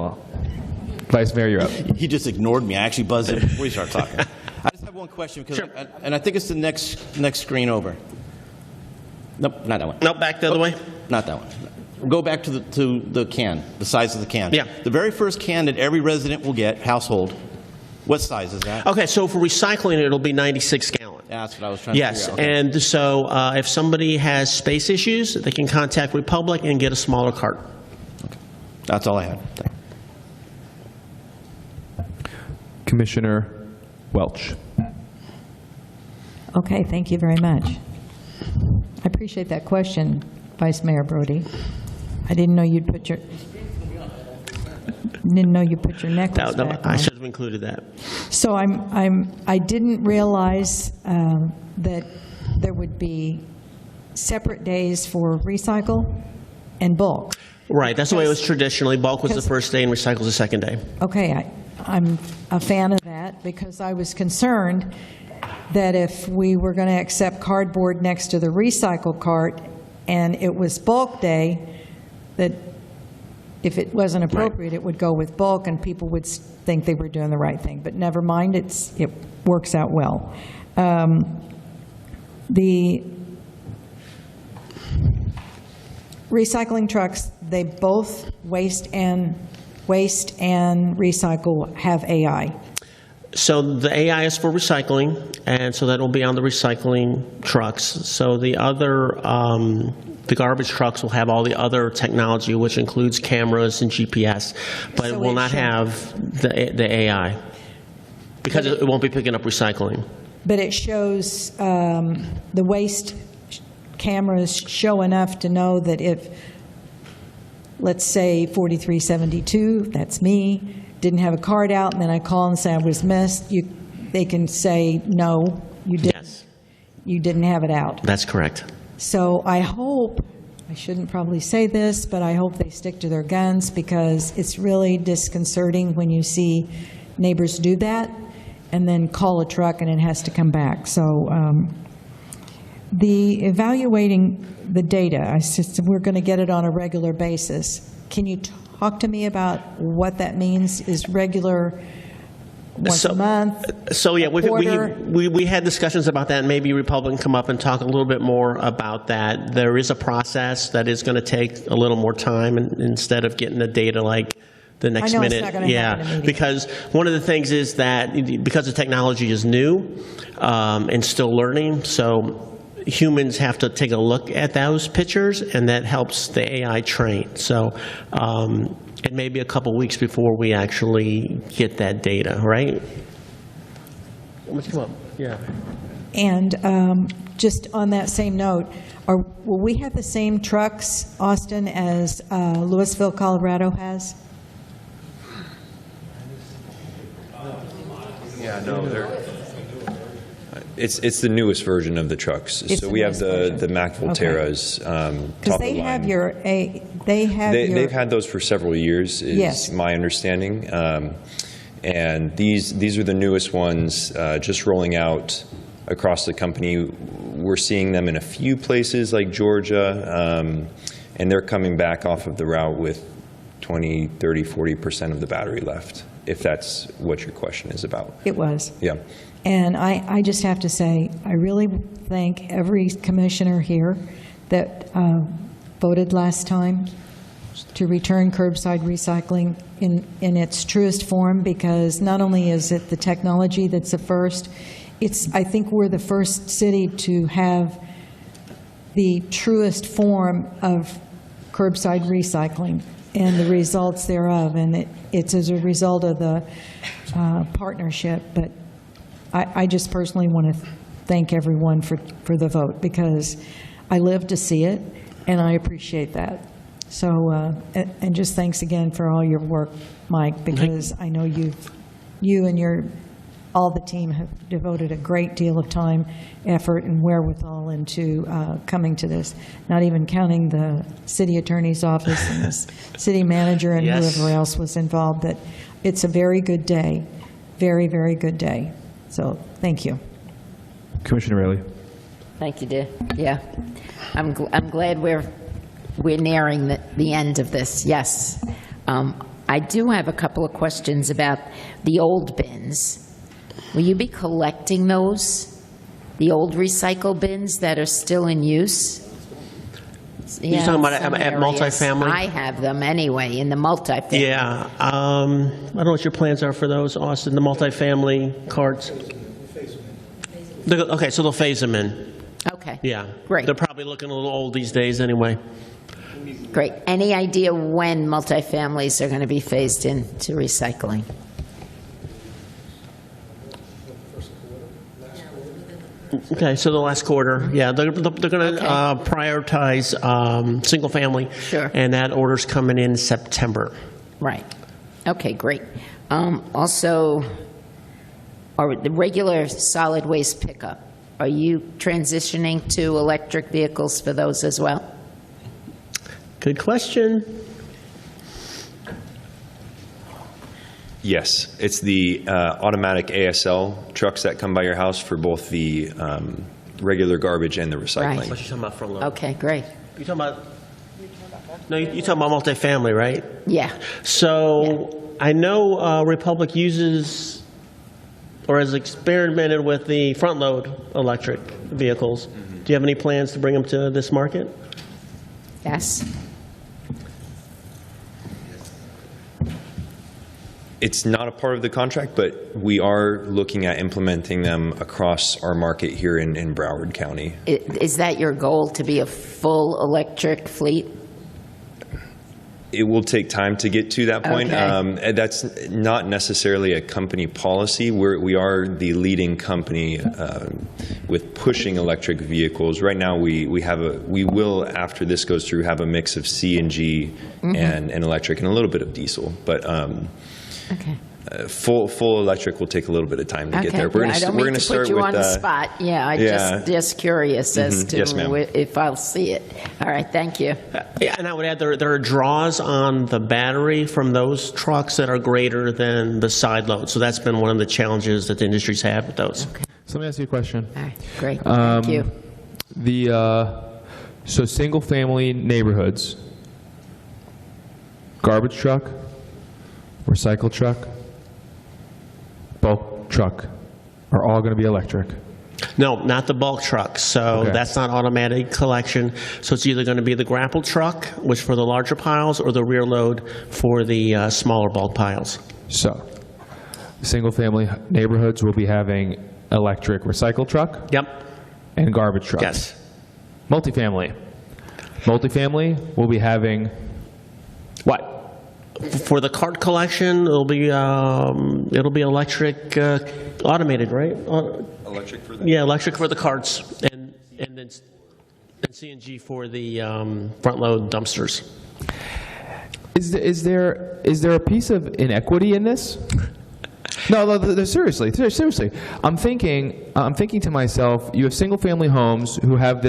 Mayor, you're up. He just ignored me. I actually buzzed in before he started talking. I just have one question because, and I think it's the next screen over. Nope, not that one. Nope, back the other way. Not that one. Go back to the can, the size of the can. Yeah. The very first can that every resident will get, household, what size is that? Okay, so for recycling, it'll be 96 gallon. Yeah, that's what I was trying to Yes, figure out. Okay. and so if somebody has space issues, they can contact Republic and get a smaller cart. Okay. That's all I had. Commissioner Welch. Okay, thank you very much. I appreciate that question, Vice Mayor Brody. I didn't know you'd put your necklace back I on. should have included that. So I didn't realize that there would be separate days for recycle and bulk. Right, that's the way it was traditionally. Bulk was the first day and recycle the second day. Okay, I'm a fan of that because I was concerned that if we were going to accept cardboard next to the recycle cart and it was bulk day, that if it wasn't appropriate, it would go with bulk and people would think they were doing the right thing. But never mind, it works out well. The recycling trucks, they both waste and recycle have AI. So the AI is for recycling, and so that will be on the recycling trucks. So the other, the garbage trucks will have all the other technology, which includes cameras and GPS, but it will not have the AI because it won't be picking up recycling. But it shows the waste cameras show enough to know that if, let's say 4372, that's me, didn't have a card out, and then I call and say I was missed, they can say, no, you didn't. Yes. You didn't have it out. That's correct. So I hope, I shouldn't probably say this, but I hope they stick to their guns because it's really disconcerting when you see neighbors do that and then call a truck and it has to come back. So the evaluating the data, I said we're going to get it on a regular basis. Can you talk to me about what that means? Is regular once a month? So yeah, quarter? we had discussions about that, and maybe Republican come up and talk a little bit more about that. There is a process that is going to take a little more time, and instead of getting the data like the next I know minute. It's not going to happen immediately. Because one of the things is that because the technology is new and still learning, so humans have to take a look at those pictures, and that helps the AI train. So it may be a couple weeks before we actually get that data, right? Let's come up. Yeah. And just on that same note, will we have the same trucks, Austin, as Louisville, Colorado has? Yeah, no, it's the newest version of the trucks. It's So the we have newest the Mack Volterras, Because top they of the have line. they've They've had those for several years, is Yes. my understanding. And these are the newest ones, just rolling out across the company. We're seeing them in a few places like Georgia, and they're coming back off of the route with 20, 30, 40% of the battery left, if that's what your question is about. It was. Yeah. And I just have to say, I really thank every commissioner here that voted last time to return curbside recycling in its truest form, because not only is it the technology that's the first, I think we're the first city to have the truest form of curbside recycling and the results thereof, and it's as a result of the partnership. But I just personally want to thank everyone for the vote, because I lived to see it, and I appreciate that. So, and just thanks again for all your work, Mike, because I know you and all the team have devoted a great deal of time, effort, and wherewithal into coming to this, not even counting the city attorney's office and the city manager and Yes. whoever else was involved. That it's a very good day, very, very good day. So thank you. Commissioner Rayleigh. Thank you, dear. Yeah. I'm glad we're nearing the end of this. Yes. I do have a couple of questions about the old bins. Will you be collecting those, the old recycle bins that are still in use? You're talking about some at areas. multifamily? I have them anyway, in the multifamily. Yeah. I don't know what your plans are for those, Austin, the multifamily carts. Okay, so they'll phase them in. Okay. Yeah. Great. They're probably looking a little old these days anyway. Great. Any idea when multifamilies are going to be phased into recycling? Okay, so the last quarter, yeah, they're going to prioritize single family. Sure. And that order's coming in September. Right. Okay, great. Also, or the regular solid waste pickup, are you transitioning to electric vehicles for those as well? Good question. Yes, it's the automatic ASL trucks that come by your house for both the regular garbage and the recycling. Right. What you talking about for a Okay, great. You talking about? No, you talking about multifamily, right? Yeah. So I know Republic uses or has experimented with the front load electric vehicles. Do you have any plans to bring them to this market? Yes. It's not a part of the contract, but we are looking at implementing them across our market here in Broward County. Is that your goal, to be a full electric fleet? It will take time to get to that point. Okay. That's not necessarily a company policy. We are the leading company with pushing electric vehicles. Right now, we will, after this goes through, have a mix of CNG and electric, and a little bit of diesel. But Okay. full electric will take a little bit of time to get there. We're I don't mean to put you on the spot. Yeah, just curious as to Yes, ma'am. if I'll see it. All right, thank you. Yeah, and I would add there are draws on the battery from those trucks that are greater than the side load. So that's been one of the challenges that the industry's had with those. Okay. So let me ask you a question. All right, great. Thank you. So single-family neighborhoods, garbage truck, recycle truck, bulk truck are all going to be electric. No, not the bulk truck. So Okay. that's not automatic collection. So it's either going to be the grapple truck, which for the larger piles, or the rear load for the smaller bulk piles. So single-family neighborhoods will be having electric recycle truck. Yep. And garbage truck. Yes. Multifamily will be having what? For the cart collection, it'll be electric, automated, right? Electric for electric for the carts, and then CNG for the front load dumpsters. Is there a piece of inequity in this? No, seriously. I'm thinking to myself, you have single-family homes who have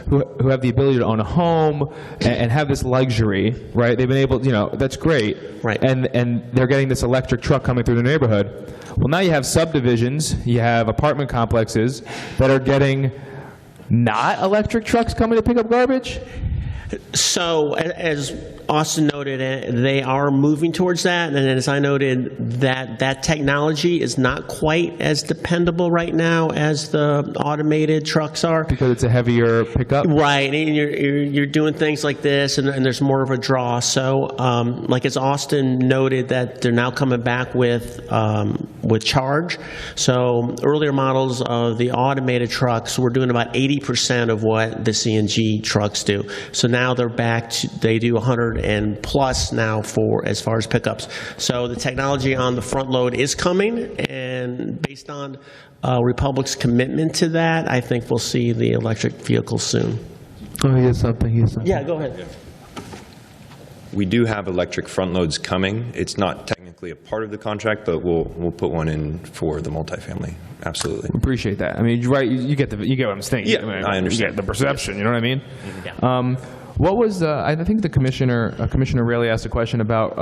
who have the ability to own a home and have this luxury, right? They've been able, that's great, right? And they're getting this electric truck coming through the neighborhood. Well, now you have subdivisions, you have apartment complexes that are getting not electric trucks coming to pick up garbage. So, as Austin noted, they are moving towards that, and as I noted, that technology is not quite as dependable right now as the automated trucks are. Because it's a heavier pickup? Right, and you're doing things like this, and there's more of a draw. So, like as Austin noted, that they're now coming back with charge. So, earlier models of the automated trucks were doing about 80% of what the CNG trucks do. So now they're back to, they do 100 and plus now for as far as pickups. So the technology on the front load is coming, and based on Republic's commitment to that, I think we'll see the electric vehicles soon. Oh, he has something. Yeah, go ahead. We do have electric front loads coming. It's not technically a part of the contract, but we'll put one in for the multifamily. Absolutely. Appreciate that. I mean, right? You get what I'm saying. Yeah, I understand. You get the perception. You know what I mean? Yeah. What was I think the Commissioner Raley asked a question about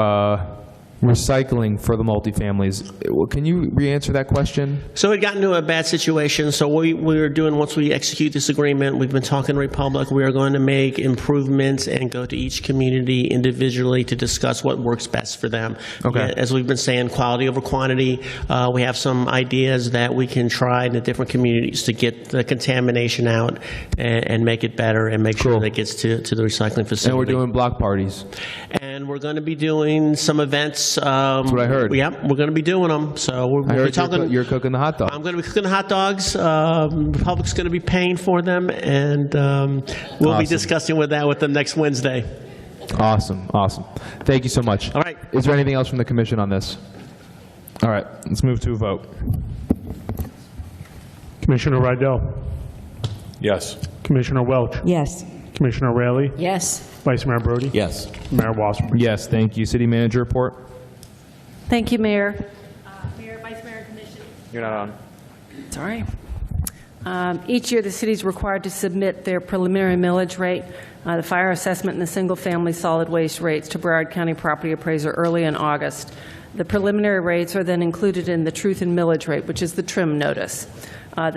recycling for the multifamilies. Can you re-answer that question? So it got into a bad situation. So we're doing, once we execute this agreement, we've been talking to Republic, we are going to make improvements and go to each community individually to discuss what works best for them. Okay. Yeah, as we've been saying, quality over quantity. We have some ideas that we can try in the different communities to get the contamination out and make it better and make sure that it gets to the recycling facility. And we're doing block parties. And we're going to be doing some events. That's what I heard. Yeah, we're going to be doing them. So we'll be talking. You're cooking the hot dogs. I'm going to be cooking the hot dogs. Republic's going to be paying for them, and we'll be discussing with them next Wednesday. Awesome. Thank you so much. All right. Is there anything else from the commission on this? All right, let's move to a vote. Commissioner Rydell. Yes. Commissioner Welch. Yes. Commissioner Raley. Yes. Vice Mayor Brody. Yes. Mayor Wasserman. Yes, thank you. City Manager report. Thank you, Mayor. Mayor, Vice Mayor, Commission. You're not on. It's all right. Each year, the city is required to submit their preliminary millage rate, the fire assessment, and the single-family solid waste rates to Broward County Property Appraiser early in August. The preliminary rates are then included in the truth and millage rate, which is the trim notice that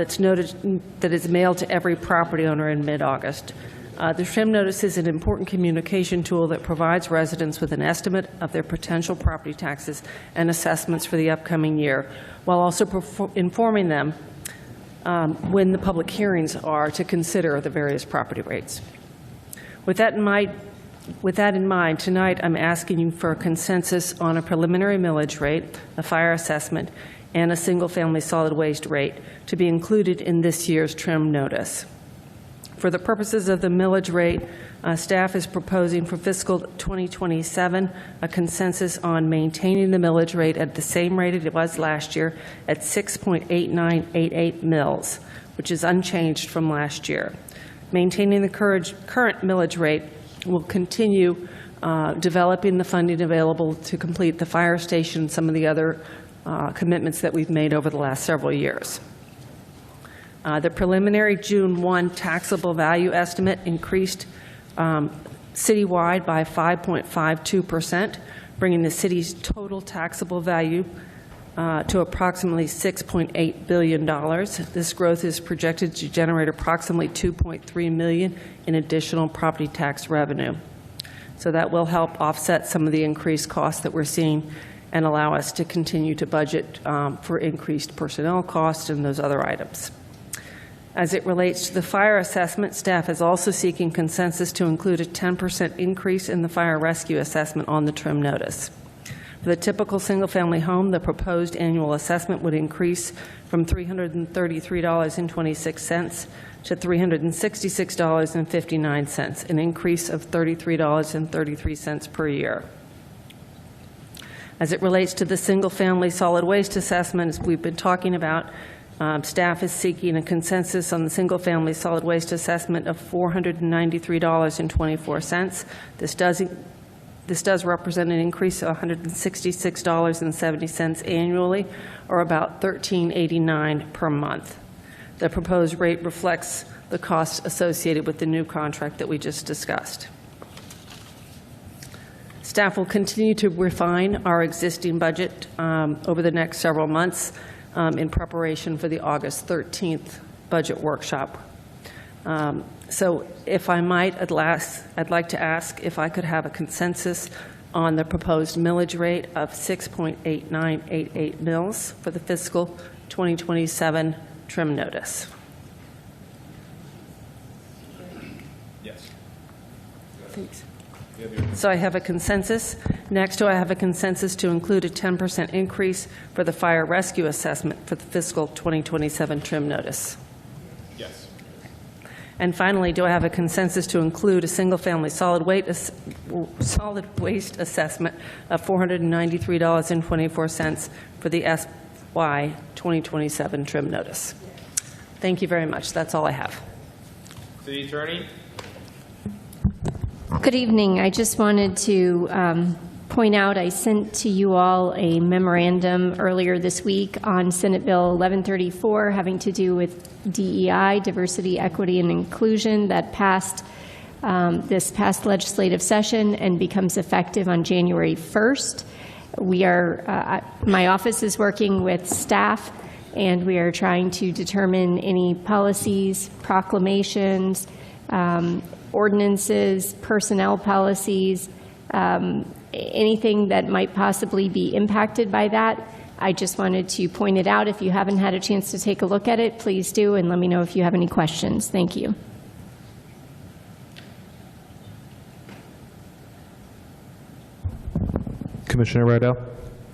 is mailed to every property owner in mid-August. The trim notice is an important communication tool that provides residents with an estimate of their potential property taxes and assessments for the upcoming year, while also informing them when the public hearings are to consider the various property rates. With that in mind, tonight I'm asking you for a consensus on a preliminary millage rate, a fire assessment, and a single-family solid waste rate to be included in this year's trim notice. For the purposes of the millage rate, staff is proposing for fiscal 2027 a consensus on maintaining the millage rate at the same rate it was last year at 6.8988 mils, which is unchanged from last year. Maintaining the current millage rate will continue developing the funding available to complete the fire station and some of the other commitments that we've made over the last several years. The preliminary June 1 taxable value estimate increased citywide by 5.52%, bringing the city's total taxable value to approximately $6.8 billion. This growth is projected to generate approximately $2.3 million in additional property tax revenue. So that will help offset some of the increased costs that we're seeing and allow us to continue to budget for increased personnel costs and those other items. As it relates to the fire assessment, staff is also seeking consensus to include a 10% increase in the fire rescue assessment on the trim notice. For the typical single-family home, the proposed annual assessment would increase from $333.26 to $366.59, an increase of $33.33 per year. As it relates to the single-family solid waste assessment, as we've been talking about, staff is seeking a consensus on the single-family solid waste assessment of $493.24. This does This does represent an increase of $166.70 annually, or about $13.89 per month. The proposed rate reflects the cost associated with the new contract that we just discussed. Staff will continue to refine our existing budget over the next several months in preparation for the August 13th budget workshop. So if I might, I'd like to ask if I could have a consensus on the proposed millage rate of 6.8988 mils for the fiscal 2027 trim notice. Yes. Thanks. So I have a consensus. Next, do I have a consensus to include a 10% increase for the fire rescue assessment for the fiscal 2027 trim notice? Yes. And finally, do I have a consensus to include a single-family solid waste assessment of $493.24 for the FY 2027 trim notice? Thank you very much. That's all I have. City Attorney? Good evening. I just wanted to point out I sent to you all a memorandum earlier this week on Senate Bill 1134 having to do with DEI, diversity, equity, and inclusion that passed this past legislative session and becomes effective on January 1st. We are, my office is working with staff, and we are trying to determine any policies, proclamations, ordinances, personnel policies, anything that might possibly be impacted by that. I just wanted to point it out. If you haven't had a chance to take a look at it, please do, and let me know if you have any questions. Thank you. Commissioner Rydell?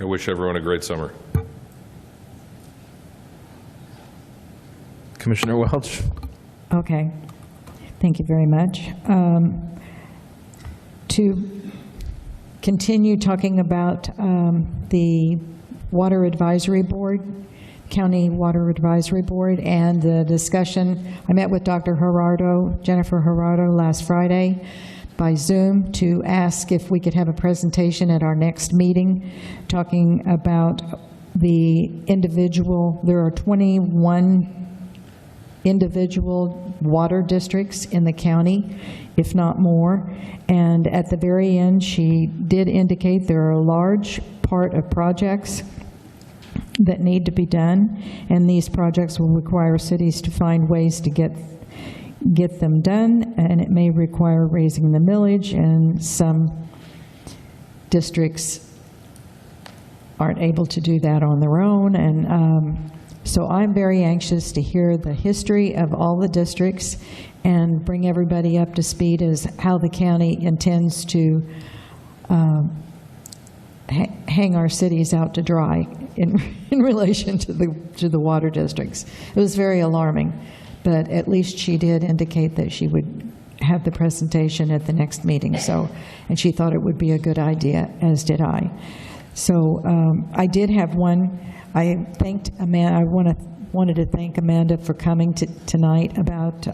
I wish everyone a great summer. Commissioner Welch? Okay. Thank you very much. To continue talking about the Water Advisory Board, County Water Advisory Board, and the discussion, I met with Dr. Gerardo, Jennifer Gerardo, last Friday by Zoom to ask if we could have a presentation at our next meeting talking about the individual, there are 21 individual water districts in the county, if not more. And at the very end, she did indicate there are a large part of projects that need to be done, and these projects will require cities to find ways to get them done, and it may require raising the millage, and some districts aren't able to do that on their own. And so I'm very anxious to hear the history of all the districts and bring everybody up to speed as how the county intends to hang our cities out to dry in relation to the water districts. It was very alarming, but at least she did indicate that she would have the presentation at the next meeting. So, and she thought it would be a good idea, as did I. So I did have one. I thanked Amanda. I wanted to thank Amanda for coming tonight about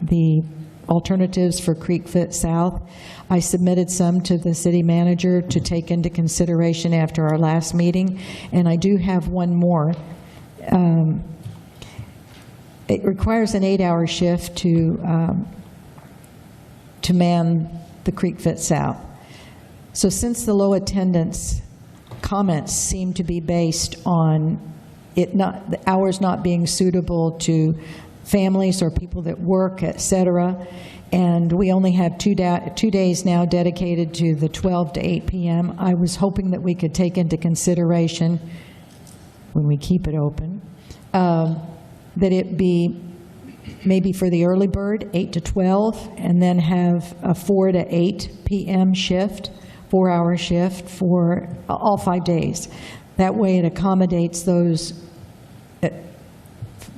the alternatives for Creekfoot South. I submitted some to the city manager to take into consideration after our last meeting, and I do have one more. It requires an 8-hour shift to man the Creekfoot South. So since the low attendance comments seem to be based on the hours not being suitable to families or people that work, et cetera, and we only have 2 days now dedicated to the 12 to 8 p.m., I was hoping that we could take into consideration, when we keep it open, that it be maybe for the early bird, 8 to 12, and then have a 4 to 8 p.m. shift, 4-hour shift for all 5 days. That way it accommodates those,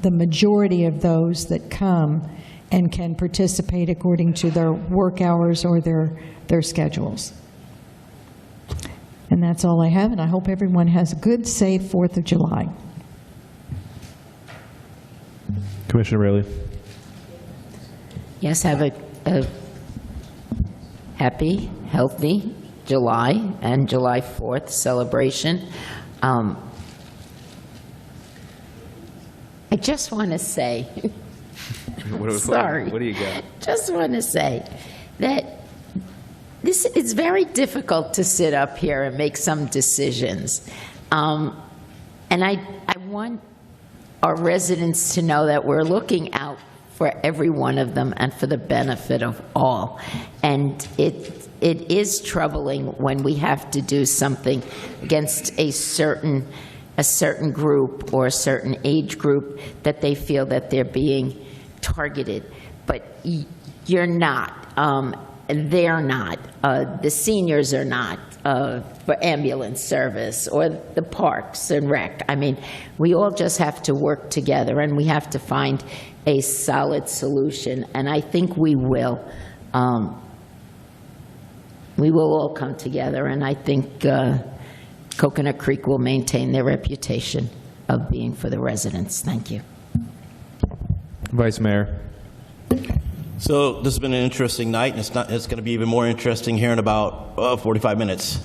the majority of those that come and can participate according to their work hours or their schedules. And that's all I have, and I hope everyone has a good, safe 4th of July. Commissioner Raley. Yes, have a happy, healthy July and July 4th celebration. I just want to say, sorry. What do you got? Just want to say that this is very difficult to sit up here and make some decisions. And I want our residents to know that we're looking out for every one of them and for the benefit of all. And it is troubling when we have to do something against a certain group or a certain age group that they feel that they're being targeted. But you're not. They're not. The seniors are not for ambulance service or the parks and rec. I mean, we all just have to work together, and we have to find a solid solution. And I think we will. We will all come together, and I think Coconut Creek will maintain their reputation of being for the residents. Thank you. Vice Mayor. So this has been an interesting night, and it's going to be even more interesting here in about 45 minutes.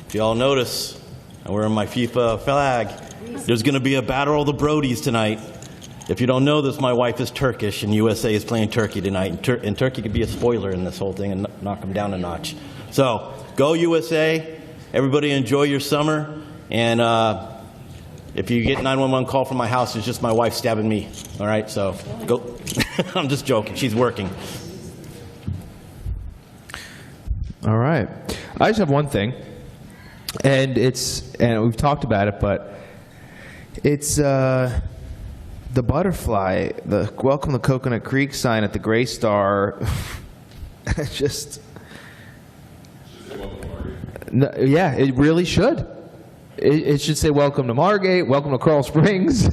If you all notice, I'm wearing my FIFA flag. There's going to be a battle of the Brodies tonight. If you don't know this, my wife is Turkish, and USA is playing Turkey tonight. And Turkey could be a spoiler in this whole thing and knock them down a notch. So go USA. Everybody enjoy your summer. And if you get a 911 call from my house, it's just my wife stabbing me. All right, so go. I'm just joking. She's working. All right. I just have one thing, and we've talked about it, but it's the butterfly, the Welcome to Coconut Creek sign at the Gray Star. Just, no, yeah, it really should. It should say Welcome to Margate, Welcome to Coral Springs.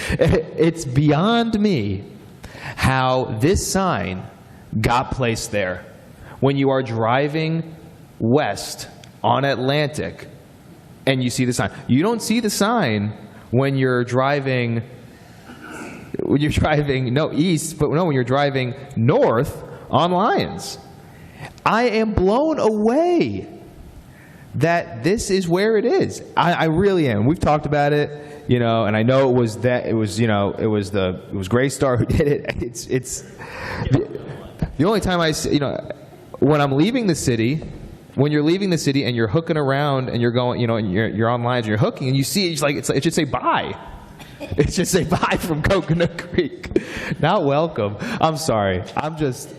It's beyond me how this sign got placed there. When you are driving west on Atlantic and you see the sign. You don't see the sign when you're driving east, but no, when you're driving north on Lyons. I am blown away that this is where it is. I really am. We've talked about it, and I know it was Gray Star who did it. It's the only time I see, when I'm leaving the city, when you're leaving the city and you're hooking around and you're going, and you're on Lyons and you're hooking and you see it should say bye. It should say bye from Coconut Creek. Not welcome. I'm sorry. I'm just,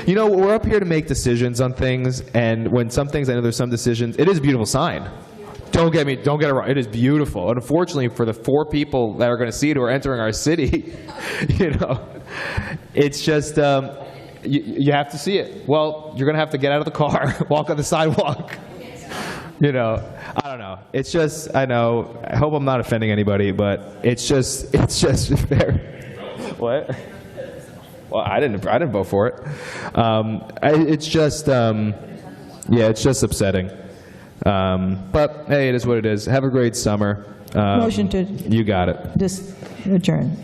we're up here to make decisions on things, and when some things, I know there's some decisions, it is a beautiful sign. Don't get it wrong. It is beautiful. And unfortunately, for the 4 people that are going to see it who are entering our city, it's just, you have to see it. Well, you're going to have to get out of the car, walk on the sidewalk. I don't know. It's just, I know, I hope I'm not offending anybody, but it's just very, what? Well, I didn't vote for it. It's just, it's just upsetting. But hey, it is what it is. Have a great summer. Motion to You got it. adjourn.